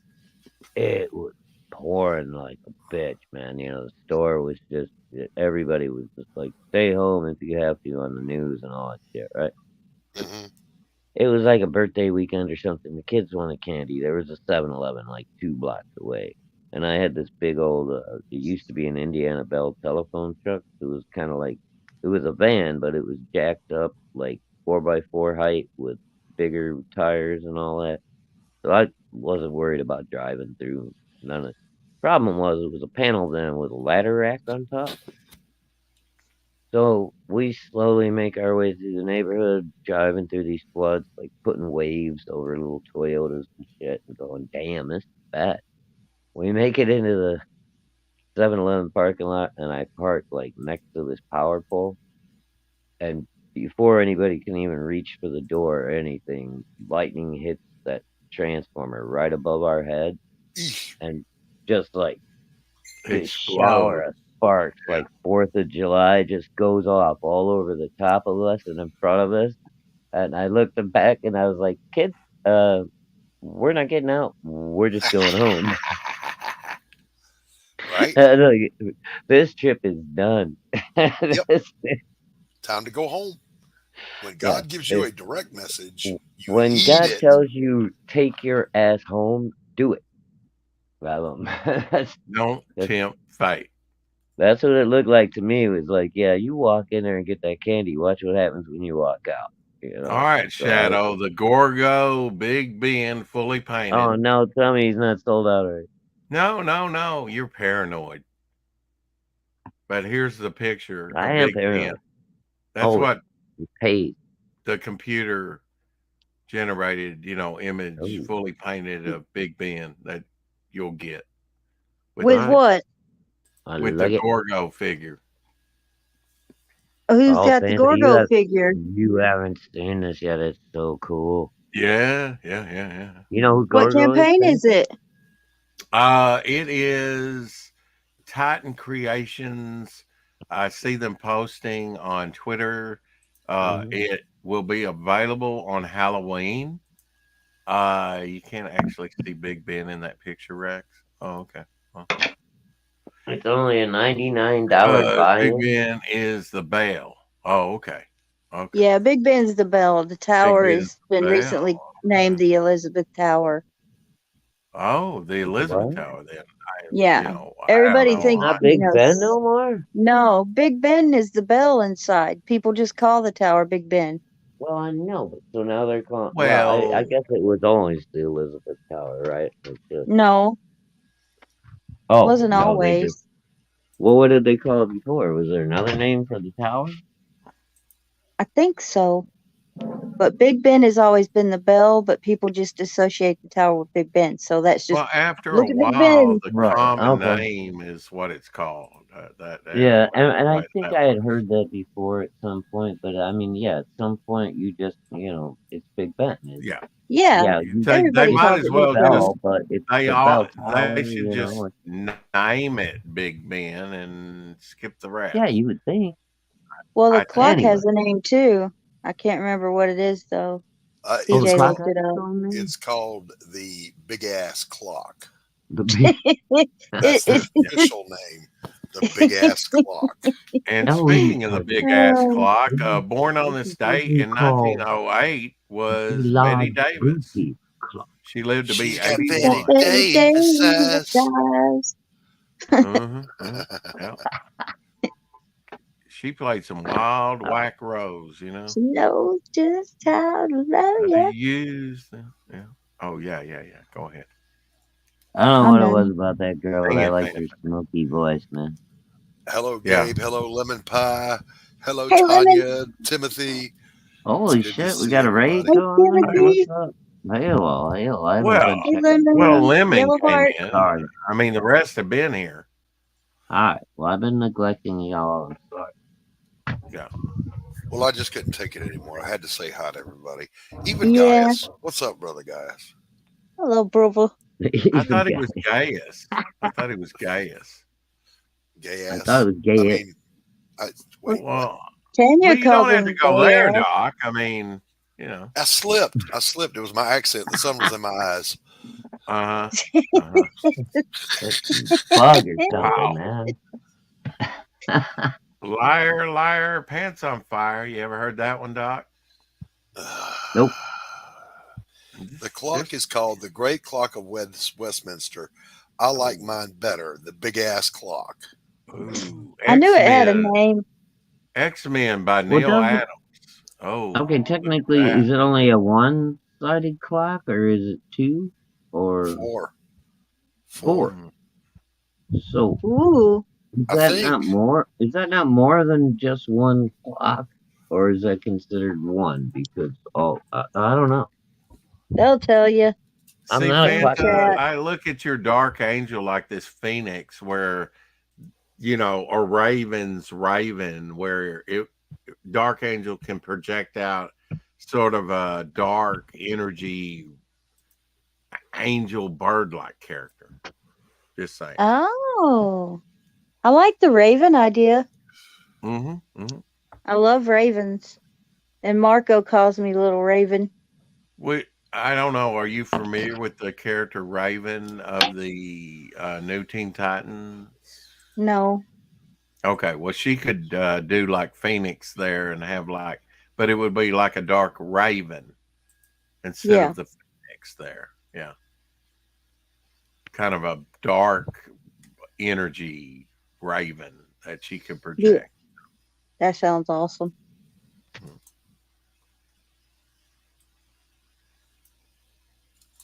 It was pouring like a bitch, man. You know, the store was just, everybody was just like, stay home if you have to on the news and all that shit, right? Hmm. It was like a birthday weekend or something. The kids wanted candy. There was a 7-Eleven like 2 blocks away. And I had this big old, it used to be an Indiana Bell telephone truck. It was kind of like, it was a van, but it was jacked up like 4x4 height with bigger tires and all that. So I wasn't worried about driving through none of it. Problem was, it was a panel van with a ladder rack on top. So we slowly make our way through the neighborhood, driving through these floods, like putting waves over little Toyotas and shit, and going, damn, this is bad. We make it into the 7-Eleven parking lot, and I park like next to this power pole. And before anybody can even reach for the door or anything, lightning hits that transformer right above our head, and just like this shower of sparks, like 4th of July, just goes off all over the top of us and in front of us. And I looked back and I was like, kids, we're not getting out. We're just going home. Right? Like, this trip is done. Time to go home. When God gives you a direct message, you when heed God it. tells you take your ass home, do it. Don't tempt fate. That's what it looked like to me. It was like, yeah, you walk in there and get that candy. Watch what happens when you walk out. You know? All right, Shadow, the Gorgo Big Ben fully painted. Oh, no, tell me he's not sold out already. No, you're paranoid. But here's the picture. I am paranoid. Ben. That's what paid. The computer generated, image fully painted of Big Ben that you'll get. With what? With the Gorgo figure. Who's got the Gorgo figure? You haven't seen this yet. It's so cool. Yeah. You know who Gorgo is? What campaign is it? It is Titan Creations. I see them posting on Twitter. It will be available on Halloween. You can't actually see Big Ben in that picture, Rex. Oh, okay. It's only a $99 buy-in. Big Ben is the bell. Oh, okay. Yeah, Big Ben's the bell. The tower has been recently named the Elizabeth Tower. Oh, the Elizabeth Tower then. Everybody thinks not Big Ben no more. No, Big Ben is the bell inside. People just call the tower Big Ben. Well, I know, but so now they're calling. Well, I guess it was always the Elizabeth Tower, right? No. Oh, it wasn't always. Well, what did they call it before? Was there another name for the tower? I think so. But Big Ben has always been the bell, but people just associate the tower with Big Ben. So that's just. Well, after a while, the common name is what it's called. Yeah, and I think I had heard that before at some point. But I mean, yeah, at some point you just, it's Big Ben. Yeah. They might as well bell, but it's they should just name it Big Ben and skip the rest. Yeah, you would think. Well, the clock has a name too. I can't remember what it is though. CJ looked it up. It's called the Big Ass Clock. The big... That's the official name. The big ass clock. And No, speaking of the big ass Oh. clock, born on this date in 1908 was Betty Davis. She lived to be She's got 81. Betty Davis eyes. Davis. Yeah. She played some wild whack rows, you know. She knows just how to love They you. use them. Yeah. Oh yeah. Go ahead. I don't know I'm what it done. was about that girl, Sing but I it, liked man. her smoky voice, man. Hello, Yeah. Gabe. Hello, Lemon Pie. Hello, Hey, Lemon. Tanya. Timothy. Holy It's good to shit, we see got a raid everybody. Hey, going on here? Timothy. What's up? Halo. I haven't Well, been Hey, checking. Lemon. Well, Lemon Yellow came heart. in. Sorry. I mean, the rest have been here. Alright, well, I've been neglecting y'all. I'm sorry. Yeah. Well, I just couldn't take it anymore. I had to say hi to everybody. Even Yeah. Gaius. What's up, brother Gaius? Hello, brother. I thought he was Gaius. I thought he was Gaius. Gay I ass. thought it was gay. I mean, wait. Well, Tanya you don't called have him to go there, gay ass. Doc. I mean, you know. I slipped. It was my accent. The sun was in my eyes. Uh huh. Bug or something, Wow. man. Liar, liar, pants on fire. You ever heard that one, Doc? Nope. The clock is called the Great Clock of Westminster. I like mine better, the big ass clock. Ooh, I knew it had a X-Men. name. X-Men by Well, Neil doesn't- Adams. Oh. Okay, technically, is it only a one-sided clock, or is it two? Or Four. So Ooh. is I that think. not more? Is that not more than just one clock, or is that considered one? Because I don't know. They'll tell you. I'm See, not a Fanta, clock. I look at your dark angel like this phoenix where, you know, or Raven's raven, where dark angel can project out sort of a dark energy angel bird-like character. Just saying. Oh. I like the raven idea. I love ravens. And Marco calls me Little Raven. I don't know. Are you familiar with the character Raven of the New Teen Titans? No. Okay, well, she could do like Phoenix there and have like, but it would be like a dark raven instead of the Phoenix there. Yeah. Kind of a dark energy raven that she could project. That sounds awesome.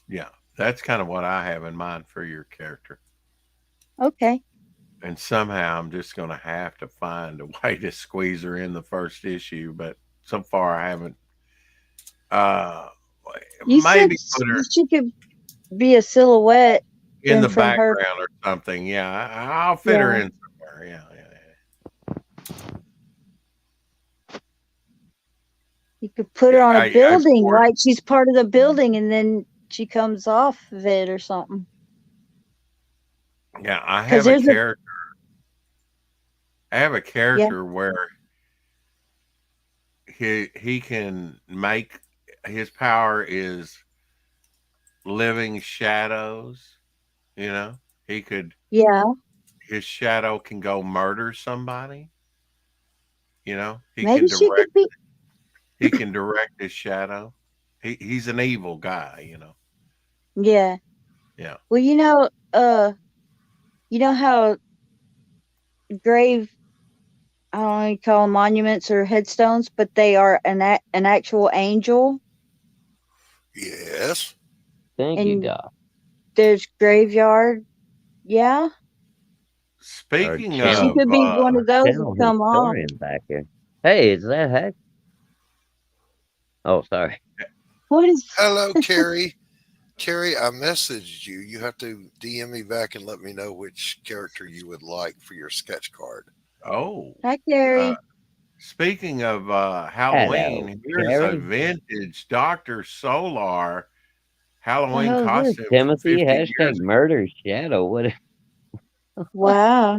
Yeah, that's kind of what I have in mind for your character. Okay. And somehow I'm just going to have to find a way to squeeze her in the first issue, but so far I haven't. You Maybe said put her she could be a silhouette in the from her. background or something. Yeah, I'll fit her in somewhere. Yeah. You could put her on a building, like she's part of the building, and then she comes off of it or something. Yeah, I have a character. I have a character where he can make his power is living shadows. You know, he could. Yeah. His shadow can go murder somebody. You know, Maybe she could be. He can direct his shadow. He's an evil guy, you know. Yeah. Yeah. Well, you know how grave, I don't know, you call them monuments or headstones, but they are an actual angel. Yes. Thank you, Doc. There's graveyard. Yeah. Speaking of, she could be one of those that come off. Back here. Hey, is that Heck? Oh, sorry. What is? Hello, Carrie. Carrie, I messaged you. You have to DM me back and let me know which character you would like for your sketch card. Oh. Hi, Carrie. Speaking of Halloween, here's a vintage Dr. Solar Halloween costume. Timothy, hashtag murder shadow. What? Wow.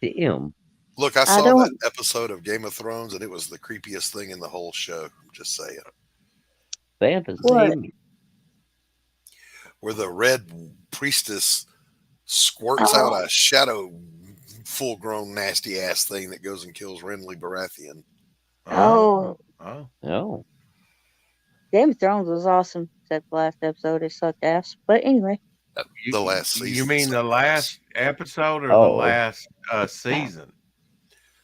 Damn. Look, I saw that episode of Game of Thrones, and it was the creepiest thing in the whole show. I'm just saying. Fantasy. Where the red priestess squirts out a shadow full grown nasty ass thing that goes and kills Renly Baratheon. Oh, Oh, Game of Thrones was awesome. Except the last episode, it sucked ass. But anyway. The last season. You mean the last episode or the Oh. last season?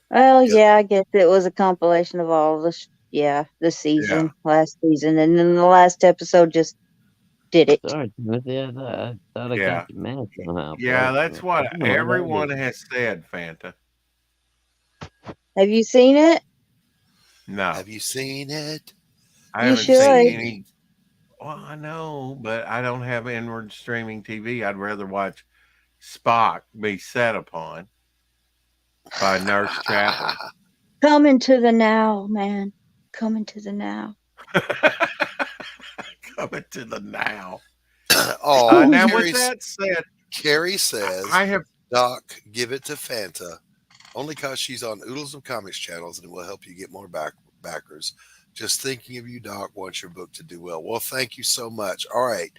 Well, Yeah. yeah, I guess it was a compilation of all the the season, last season, and then the last episode just did it. sorry, Timothy. I thought I Yeah. got you mad somehow. Yeah, bro. that's what Come on, everyone that has said, Fanta. Have you seen it? No, Have you seen it? I You haven't should. seen any. Well, I know, but I don't have inward streaming TV. I'd rather watch Spock be set upon by Nurse Chapel. Coming to the now, man. Coming to the now. Coming to the now. Oh, Now, Carrie, with that said, Carrie says, I have. Doc, give it to Fanta, only because she's on Oodles of Comics channels and it will help you get more backers. Just thinking of you, Doc, wants your book to do well. Well, thank you so much. All right.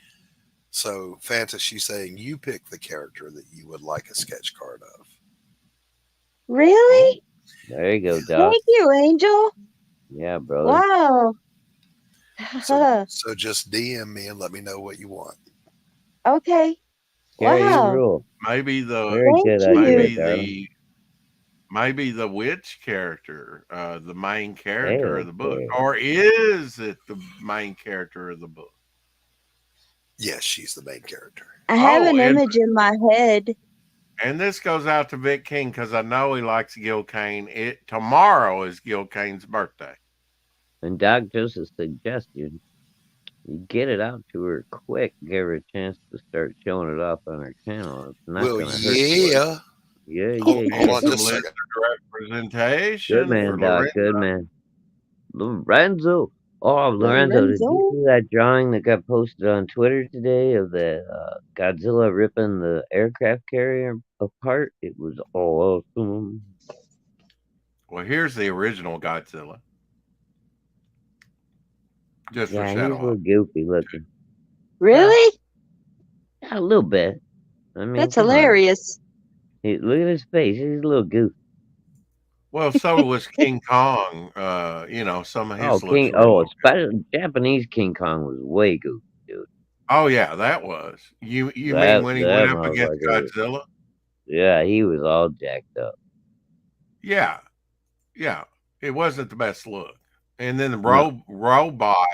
So, Fanta, she's saying you pick the character that you would like a sketch card of. Really? There you go, Doc. Thank you, Angel. Yeah, brother. Wow. So just DM me and let me know what you want. Okay. Carrie, you Wow. rule. Maybe the Very good Thank idea, maybe darling. maybe the witch character, the main character Hell of the book, yeah. or is it the main character of the book? Yes, she's the main character. I have Oh, an and- image in my head. And this goes out to Vic King because I know he likes Gil Kane. Tomorrow is Gil Kane's birthday. And Doc Joseph suggested you get it out to her quick, give her a chance to start showing it off on her channel. It's not Well, going to hurt. you. yeah. Yeah, Hold yeah, on yeah. Some just a listener second. representation. Good man, for Doc. Lorenzo. Good man. Lorenzo. Oh, Lorenzo, did you see that drawing that got posted on Twitter today of the Godzilla ripping the aircraft carrier apart? It was all awesome. Well, here's the original Godzilla. Just Yeah, for he's a shadow. little goofy looking. Really? Yeah, a little bit. I mean, That's come on. hilarious. Look at his face. He's a little goofy. Well, so was King Kong. Some of his Oh, looks King. real Oh, okay. especially Japanese King Kong was way goofy, dude. Oh yeah, that was. You That- mean when he that went up against motherfucker. Godzilla? Yeah, he was all jacked up. Yeah. Yeah. It wasn't the best look. And then the No. robot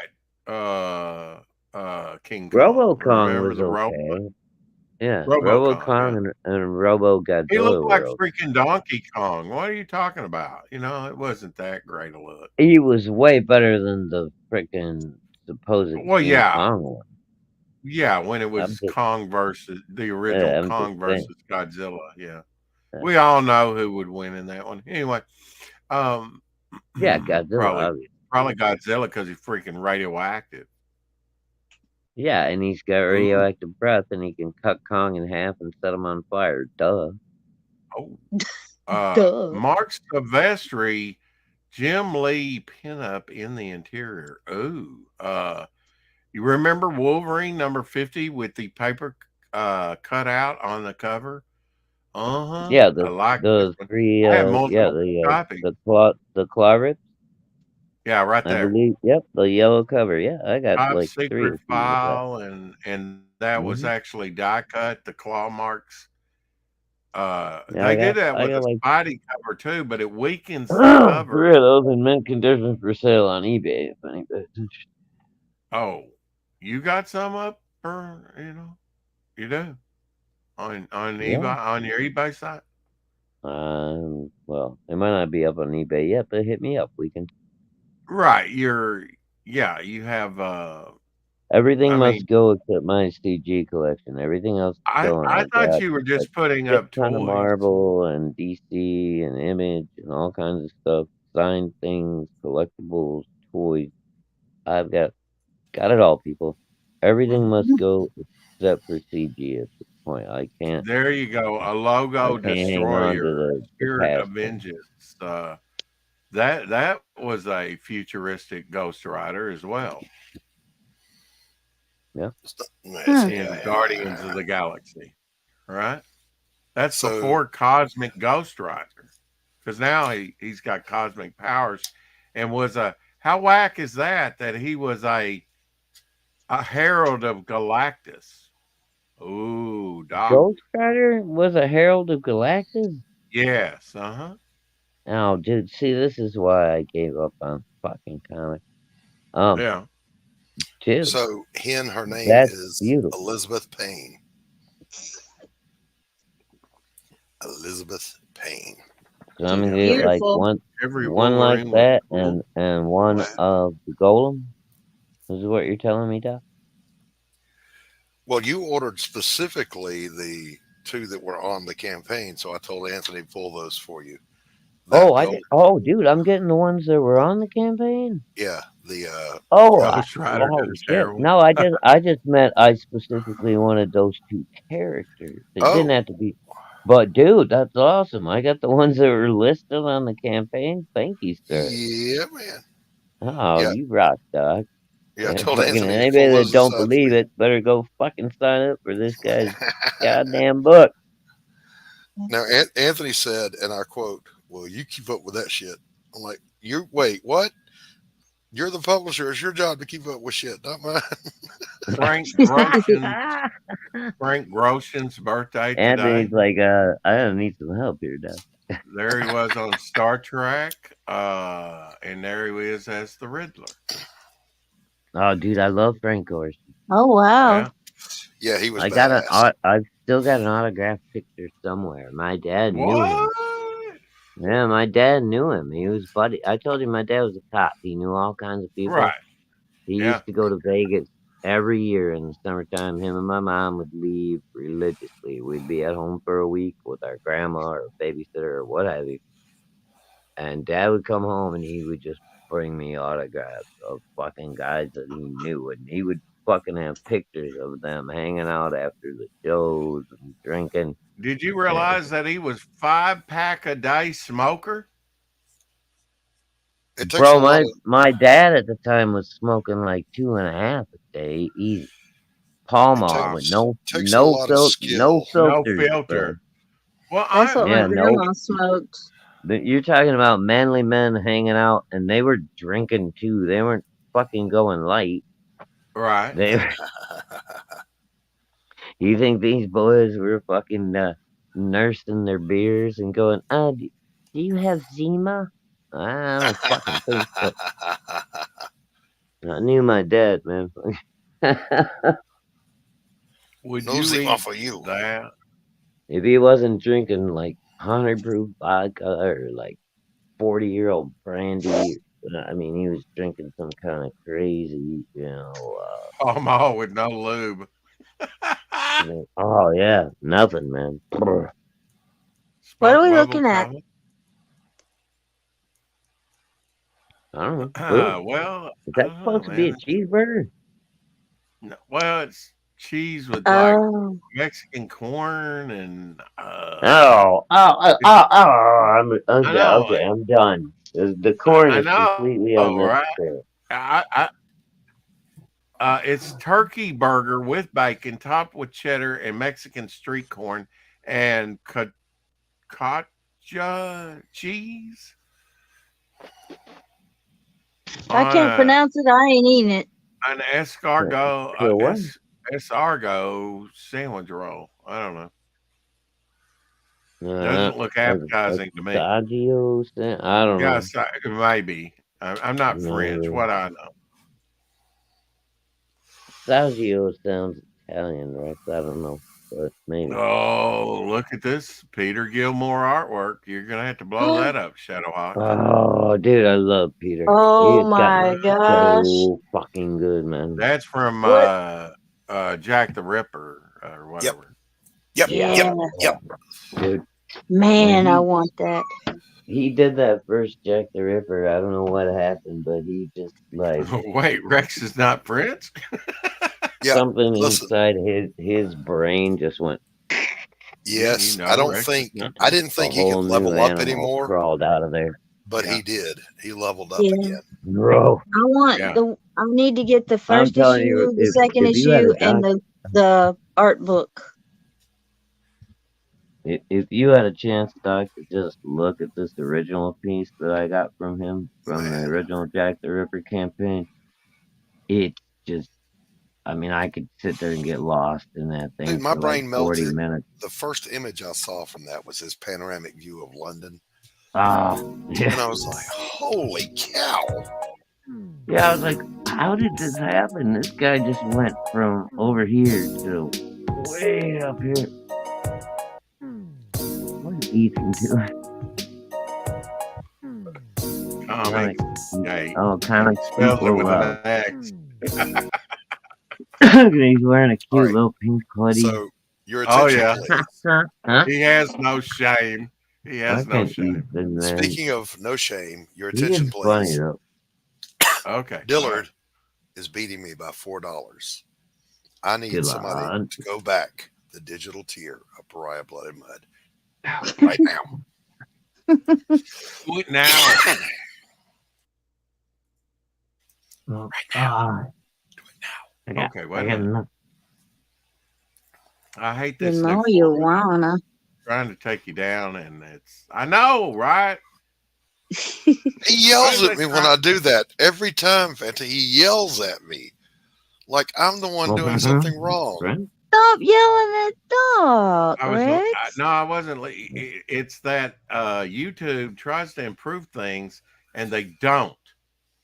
King Kong. RoboKong Remember was the okay. robot? Yeah, RoboKong, RoboKong and Robo He Godzilla looked like were okay. freaking Donkey Kong. What are you talking about? It wasn't that great a look. He was way better than the freaking supposed Well, King yeah. Kong one. Yeah, when it was I'm just- Kong versus the original I'm Kong just versus Godzilla. Yeah. Yeah. We all know who would win in that one. Anyway, Yeah, Godzilla. probably Godzilla because he's freaking radioactive. Yeah, and he's got radioactive breath, and he can cut Kong in half and set him on fire. Duh. Oh, Duh. Mark Silvestri, Jim Lee pinup in the interior. Ooh, you remember Wolverine number 50 with the paper cutout on the cover? Yeah, I like the this one. three. I have Yeah, multiple copies. the claw rips. Yeah, right I there. believe. Yep, the yellow cover. Yeah, I got Top like 3 Secret of these. File, and that was Mhm. actually die cut. The claw marks. Yeah, They did that I with got a like Spidey cover too, but it weakens the 3 cover. of those in mint condition for sale on eBay. If anybody. Oh, you got some up, or you do on Yeah. eBay on your eBay site. Well, it might not be up on eBay yet, but hit me up. We can. Right, you have. Everything I must mean- go except my CG collection. Everything else is I going. thought got you were just a putting shit up ton of toys. Marvel and DC and Image and all kinds of stuff. Signed things, collectibles, toys. I've got it all, people. Everything must go except for CG at this point. I can't. There you go, a logo I can't hang on to destroyer, the Spirit of past. Vengeance. That was a futuristic Ghost Rider as well Yes, Hmm. in Guardians of the Galaxy, right? That's So- before Cosmic Ghost Rider, because now he's got cosmic powers, and was a how whack is that he was a herald of Galactus. Ooh, Doc. Ghost Rider was a Herald of Galactus? Yes, Oh, dude, see, this is why I gave up on fucking comics. yeah. Dude, So her name That's is beautiful. Elizabeth Payne. Elizabeth Payne. so I'm gonna get like Beautiful. Every one like Wolverine that, was cool. and one Wow. of the Golem. This is what you're telling me, Doc? Well, you ordered specifically the 2 that were on the campaign, so I told Anthony to pull those for you. That Oh, I gold- did. Oh, dude, I'm getting the ones that were on the campaign. Yeah, the Oh, Ghost Rider oh is shit! terrible. No, I just meant I specifically wanted those 2 characters. It didn't Oh. have to be. But dude, that's awesome. I got the ones that were listed on the campaign. Thank you, sir. yeah, man. Oh, Yeah. you rock, Doc. Yeah, I Yeah, told fucking Anthony to anybody pull that those don't aside for believe you. it better go fucking sign up for this guy's goddamn book. Now, Anthony said, and I quote, "Well, you keep up with that shit." I'm like, "You wait, what? You're the publisher. It's your job to keep up with shit, not mine." Frank Grosjean's birthday today. Anthony's like, I don't need some help here, Doc. There he was on Star Trek, and there he is as the Riddler. Oh, dude, I love Frank Gorshin. Oh wow. Yeah. Yeah, he was. I badass. I've still got an autographed picture somewhere. My dad knew him. What? Yeah, my dad knew him. He was buddy. I told you my dad was a cop. He knew all kinds of people. Right. He Yeah. used to go to Vegas every year in the summertime. Him and my mom would leave religiously. We'd be at home for a week with our grandma or a babysitter or what have you. And Dad would come home and he would just bring me autographs of fucking guys that he knew. And he would fucking have pictures of them hanging out after the shows and drinking. Did you realize that he was 5-pack a day smoker? It takes Bro, a lot of, my dad at the time was smoking like 2.5 a day, easy. Pall Mall with takes a lot of skill. no No filters. filter. Well, That's what Yeah, my no. grandma smoked. But you're talking about manly men hanging out, and they were drinking too. They weren't fucking going light. right. They were. You think these boys were fucking nursing their beers and going, do you have Zima? I don't fucking think so. I knew my dad, man. Would No you Zima eat for you. that? If he wasn't drinking like 100 proof vodka or like 40-year-old brandy, I mean, he was drinking some kind of crazy, Pall Mall with no lube. oh yeah, nothing, man. What are we Smoke looking level at? comic? I don't know. Food. Well, Is I that don't know, supposed to be a man. cheeseburger? No, well, it's cheese with like Oh, Mexican corn and Oh, know. okay, I'm done. The corn I is know, completely right? unnecessary. It's turkey burger with bacon, topped with cheddar and Mexican street corn and cotija cheese. I can't pronounce it. I ain't eating it. An escargot, what? escargot sandwich roll. I don't know. Doesn't look appetizing to me. Saggio, I don't know. Yeah, maybe. I'm not French. No. What I know. Saggio sounds Italian, Rex. I don't know, but maybe. Oh, look at this Peter Gilmore artwork. You're gonna have to blow that up, Shadowhawk. Oh, dude, I love Peter. Oh He has my gotten gosh. so fucking good, man. That's from What? Jack the Ripper or whatever. Yep, Yeah. yep. Dude, Man, I want that. he did that first Jack the Ripper. I don't know what happened, but he just like Wait, Rex is not French? Yeah, something listen. inside his brain just went. Yes, You know, I don't Rex think is not I didn't A think he whole could new level up animal anymore, crawled out of there, but Yeah. he did. He leveled up Yeah. again. bro. I want Yeah. I need to get the first telling issue, you, the if- second if you had issue, a and the art book. If you had a chance, Doc, to just look at this original piece that I got from him from the Man. original Jack the Ripper campaign, it's just, I mean, I could sit there and get lost in that thing Dude, my for like brain 40 melted. minutes. The first image I saw from that was his panoramic view of London. Oh, And yeah. I was like, holy cow. Yeah, I was like, how did this happen? This guy just went from over here to way up here. What is Ethan doing? Comics. Yeah, Oh, comics spells it people with love. an X. He's wearing a cute All right. little pink hoodie. So your Oh, attention, yeah. please. Huh? He has no shame. He has no Okay, shame. Ethan, man. Speaking of no shame, your He attention, is funny please. though. Okay. Dillard is beating me by $4. I need Good somebody on. to go back the digital tier of Pariah Blood and Mud right now. Do it now. Oh, now. Do it now. I got, Okay, I wait a got minute. enough. I hate You this know new you format. wanna. Trying to take you down, and it's, I know, right? He yells Why is at me it when not- I do that every time, Fanta. He yells at me like I'm the one doing something wrong. Right? Stop yelling at Doc, I was Rex. no, I wasn't. It's that YouTube tries to improve things, and they don't.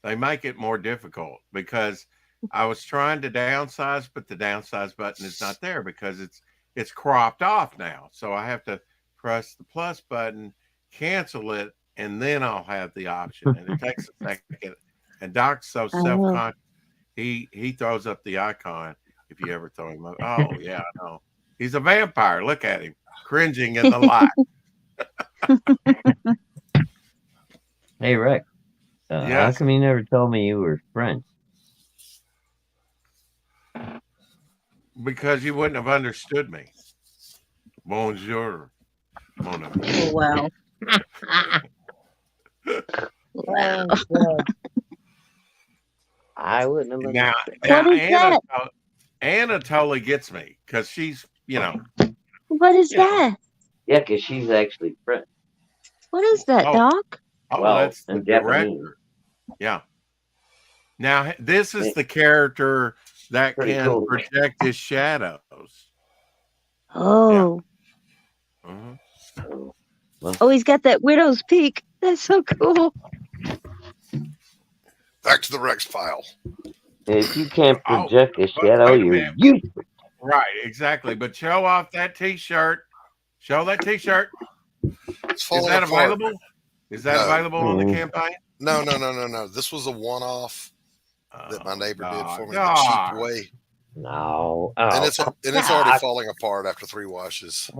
They make it more difficult because I was trying to downsize, but the downsize button is not there because it's cropped off now. So I have to press the plus button, cancel it, and then I'll have the option. And it takes a second. And Doc's so self-conscious, he throws up the icon if you ever throw him up. Oh yeah, I know. He's a vampire. Look at him, cringing in the light. Hey, Rex. How Yes. come you never told me you were French? Because you wouldn't have understood me. Bonjour, mon ami. Oh, wow. Wow. I wouldn't have. Now, What is Anna, that? Anna totally gets me because she's, you know, What is Yeah. that? Yeah, because she's actually French. What is that, Oh. Doc? oh, Well, that's the in Japanese. director. Yeah. Now, this is the character that Pretty can cool. project his shadows. Oh. Mhm. Oh, he's got that widow's peak. That's so cool. Back to the Rex file. If you can't Oh, project a but shadow, wait a you're minute. useless. Right, exactly. But show off that T-shirt. Show that T-shirt. It's Is falling that apart. available? Is that No. available on the Mm. campaign? No. This was a one-off that my neighbor did for me the cheap way, No. and Oh, it's already falling apart after 3 washes.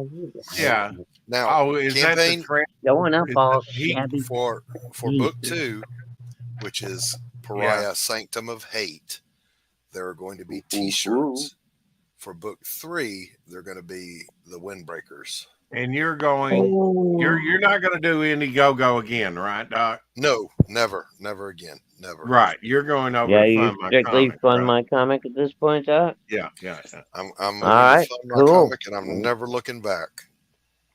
Yeah. Now, Oh, is that the campaign trend? Going up Is all that heat shabby. for book 2, which is Pariah Sanctum of Hate, there are going to be T-shirts. For book 3, they're going to be the Windbreakers. And you're going. Oh. You're not going to do Indiegogo again, right, Doc? No, never again, never. Right. You're going over Yeah, to you fund my strictly comic. fund right? my comic at this point, Doc? Yeah. I'm All moving right, to fund my cool. comic, and I'm never looking back.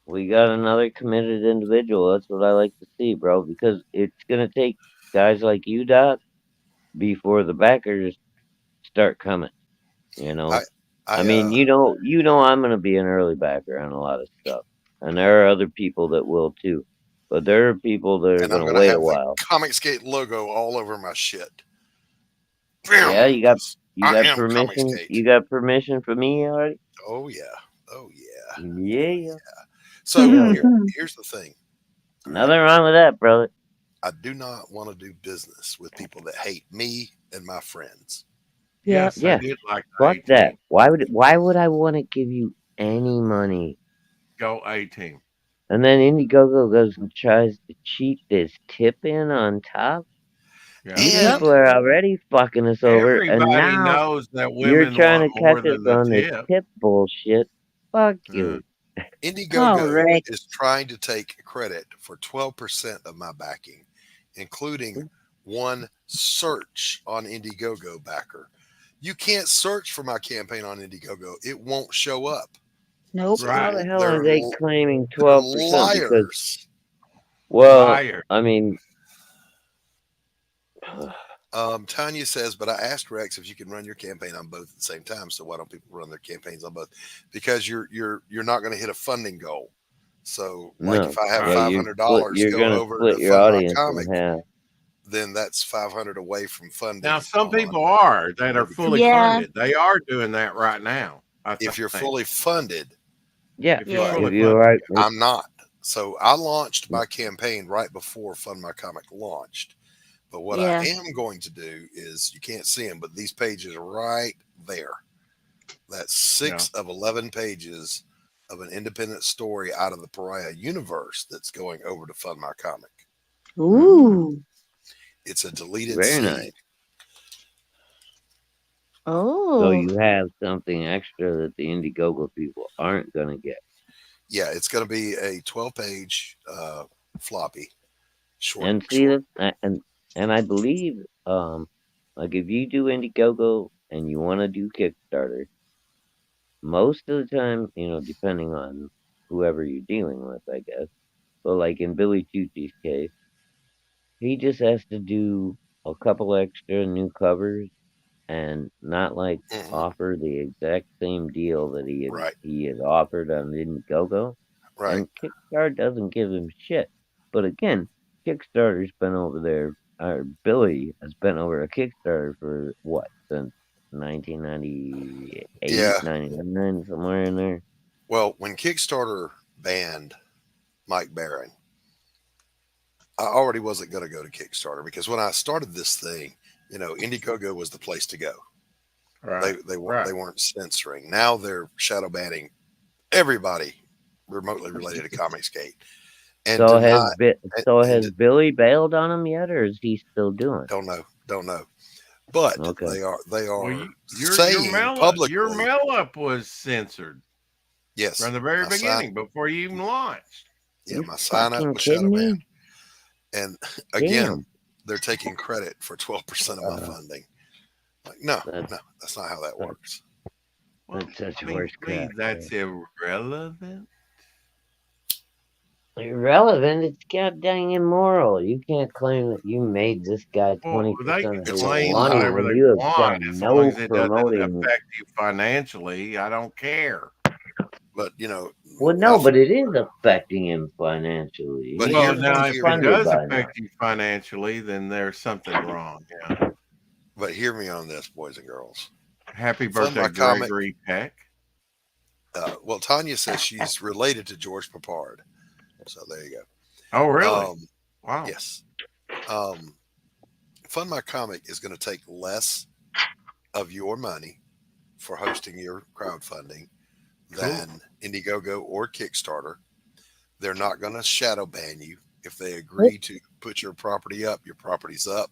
We got another committed individual. That's what I like to see, bro, because it's going to take guys like you, Doc, before the backers start coming. You know? I mean, you know I'm going to be an early backer on a lot of stuff. And there are other people that will too. But there are people that are and I'm going to going to wait a have while. the Comicsgate logo all over my shit. Yeah, you got I am permission. Comicsgate. You got permission from me already? Oh yeah. Yeah. So Yeah. here's the thing. Nothing wrong with that, brother. I do not want to do business with people that hate me and my friends. Yes, Yeah. I did like Fuck A-Team. that. Why would I want to give you any money? Go A-Team. And then Indiegogo goes and tries to cheat this tip in on top. Yeah. These And people are already fucking us over, and Everybody now knows that you're women trying want to more catch than us the on this tip. tip bullshit. Fuck you. Indiegogo Rick. is trying to take credit for 12% of my backing, including one search on Indiegogo backer. You can't search for my campaign on Indiegogo. It won't show up. Nope. So How Right. the hell they're are they l- claiming they're 12%? Because, liars. well, Liar. I mean, Tanya says, but I asked Rex if you can run your campaign on both at the same time. So why don't people run their campaigns on both? Because you're not going to hit a funding goal. So like if no. I have Yeah, $500 you're go gonna over split to your fund my audience comic, in half. then that's 500 away from funding. Now, some on- people are that are fully Yeah. funded. They are doing that right now. I if you're think. fully funded, Yeah, If you're Yeah. fully if you're funded, right. I'm not. So I launched my campaign right before Fund My Comic launched. But what Yeah. I am going to do is, you can't see them, but these pages right there. That's 6 of 11 pages of an independent story out of the Pariah universe that's going over to Fund My Comic. Ooh. It's a deleted Very seed. nice. Oh. So you have something extra that the Indiegogo people aren't gonna get. Yeah, it's going to be a 12-page floppy. Short. And see that, and I believe, like if you do Indiegogo and you want to do Kickstarter, most of the time, depending on whoever you're dealing with, I guess. But like in Billy Tucci's case, he just has to do a couple extra new covers and not like Mhm. offer the exact same deal that Right. he had offered on Indiegogo. Right. And Kickstarter doesn't give him shit. But again, Kickstarter's been over there. Billy has been over a Kickstarter for what, since 1998, Yeah. 99, somewhere in there. Well, when Kickstarter banned Mike Barron, I already wasn't going to go to Kickstarter because when I started this thing, Indiegogo was the place to go. right? They Right. weren't censoring. Now they're shadow banning everybody remotely related to Comicsgate. And So deny, has Billy bailed on him yet, or is he still doing? don't know. But Okay. they are Well, your saying publicly. your mail up was censored Yes, from the very my beginning before you even launched. Yeah, You my sign up fucking was shadow kidding me? banned. And again, Damn. they're taking credit for 12% of my funding. Like, no, that's not how that works. Well, That's such I mean, horse please, crap. that's irrelevant. Irrelevant. It's goddamn immoral. You can't claim that you made this guy Well, 20% they of can his It's a claim lie. money whatever when they you have want done as long no as it doesn't promoting. affect you financially. I don't care. But Well, no, but it is affecting him financially. But He Well, here- should now be if it funded does by now. affect you financially, then there's something wrong. Yeah. But hear me on this, boys and girls. Happy Fund birthday, My Comic. Gregory Peck. Well, Tanya says she's related to George Papard. So there you go. Oh, really? Wow. Yes. Fund My Comic is going to take less of your money for hosting your crowdfunding than Indiegogo or Kickstarter. They're not going to shadow ban you. If they agree to put your property up, your property's up.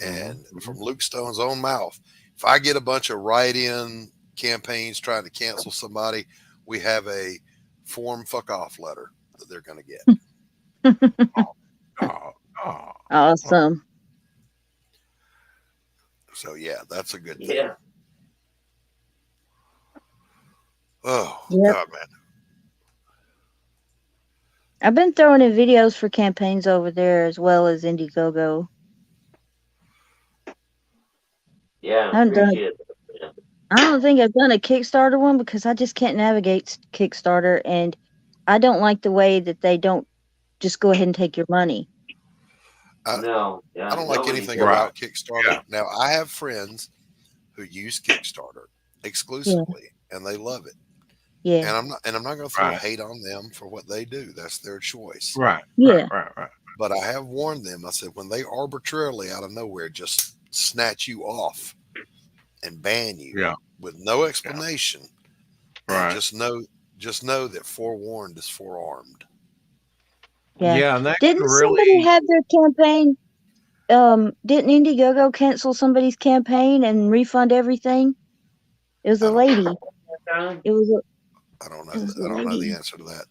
And from Luke Stone's own mouth, if I get a bunch of write-in campaigns trying to cancel somebody, we have a form fuck off letter that they're going to get. Oh. Awesome. So yeah, that's a good thing. Yeah. Oh Yep. God, man. I've been throwing in videos for campaigns over there as well as Indiegogo. Yeah, I haven't done- appreciate it. Yeah. I don't think I've done a Kickstarter one because I just can't navigate Kickstarter, and I don't like the way that they don't just go ahead and take your money. No, yeah, I don't like nobody anything does. about Kickstarter. Yeah. Now, I have friends who use Kickstarter exclusively, and they love it. Yeah. And I'm not going to throw Right. hate on them for what they do. That's their choice. Right. Yeah. Right. But I have warned them. I said, when they arbitrarily out of nowhere just snatch you off and ban you Yeah. with no explanation, and Right. just know that forewarned is forearmed. Yeah. And that Didn't can somebody really. have their campaign? Didn't Indiegogo cancel somebody's campaign and refund everything? It was I a don't lady. know. It was I don't know. It was I don't know lady. the answer to that.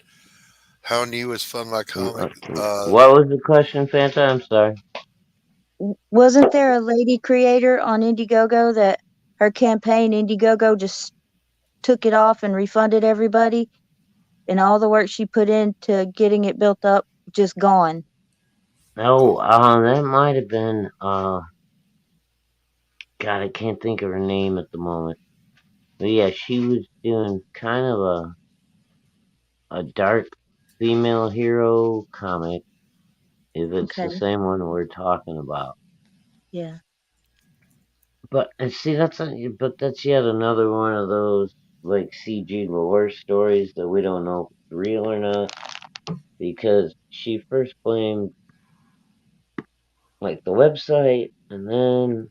How new is Fund My Comic? What was the question, Fanta? I'm sorry. Wasn't there a lady creator on Indiegogo that her campaign Indiegogo just took it off and refunded everybody, and all the work she put into getting it built up just gone. No, that might have been God, I can't think of her name at the moment. But yeah, she was doing kind of a dark female hero comic, if it's Okay. the same one we're talking about. Yeah. But and see, that's yet another one of those like CG lore stories that we don't know if it's real or not, because she first blamed like the website, and then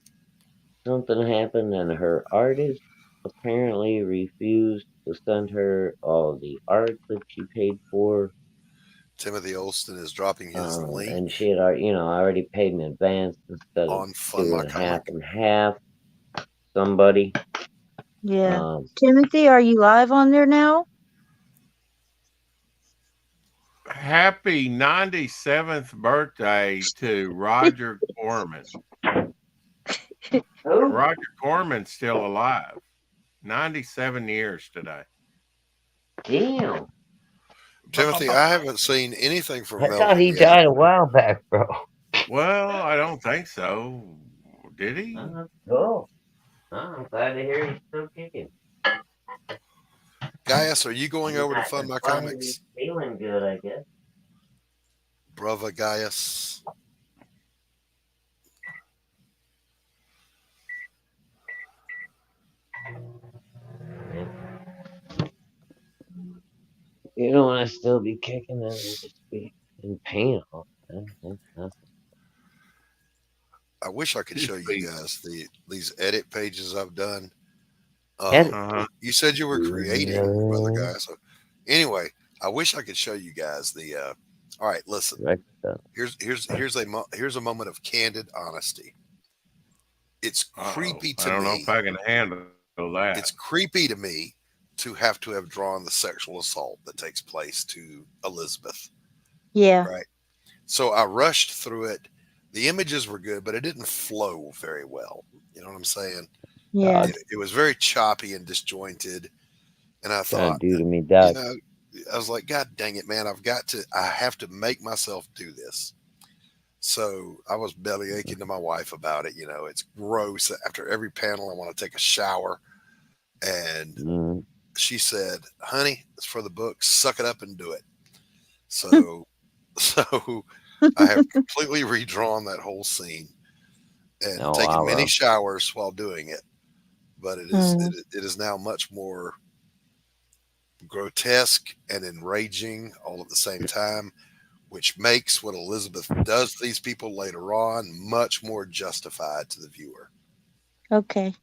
something happened, and her artist apparently refused to send her all the art that she paid for. Timothy Olston is dropping his link And she had already paid in advance instead of on Fund My doing half Comic. and half. Somebody. Yeah. Timothy, are you live on there now? Happy 97th birthday to Roger Corman. Roger Corman's still alive. 97 years today. Damn. Timothy, I haven't seen anything from I Melvin thought he yet. died a while back, bro. Well, I don't think so. Did he? Cool. I'm glad to hear he's still kicking. Gaius, are you going over to Fund My Comics? Feeling good, I guess. Brother Gaius. You don't want to still be kicking and just be in pain all the time. I wish I could show you guys these edit pages I've done. You said you were creating, Brother Gaius. So anyway, I wish I could show you guys the. All right, listen. Here's a moment of candid honesty. It's creepy to me. I don't know if I can handle that. It's creepy to me to have drawn the sexual assault that takes place to Elizabeth. Yeah. Right. So I rushed through it. The images were good, but it didn't flow very well. You know what I'm saying? Yeah. It was very choppy and disjointed. And I thought, do to me, Doc. I was like, God dang it, man! I have to make myself do this. So I was belly aching to my wife about it. It's gross. After every panel, I want to take a shower. And she said, honey, it's for the book. Suck it up and do it. So I have completely redrawn that whole scene and taken many showers while doing it. But it is now much more grotesque and enraging all at the same time, which makes what Elizabeth does to these people later on much more justified to the viewer. Okay.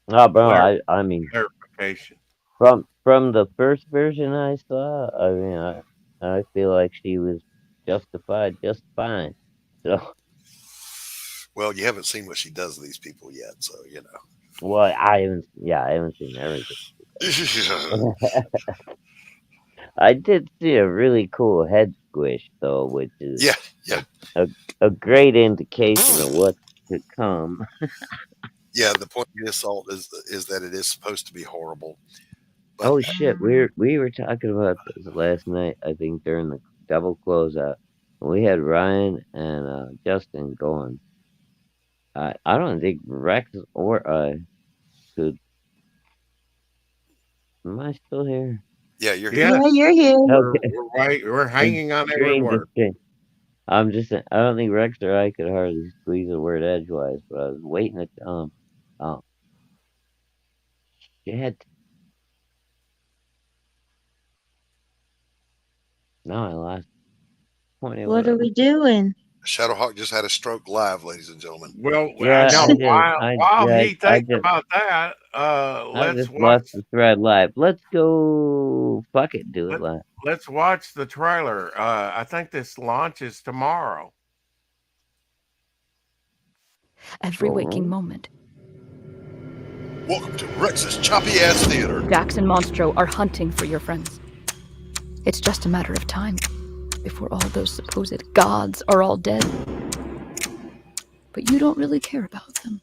Oh, bro, I mean, clarification. From the first version I saw, I mean, I feel like she was justified just fine. So. Well, you haven't seen what she does to these people yet, so Well, I haven't seen everything. I did see a really cool head squish though, which is a great indication of what's to come. Yeah, the point of the assault is that it is supposed to be horrible. But, oh shit, we were talking about this last night, I think during the double closeout. We had Ryan and Justin going. I don't think Rex or I could. Am I still here? Yeah, you're here. Yeah, you're here. Okay. We're hanging on every word. I'm just saying, I don't think Rex or I could hardly squeeze a word edgewise, but I was waiting to tell him. Shit. No, I lost. What are we doing? Shadowhawk just had a stroke live, ladies and gentlemen. Well, yeah, I know. While he thinks about that, let's watch the thread live. Let's go. Fuck it, do it live. Let's watch the trailer. I think this launches tomorrow. Every waking moment. Welcome to Rex's choppy ass theater. Dax and Monstro are hunting for your friends. It's just a matter of time before all those supposed gods are all dead. But you don't really care about them.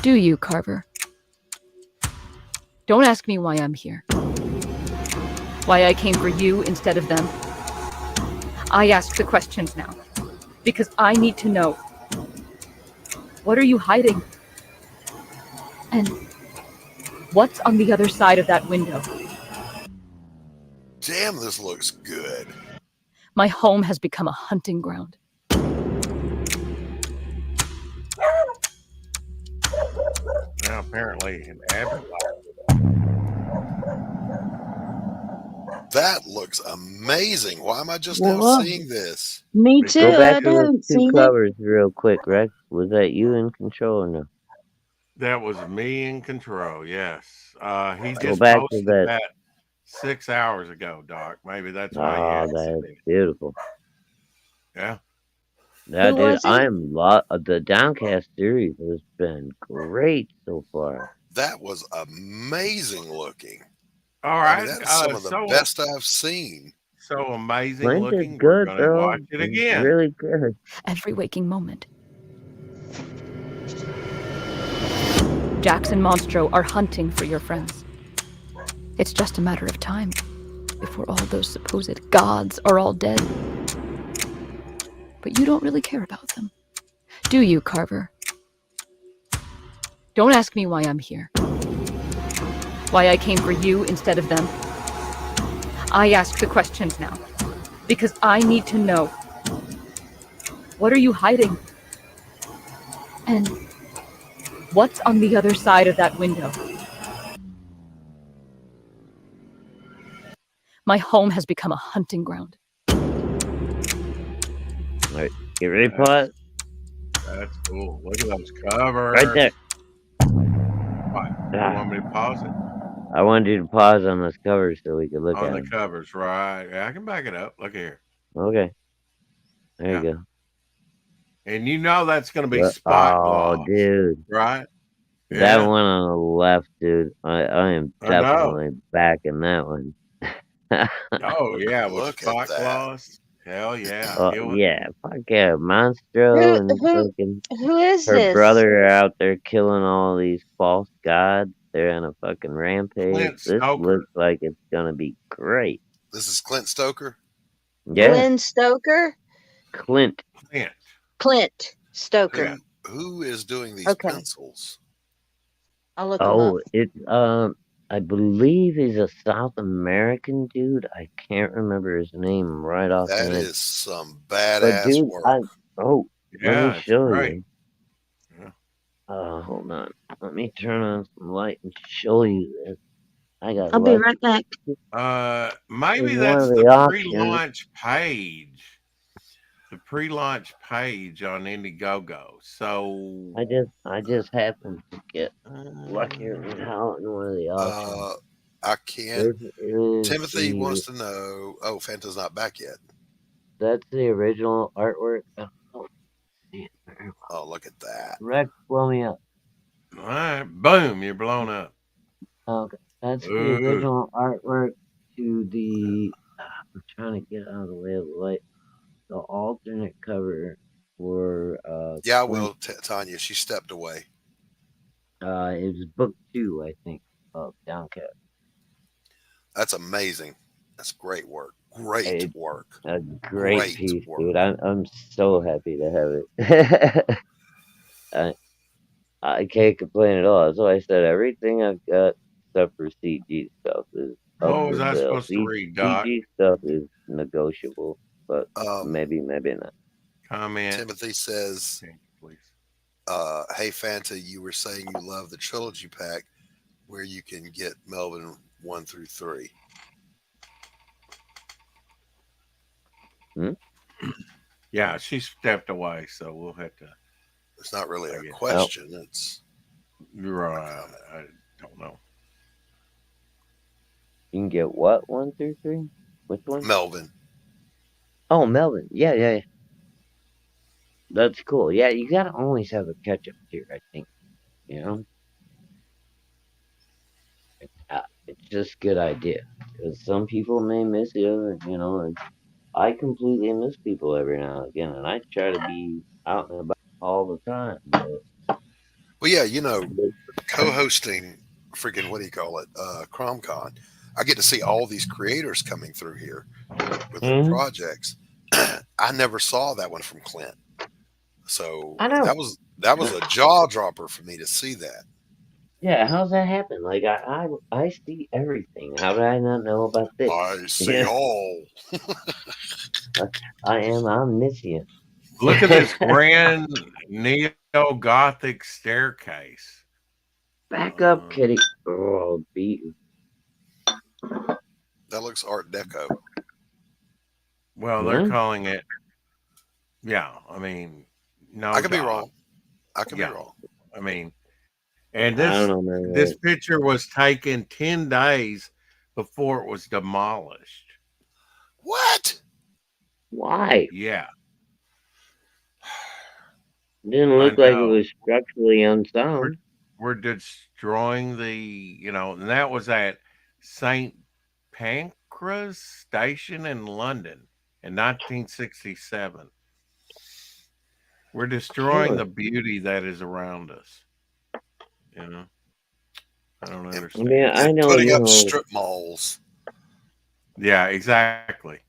Do you, Carver? Don't ask me why I'm here. Why I came for you instead of them. I ask the questions now. Because I need to know. What are you hiding? And what's on the other side of that window? Damn, this looks good. My home has become a hunting ground. Now, apparently, in Abbott, That looks amazing. Why am I just now Whoa. seeing this? Me Go too. Go I back to those haven't two seen it. covers real quick, Rex. Was that you in control or no? that was me in control. Yes. He Go just back to posted that. that 6 hours ago, Doc. Maybe that's why he Oh, hadn't seen that's it. beautiful. Yeah. Yeah, Who dude, was it? the Downcast series has been great so far. That was amazing looking. All I mean, right. that's some of the best I've seen. So amazing Clint is looking. We're good, going to bro. watch it He's again. really good. Every waking moment. Jax and Monstro are hunting for your friends. It's just a matter of time before all those supposed gods are all dead. But you don't really care about them. Do you, Carver? Don't ask me why I'm here. Why I came for you instead of them. I ask the questions now. Because I need to know. What are you hiding? And what's on the other side of that window? My home has become a hunting ground. Alright, get ready, Pot? That's cool. Look at those covers. Right there. What? You Ah, want me to pause it? I wanted you to pause on those covers so we could look On at the them. covers, right? Yeah, I can back it up. Look here. Okay. There Yeah. you go. And you know that's going to be What? spot Oh, gloss, dude. right? That Yeah. one on the left, dude. I am I know. definitely backing that one. Oh, yeah. With Look at spot that. gloss. Hell yeah. Oh, Kill it. yeah. Fuck yeah. Monstro and fucking Who is her this? brother are out there killing all these false gods. They're on a fucking rampage. Clint This Stoker. looks like it's gonna be great. This is Clint Stoker. Yeah, Glenn Stoker? Clint. Clint. Clint Stoker. Who is doing these Okay. pencils? I'll look him up. Oh, it's I believe he's a South American dude. I can't remember his name right off the That head. is some But badass dude, work. let Yeah, me it's show great. you. Yeah. Hold on. Let me turn on some light and show you this. I got I'll be lucky. right back. Maybe There's one that's of the the auctions. pre-launch page. The pre-launch page on Indiegogo. So I just happened to get luckier than hell in one of the auctions. I can't. This is Timothy the, wants to know. Oh, Fanta's not back yet. that's the original artwork. Oh, see it very well. Oh, look at that. Rex, blow me up. all right, boom, you're blown up. Okay, that's the Ooh. original artwork to the. I'm trying to get out of the way of the light. The alternate cover for Yeah, I Clint. will, Tanya. She stepped away. It was book 2, I think, of Downcast. That's amazing. That's great work. Great work. A great piece, work. dude. I'm so happy to have it. I can't complain at all. That's why I said everything I've got except for CG stuff is up What was for I sale. supposed to read, Doc? CG stuff is negotiable, but maybe not. Comment. Timothy says, please. Hey Fanta, you were saying you love the trilogy pack where you can get Melvin 1 through 3. Yeah, she stepped away, so we'll have to. It's not really I a guess. question. It's Right. I don't know. You can get what, 1 through 3? Which one? Melvin. Oh, Melvin. Yeah. That's cool. Yeah, you gotta always have a catch-up tier, I think. You know? It's just a good idea. Because some people may miss it, you know, and I completely miss people every now and again, and I try to be out and about all the time. But Well, yeah, you know, co-hosting freaking, what do you call it? CromCon. I get to see all these creators coming through here with their Mhm. projects. I never saw that one from Clint. So I know. that was a jaw dropper for me to see that. Yeah, how's that happen? Like I see everything. How did I not know about this? I see Yeah, all. I am omniscient. Look at this grand neo-Gothic staircase. Back up, kitty. Oh, beat. That looks Art Deco. Well, they're Mhm. calling it. Yeah, I mean, no, I could be doubt. wrong. I could Yeah. be wrong. I mean, and I don't know, man. this picture was taken 10 days before it was demolished. What? Why? Yeah, Didn't I look like it know. was structurally unsound. We're destroying the, and that was at St. Pancras Station in London in 1967. We're destroying the beauty that is around us. I don't I understand. mean, I And know, putting you up know. strip malls. Yeah, exactly.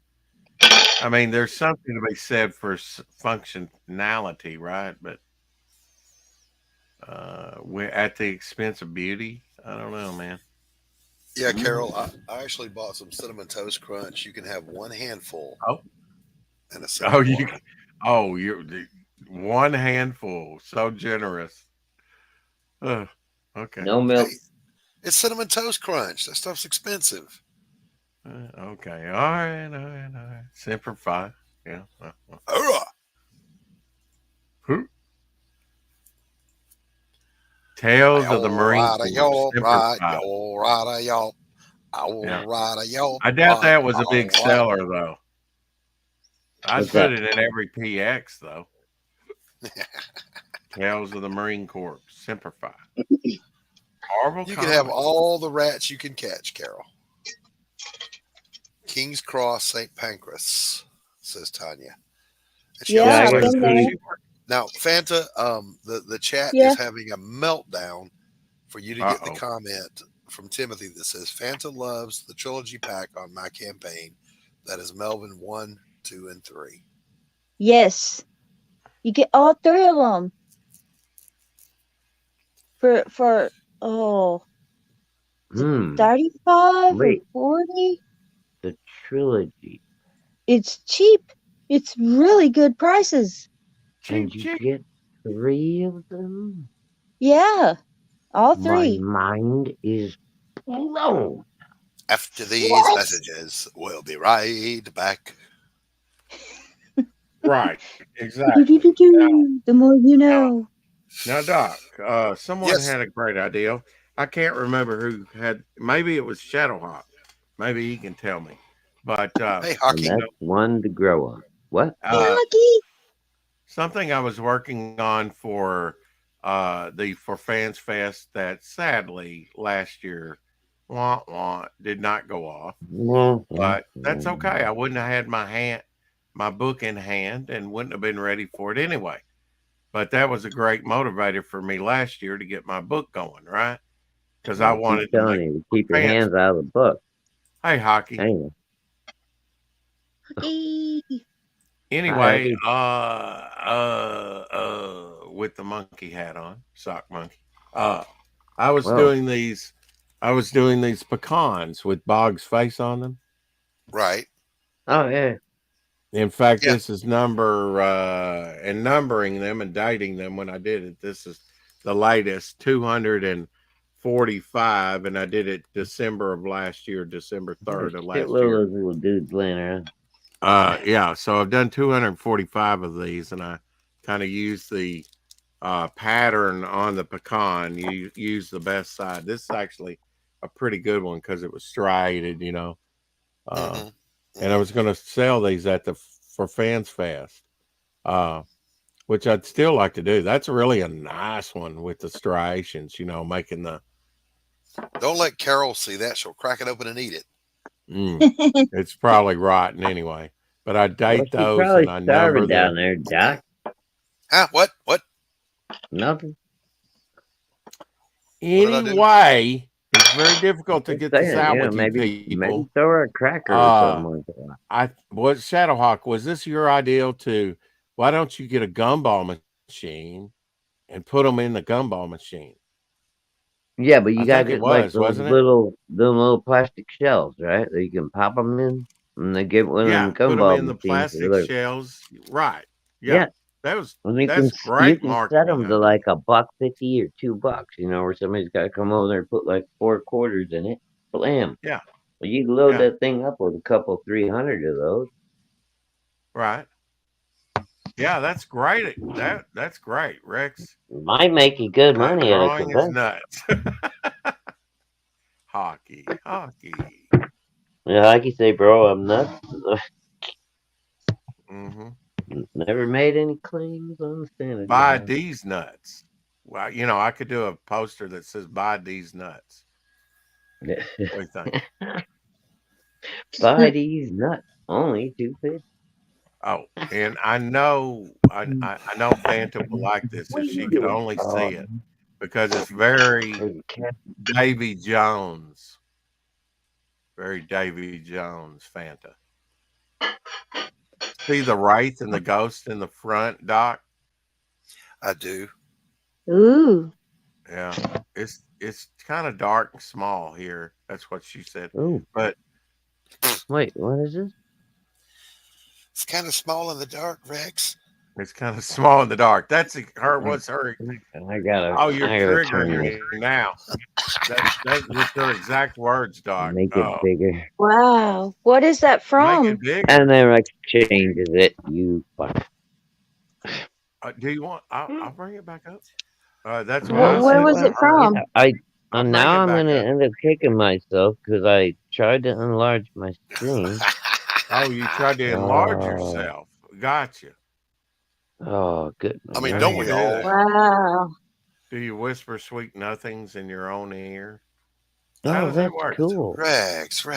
I mean, there's something to be said for functionality, right? But we're at the expense of beauty. I don't know, man. Yeah, Carol, I actually bought some Cinnamon Toast Crunch. You can have one handful Oh, and a oh, single you, bar. you're one handful. So generous. Okay. No milk. Hey, it's Cinnamon Toast Crunch. That stuff's expensive. Okay. All right. Semper Fi. Yeah. Hurrah! Tales of the Marine Right, Corps. y'all, Semper right, Fi. y'all, right, y'all. Yeah. Right, y'all. I doubt that right, was a big right. seller, though. I'd What's put that? it in every PX, though. Tales of the Marine Corps. Semper Fi. Marvel You can have Comics. all the rats you can catch, Carol. King's Cross, St. Pancras, says Tanya. And she Yeah, Yeah, I also I've gotta says been that there. see. now, Fanta, the chat Yeah. is having a meltdown for you to get the Uh-oh. comment from Timothy that says Fanta loves the trilogy pack on my campaign. That is Melvin 1, 2, and 3. Yes, you get all three of them for oh, Hmm. 35 or Wait, 40. the trilogy. It's cheap. It's really good prices. And Cheap, you cheap. get 3 of them? Yeah, all My three. mind is blown. After these What? messages, we'll be right back. Right. Exactly. Do-do-do-do. The more you know. Now, Doc, someone Yes. had a great idea. I can't remember who had. Maybe it was Shadowhawk. Maybe he can tell me. But Hey, And Hockey. that's one to grow on. What? Lucky. something I was working on for the For Fans Fest that sadly last year did not go off. But that's okay. I wouldn't have had my book in hand and wouldn't have been ready for it anyway. But that was a great motivator for me last year to get my book going, right? Because I wanted to make you to keep your fans. hands out of the book. Hey, Hockey. Anyway, Lucky. Anyway, with the monkey hat on, sock monkey. I was Whoa. doing these pecans with Bog's face on them. Right. Oh yeah. In fact, Yeah. this is and numbering them and dating them when I did it. This is the latest 245, and I did it December of last year, December 3rd of last Shitload year. of those little dudes laying around. Yeah, so I've done 245 of these, and I kind of use the pattern on the pecan. You use the best side. This is actually a pretty good one because it was striated, Mhm. and I was going to sell these for Fans Fest, which I'd still like to do. That's really a nice one with the striations, making the. Don't let Carol see that. She'll crack it open and eat it. It's probably rotten anyway. But I date Well, she's those probably and I number starving down them. there, Doc. Huh? What? Nothing. did I do? Anyway, It's very difficult to Just get this saying, out yeah, with you maybe people. throw her a cracker or something like that. Shadowhawk, was this your ideal to? Why don't you get a gumball machine and put them in the gumball machine? Yeah, but you I gotta think it get like was, those wasn't it? little plastic shells, right? That you can pop them in, and they get one of Yeah, them put them gumball in the machines. plastic shells. Right. Yeah, Yeah, that's and you that's you great can set marketing them to idea. like $1.50 or $2, you know, where somebody's got to come over there and put like 4 quarters in it. Blam. Yeah, Well, you can load yeah, that thing up with a couple 300 of those. right. Yeah, that's great. That's great, Rex. Might make you good That money at a drawing is convention. nuts. Hockey. Yeah, like you say, bro, I'm nuts. Mm-hmm. Never made any claims on sanity. Buy these nuts. Well, I could do a poster that says "Buy these nuts." What do you think? Buy these nuts, only $2.50. Oh, and I know Fanta will like this if she could only see it, because it's very Davy Jones. Very Davy Jones, Fanta. See the wraith and the ghost in the front, Doc? I do. Ooh. Yeah. It's kind of dark and small here. That's what she said. Ooh. But Wait, what is this? It's kind of small in the dark, Rex. it's kind of small in the dark. That's her. What's her? I gotta. Oh, you're I gotta turn triggering this. her now. That's her exact words, Doc. Make it bigger. Wow. What is that Make from? it bigger. And then Rex changes it. You fuck. Do you want? I'll bring it back up. That's what I Where said. was it from? I'll bring now it I'm back gonna up. end up kicking myself because I tried to enlarge my screen. Oh, you tried to enlarge yourself. Gotcha. Oh, good. I mean, How don't do you we do all? that? Wow. Do you whisper sweet nothings in your own ear? Oh, How does that that's work? cool. Rex. Oh,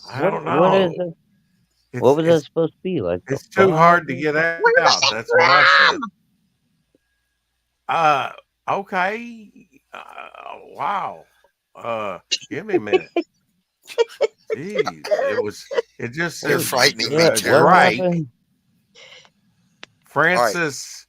I don't What is know. it? What was that It's supposed to be like? it's too hard to get out. That's what I said. Okay. Wow. Give me a minute. Jeez, it just You're says frightening me, What Terry. Drake. happened? Francis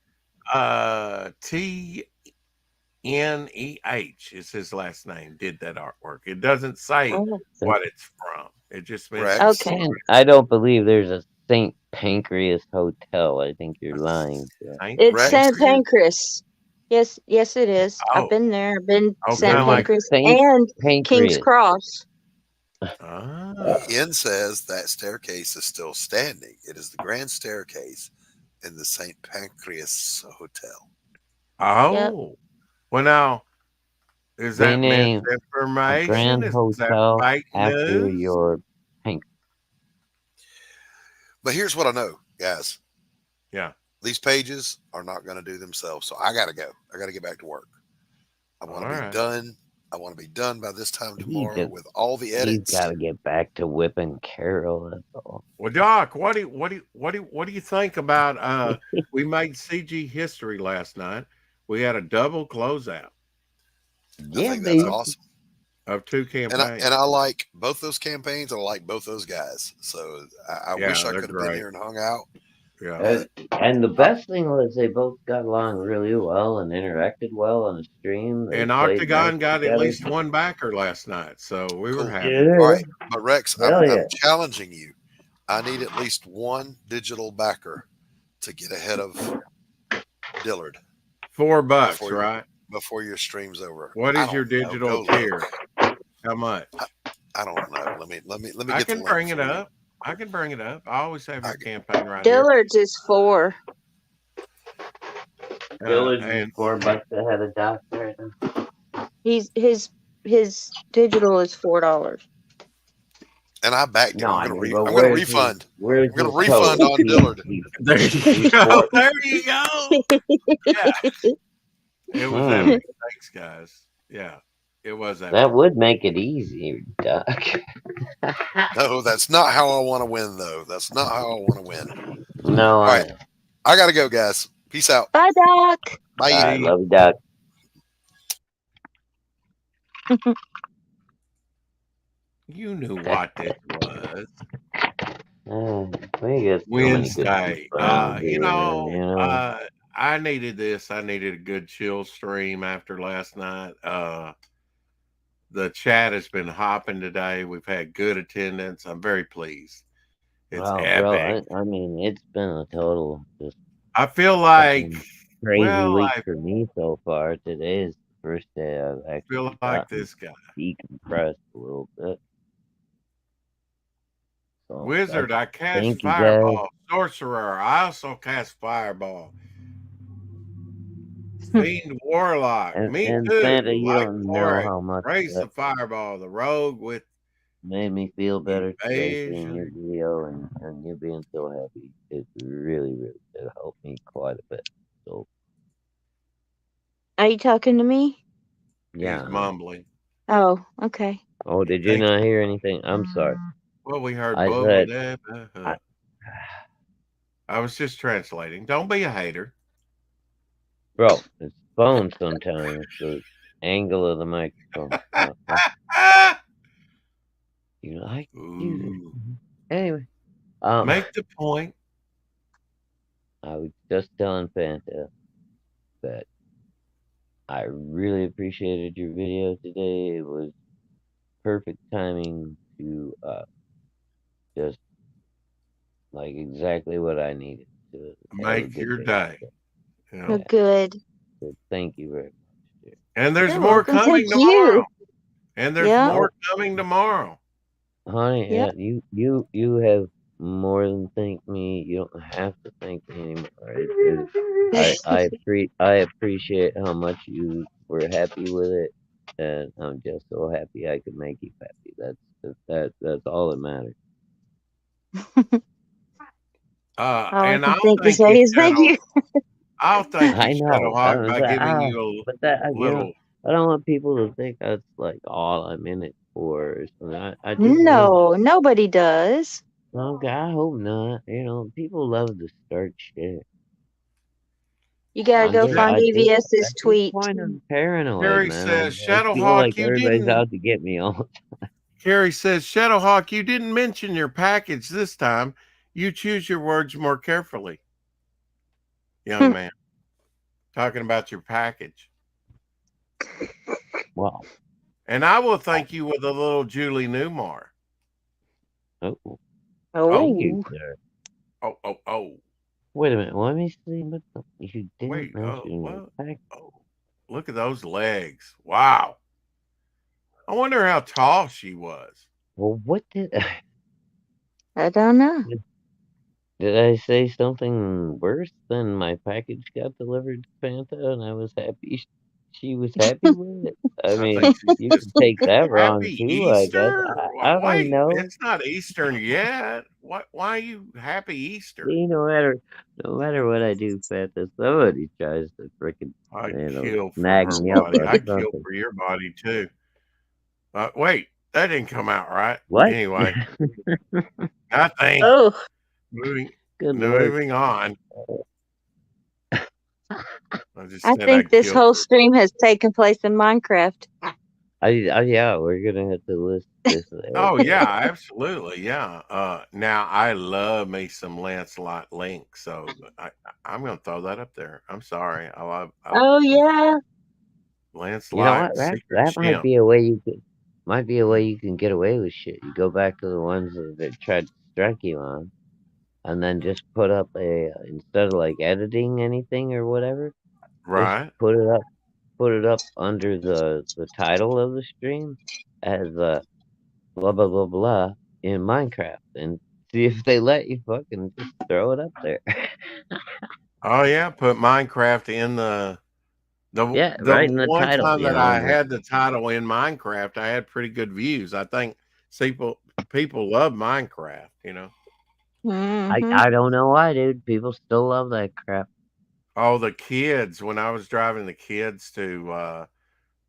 TNEH is his last name. Did that artwork? It doesn't say Oh, what it's from. It just means Rex. okay. Man, I don't believe there's a St. Pancras Hotel. I think you're lying. Saint It's Rex. St. Pancras. Yes, it is. Oh. I've been there. I've been Oh, St. kinda like Pancras Saint and Pancras. King's Cross. Ian says that staircase is still standing. It is the grand staircase in the St. Pancras Hotel. Oh. Well, now, is They that named a misinformation? grand Is hotel that fake after news? your pancreas. But here's what I know, guys. Yeah. These pages are not going to do themselves. So I got to go. I got to get back to work. I want to be done. I want to be done by this time tomorrow with all the He's edits. got to get back to whipping Carol. That's all. Well, Doc, what do you think about? We made CG history last night. We had a double closeout I think that's awesome. of 2 campaigns. And I like both those campaigns. And I like both those guys. So I wish I they're could have been great. here and hung out. Yeah. And the best thing was they both got along really well and interacted well on the stream. They And played Octagon nice got together. at least one backer last night, so we were Cool. happy. Yeah. All right. But Rex, Hell yeah. I'm challenging you. I need at least one digital backer to get ahead of Dillard $4, right? before your stream's over. What I is your don't know. digital Go look. tier? How much? I don't know. Let me get I the can link bring it for you. up. I can bring it up. I always have your campaign right Dillard's is 4. here. Dillard's is And $4 ahead of Doc right now. His digital is $4. And I backed him. No, I'm I going mean, to but refund. where's I'm going to his refund code? on Dillard. there you go. There you go. Yeah. It was epic. Thanks, guys. Yeah, it was epic. That would make it easier, Doc. No, that's not how I want to win, though. That's not how I want to win. No, All right. I got to go, guys. Peace out. Bye, Doc. Bye. I love you, Doc. You knew what this was. We got so many good Wednesday. people around here, You know, you know. I needed this. I needed a good chill stream after last night. The chat has been hopping today. We've had good attendance. I'm very pleased. It's Wow, epic. bro, I mean, it's been a total just I feel like, fucking crazy well, week I for me so far. Today is the first day I've feel actually like gotten this guy. decompressed a little bit. So Wizard, I cast thank you guys. Fireball. Sorcerer, I also cast Fireball. Fiend Warlock, me And too. Santa, you Light don't know Cleric, how much Race that the Fireball, the Rogue with made me feel better today seeing your Evasion. video and you being so happy. It really, really did help me quite a bit. So Are you talking to me? yeah. He's mumbling. Oh, okay. Oh, did you Thank not hear anything? I'm sorry. Well, we heard I blah, said, blah, blah, blah. I was just translating. Don't be a hater. bro, it's phone sometimes. The angle of the microphone. You like you. Ooh. Anyway, Make the point. I was just telling Fanta that I really appreciated your video today. It was perfect timing to just like exactly what I needed to have a Make good your day. You know? Oh, good. So thank you very much, dear. And there's You're more welcome. coming Thank tomorrow. you. And there's Yeah. more coming tomorrow. Honey, Yep. you have more than thanked me. You don't have to thank me anymore. I appreciate how much you were happy with it, and I'm just so happy I could make you happy. That's all that matters. All I And can I'll think to thank say you, is thank Shadow. you. I'll thank I you, know, Shadowhawk, by giving you but a you know, little. I don't want people to think that's like all I'm in it for or something. I just want, No, nobody does. okay, I hope not. You know, people love to start shit. You gotta go find At EVS's this tweet. point, I'm paranoid, Carrie man. says, I feel like Shadowhawk, you everybody's didn't. out to get me all. Carrie says, Shadowhawk, you didn't mention your package this time. You choose your words more carefully, young man. Talking about your package. Wow. And I will thank you with a little Julie Newmar. Oh, Oh, thank you, sir. Oh. Wait a minute. Let me see. What the, you didn't Wait, mention what? your package. Oh, look at those legs. Wow. I wonder how tall she was. Well, what did I don't know. did I say something worse than my package got delivered to Fanta and I was happy she was happy with it? I mean, think she's you just can take that wrong happy too, I guess. Easter. I don't Wait, know. it's not Eastern yet. What? Why are you happy Easter? See, no matter what I do, Fanta, somebody tries to freaking I'd kill for nag her me up body. about I'd kill something. for your body too. Wait, that didn't come out right. What? Anyway, I think Oh, moving on. I think this whole stream has taken place in Minecraft. Yeah, we're gonna have to list this. Oh yeah, absolutely, yeah. Now I love me some Lancelot Link, so I'm gonna throw that up there. I'm sorry, I love. Oh yeah, Lancelot. You know what? That might be a way you can get away with shit. You go back to the ones that tried to strike you on, and then just put up instead of like editing anything or whatever, Right. just put it up under the title of the stream as blah blah blah blah in Minecraft and see if they let you fucking just throw it up there. Oh yeah, put Minecraft in the right in the one title, time you that know, I had the title in Minecraft, I had pretty good views. I think people love Minecraft, you know. I don't know why, dude. People still love that crap. Oh, the kids, when I was driving the kids to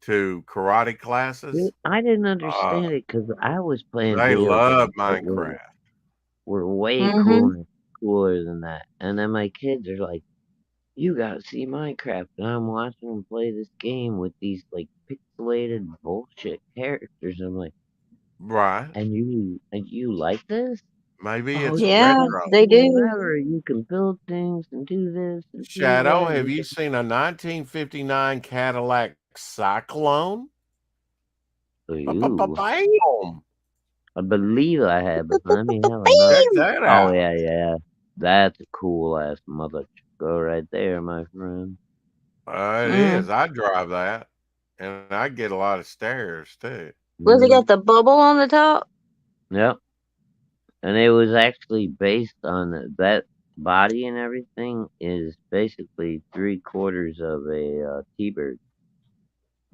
karate classes. Dude, I didn't understand it because I was playing They video love games that Minecraft. were way cooler than that. And then my kids are like, you gotta see Minecraft. And I'm watching them play this game with these like pixelated bullshit characters. I'm like, Right. And you like this? Maybe Oh it's Yeah, retro. they do. whatever. You can build things and do this and do Shadow, that. have You you seen a 1959 Cadillac Cyclone? Ooh, Bam! I believe I have, but let me have a Check look. that Oh out. yeah. That's a cool ass mother go right there, my friend. It Mm. is. I drive that, and I get a lot of stares too. Was it Mm, got the bubble on the top? yep. And it was actually based on that body and everything is basically 3/4 of a T-Bird.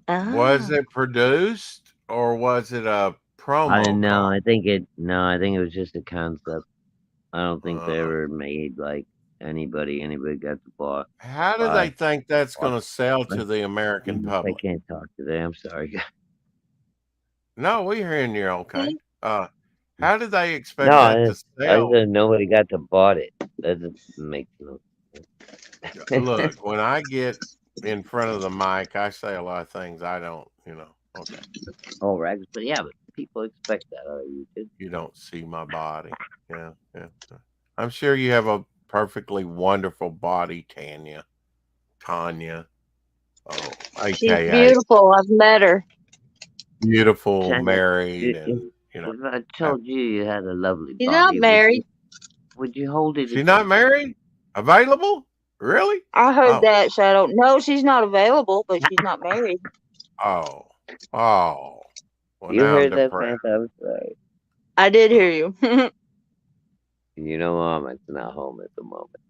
Was Ah. it produced or was it a I promo didn't know. car? I think it was just a concept. I don't think they ever made like anybody got to buy. How do they think that's buy- going to sell to the American I public? can't talk today. I'm sorry. No, we're hearing you okay. How do they expect No, that to I sell? said nobody got to bought it. That doesn't make no sense. Look, when I get in front of the mic, I say a lot of things I don't, okay. Oh, rags, but yeah, but people expect that out of you, too. You don't see my body. Yeah. I'm sure you have a perfectly wonderful body, Tanya. Oh, She's AKA beautiful. I've met her. beautiful, Tanya, married, if, and if I told you had a lovely She's not body, married. would you hold it? she's not married? Available? Really? I heard Oh, that, Shadow. No, she's not available, but she's not married. oh. Well, You now I'm heard that, depressed. Panther? I'm sorry. I did hear you. You know, Mama's not home at the moment.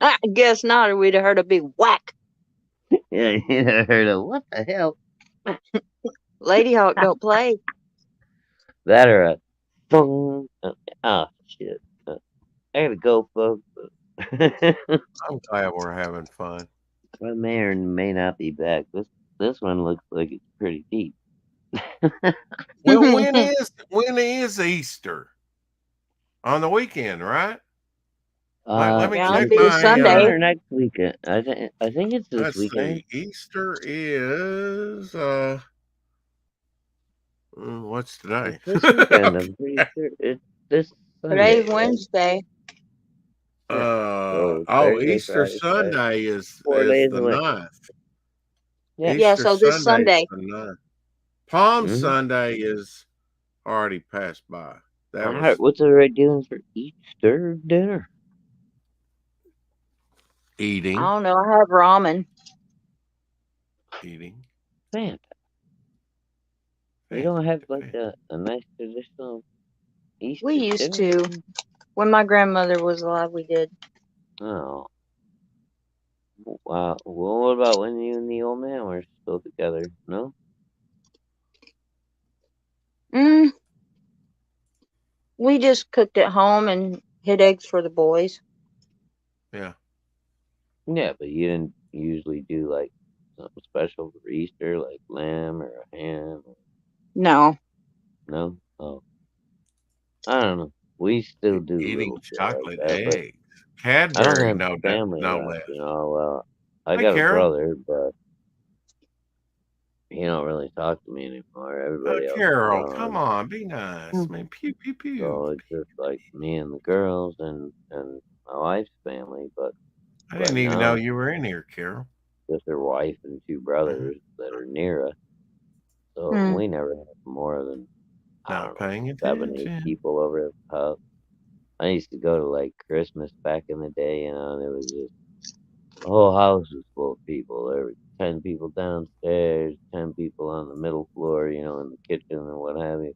I guess not, or we'd have heard a big whack. Yeah, you heard of what the hell? Lady Hawk don't play. That or a thong. Oh, shit. I gotta go, folks. I'm glad we're having fun. I may or may not be back. This one looks like it's pretty deep. Well, when is Easter? On the weekend, right? Let me Yeah, check it'll be my. Sunday. Or next weekend. I think it's this Let's weekend. see. Easter is what's today? It's this weekend. I'm pretty sure it's this Sunday. Today's Wednesday. Thursday, Easter Friday, Sunday is 4 days the away. 9th. Yeah. Yeah, Easter so this Sunday is Sunday. the 9th. Palm Mhm. Sunday is already passed by. That All was right, what's everybody doing for Easter dinner? eating. I don't know. I have ramen. Eating. Fantastic. You don't have like a nice traditional Easter We used dinner? to. When my grandmother was alive, we did. Oh. Wow. Well, what about when you and the old man were still together? No? We just cooked at home and hid eggs for the boys. Yeah. Yeah, but you didn't usually do like something special for Easter, like lamb or a ham? No. No? Oh. I don't know. We still do Eating little shit chocolate like that, but eggs. I don't Cadbury, have no family around, less. you know. Well, I Hey, got a Carol. brother, but he don't really talk to me anymore. Everybody else is Carol, gone. come on, be nice. Man, pew pew pew. So it's just like me and the girls and my wife's family, but I didn't even know you were in here, Carol. just her wife and 2 brothers that are near us. So we never had more than Not paying 7, 8 attention. people over at the house. I used to go to like Christmas back in the day, and it was just the whole house was full of people. There were 10 people downstairs, 10 people on the middle floor, in the kitchen or what have you.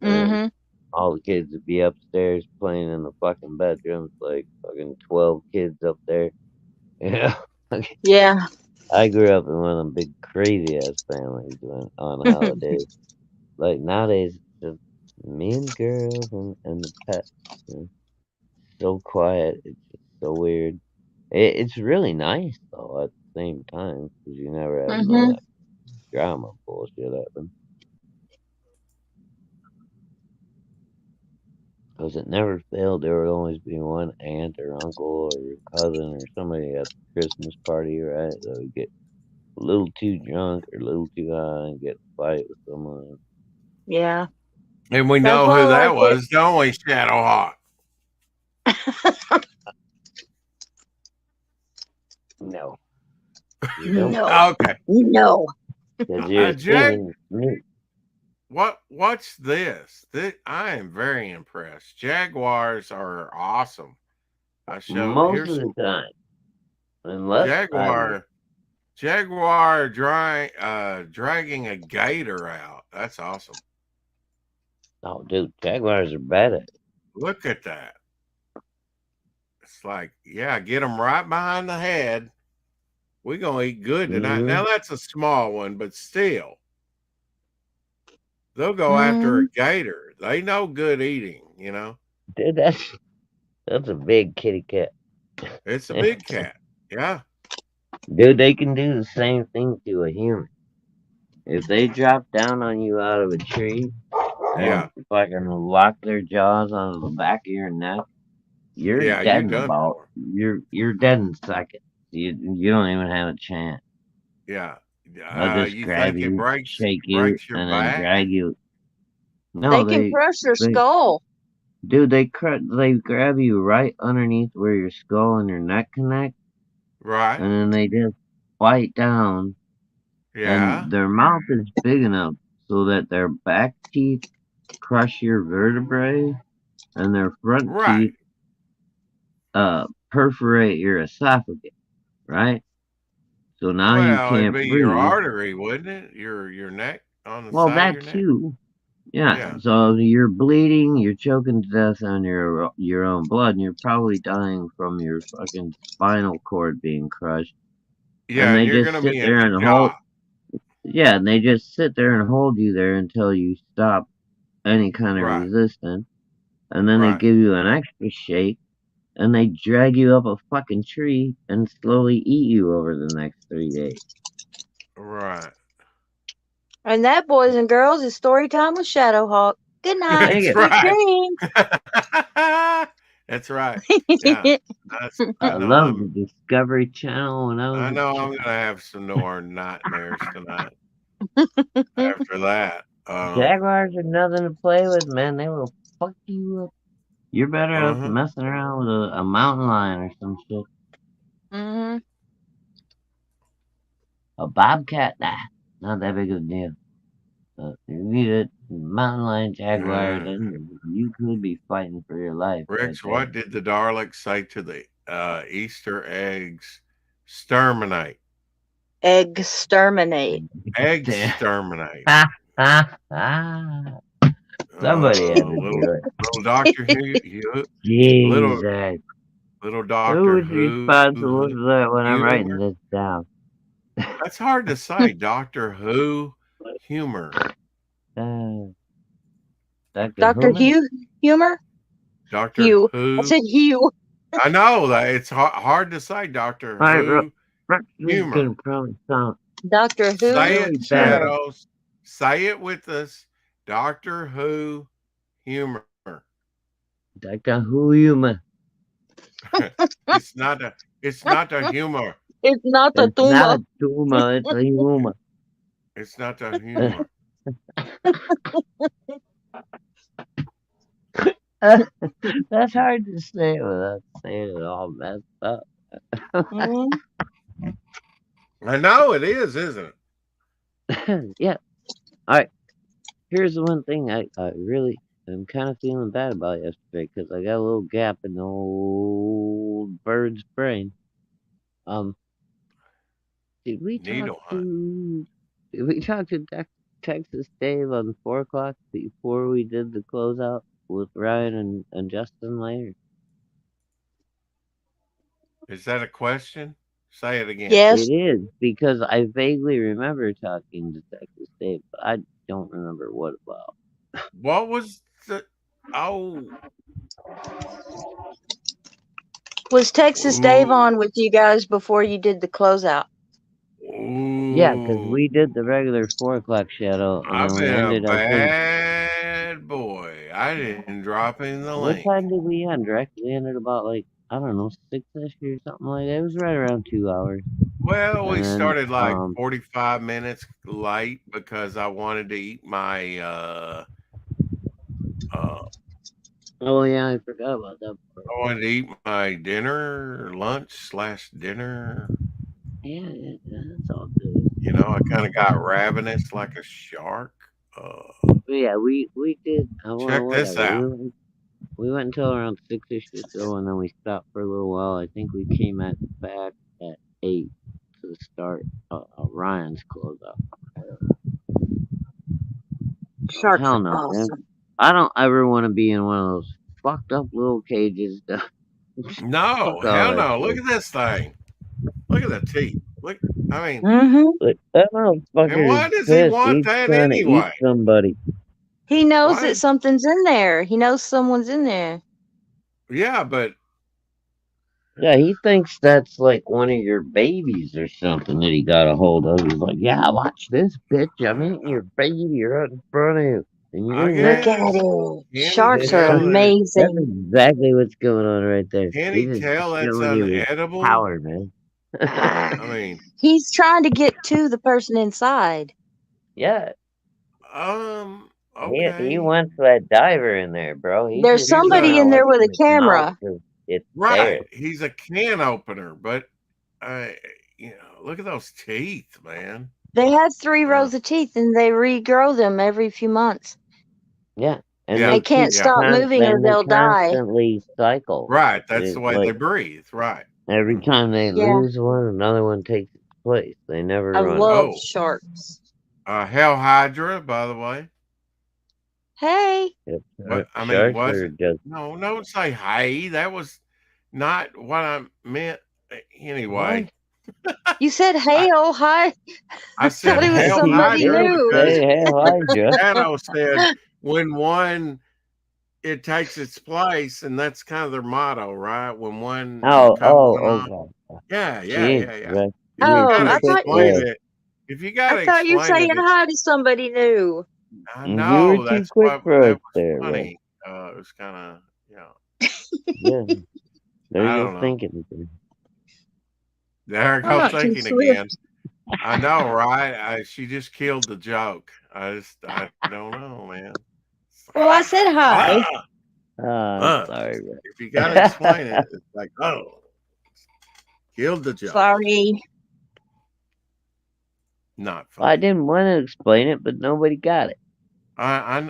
And then all the kids would be upstairs playing in the fucking bedrooms, like fucking 12 kids up there. Yeah. I grew up in one of them big crazy ass families on holidays. Like nowadays, it's just me and the girls and the pets. So quiet. It's just so weird. It's really nice though at the same time because you never have none of that drama bullshit happen. Because it never failed. There would always be one aunt or uncle or cousin or somebody at the Christmas party, right? That would get a little too drunk or a little too high and get in a fight with someone. Yeah. And we That's know why I who that like was, don't we, Shadowhawk? No, it. you don't. No. Okay. No. Because you're Jack, singing me. what's this? I am very impressed. Jaguars are awesome. Most Here's of the some time. Unless Jaguar dragging a gator out. That's awesome. Oh, dude, Jaguars are bad at it. Look at that. It's like, yeah, get them right behind the head. We're going to eat good tonight. Now, that's a small one, but still. They'll go after a gator. They know good eating, you know. Dude, that's a big kitty cat. It's a big cat. Yeah. Dude, they can do the same thing to a human. If they drop down on you out of a tree and fucking lock their jaws on the back of your neck, you're Yeah, dead you in done about for. you're dead in seconds. You don't even have a chance. Yeah. They'll just You grab think it you, breaks shake you, your and then back? drag you. No, They can crush your skull. Dude, they grab you right underneath where your skull and your neck connect. Right. And then they just bite down. Yeah. And their mouth is big enough so that their back teeth crush your vertebrae, and their front teeth perforate your esophagus. Right. So now you It'd can't be breathe. your artery, wouldn't it? Your neck on the side that of your neck. too. Yeah. So you're bleeding, you're choking to death on your own blood, and you're probably dying from your fucking spinal cord being crushed. Yeah, and they you're just gonna sit be there in and shock. Yeah, and they just sit there and hold you there until you stop any kind of resistance, and then they give you an extra shake, and they drag you up a fucking tree and slowly eat you over the next 3 days. Right. And that, boys and girls, is story time with Shadowhawk. Good night. That's Sweet dreams. That's right. Yeah. I love the Discovery Channel when I was I know I'm gonna have some more nightmares tonight. After that, Jaguars are nothing to play with, man. They will fuck you up. You're better off messing around with a mountain lion or some shit. A bobcat, not that big of a deal. But if you need a mountain lion, jaguar, then you could be fighting for your life. Rex, what did the Daleks say to the Easter eggs? Exterminate. Exterminate. Exterminate. Somebody had to do it. Little Doctor Who. Jesus. Little Doctor Who's responsible for that when I'm writing this down? That's hard to say. Doctor Who humor. Dr. Hugh humor? Dr. Hugh. Who. I said Hugh. I know that it's hard to say. Doctor Who humor. Doctor Who. Say it, Shadows. Say it with us. Doctor Who humor. Doctor Who humor. It's not a humor. It's not a tumor. It's not a tumor. It's a humor. It's not a humor. That's hard to say without saying it all messed up. I know it is, isn't it? Yeah. All right. Here's the one thing I really am kind of feeling bad about yesterday because I got a little gap in the old bird's brain. Did we talk to Texas Dave on 4 o'clock before we did the closeout with Ryan and Justin later? Is that a question? Say it again. Yes. It is, because I vaguely remember talking to Texas Dave, but I don't remember what about. What was the... Was Texas Dave on with you guys before you did the closeout? Yeah, because we did the regular 4 o'clock shadow, and I've then we been ended a up bad boy. I didn't drop in the link. What time did we end, Rex? We ended about, like, I don't know, 6-ish or something like that. It was right around 2 hours. Well, we And started like 45 minutes late because I wanted to eat my oh yeah, I forgot about that part. I wanted to eat my lunch/dinner. Yeah, that's all good. You know, I kind of got ravenous like a shark. But yeah, we did. Check this out. We went until around 6ish or so, and then we stopped for a little while. I think we came back at 8 to start Ryan's closeout. Sharks Hell are no, man. awesome. I don't ever want to be in one of those fucked up little cages. No, Fuck all hell that no. Look shit. at this thing. Look at the teeth. Look, I mean, Like, that motherfucker and why is does he pissed. want He's that trying to eat anyway? somebody. He knows Why that is- something's in there. He knows someone's in there. Yeah, but Yeah, he thinks that's like one of your babies or something that he got a hold of. He's like, yeah, watch this, bitch. I'm eating your baby right in front of you. And you I ain't Look guess. at it. Can he Sharks are tell that- That's amazing. exactly what's going on right there. Can He's he just tell that's showing you his unedible? power, man. I mean, He's trying to get to the person inside. Yeah, he okay. wants that diver in there, bro. He There's just somebody doesn't in there open with a his mouth camera. 'cause it's Right. there. He's a can opener, but you know, look at those teeth, man. They have 3 rows of teeth and they regrow them every few months. Yeah, and Yeah. They can't Yeah. stop moving or they'll die. Constantly cycle. Right. That's It's the way they like breathe. Right. every time they Yeah. lose one, another one takes its place. They never I run. love Oh. sharks. Hell Hydra, by the way. Hey, Yep. What I mean, Sharks was are it? just No, don't say hey. That was not what I meant. Anyway, you said hail, hi. I said thought it was hell somebody Hydra new. because Say hey, Hydra. Shadow said when one it takes its place, and that's kind of their motto, right? When one comes on. Okay. Yeah. Right. Oh, You gotta I thought explain you- it. If you gotta I thought you were explain saying it, hi to somebody new. I You know were too that's quick what for that us was there, funny. It was kind of, Yeah. There I you don't go know. thinking. There I I'm go not too thinking swift. again. I know, right? She just killed the joke. I don't know, man. Well, I said hi. I'm sorry, bro. If you gotta explain it, it's like, oh, killed the joke. Sorry. Not Well, I funny. didn't want to explain it, but nobody got it. Yeah.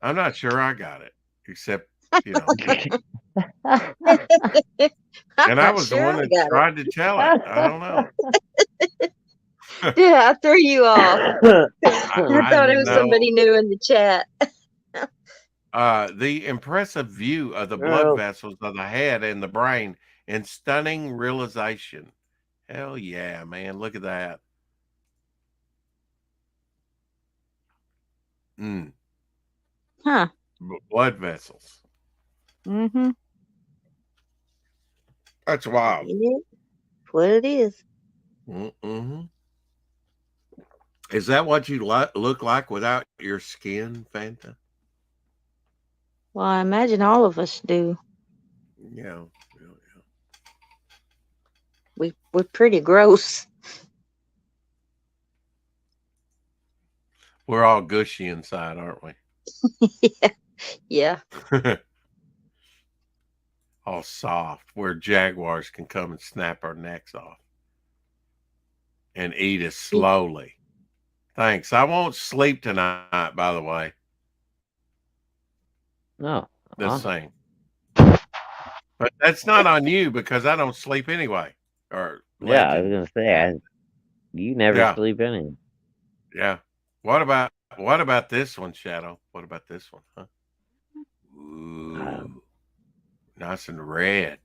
I'm not sure I got it, except you know. And I was the one that tried to tell it. I don't know. Yeah, I threw you off. I thought it was know. somebody new in the chat. The impressive view of the blood Oh. vessels of the head and the brain and stunning realization. Hell yeah, man. Look at that. Huh. Blood vessels. Mm-hmm. That's wild. What it is. Mm-hmm. Is that what you look like without your skin, Fanta? Well, I imagine all of us do. Yeah. We're pretty gross. We're all gushy inside, aren't we? Yeah. All soft, where jaguars can come and snap our necks off and eat us slowly. Thanks. I won't sleep tonight, by the way. No. This thing. But that's not on you because I don't sleep anyway. Or Yeah, I was Legend. gonna say you never Yeah. sleep anyway. Yeah. What about this one, Shadow? What about this one, huh? Ooh. Nice and red.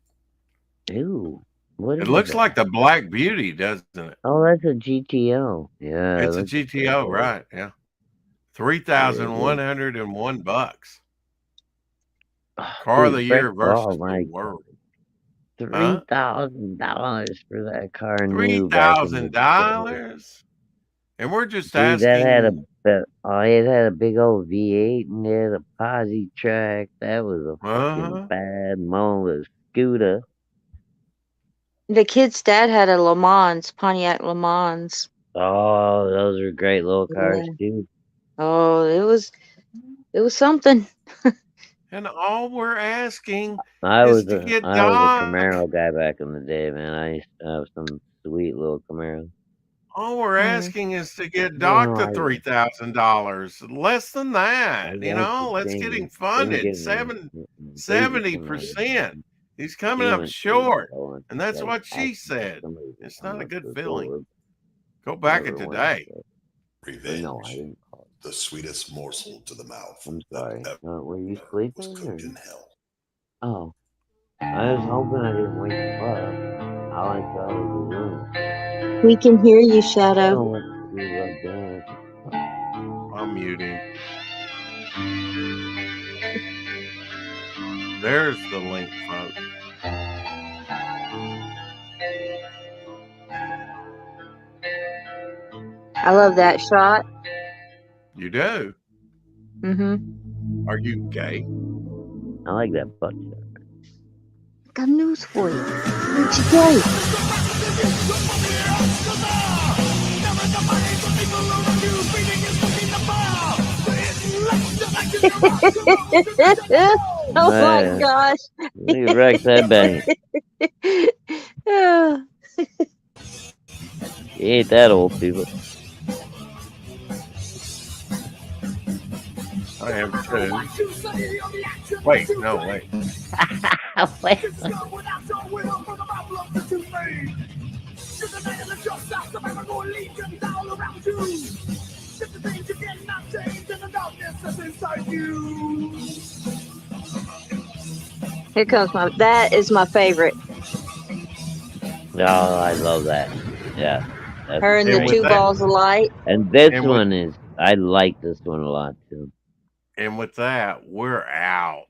Ew. What It is looks that? like the Black Beauty, doesn't it? Oh, that's a GTO. Yeah. It's a that's GTO, cool. right? Yeah. $3,101. Car of the year versus the world. $3,000 for that car new. $3,000, and we're just Dude, asking. that had it had a big old V8 and it had a posi track. That was a fucking bad Mola scooter. The kid's dad had a Le Mans, Pontiac Le Mans. Oh, those are great little cars Yeah. too. Oh, it was something. And all we're asking I is was to a get I was a Doc. Camaro guy back in the day, man. I used to have some sweet little Camaro. All we're Mm. asking is to get Doc No, to $3,000. Less than that, I you got know. the Let's get thing. him Didn't funded. give me. Baby 70%. He's coming up short, and that's what she said. It's not a good feeling. Go back it today. Revenge, No, I didn't call it. the sweetest morsel to the mouth. I'm sorry. that Were you ever sleeping? was cooked in hell. Oh, I was hoping I didn't wake you up. All I saw was the room. We can hear you, I Shadow. don't want to rub down. I'm muting. There's the link, folks. I love that shot. You do? Mm-hmm. Are you gay? I like that butt shot. Got news for you. Where'd you go? Oh my Man. gosh. Look at Rex headbanging. He ain't that old, people. I am too. Wait, no, wait. Wait. Here comes that is my favorite. Oh, I love that. Yeah. That's Her and And the with two that- balls of light. And this And with- one is, I like this one a lot too. And with that, we're out.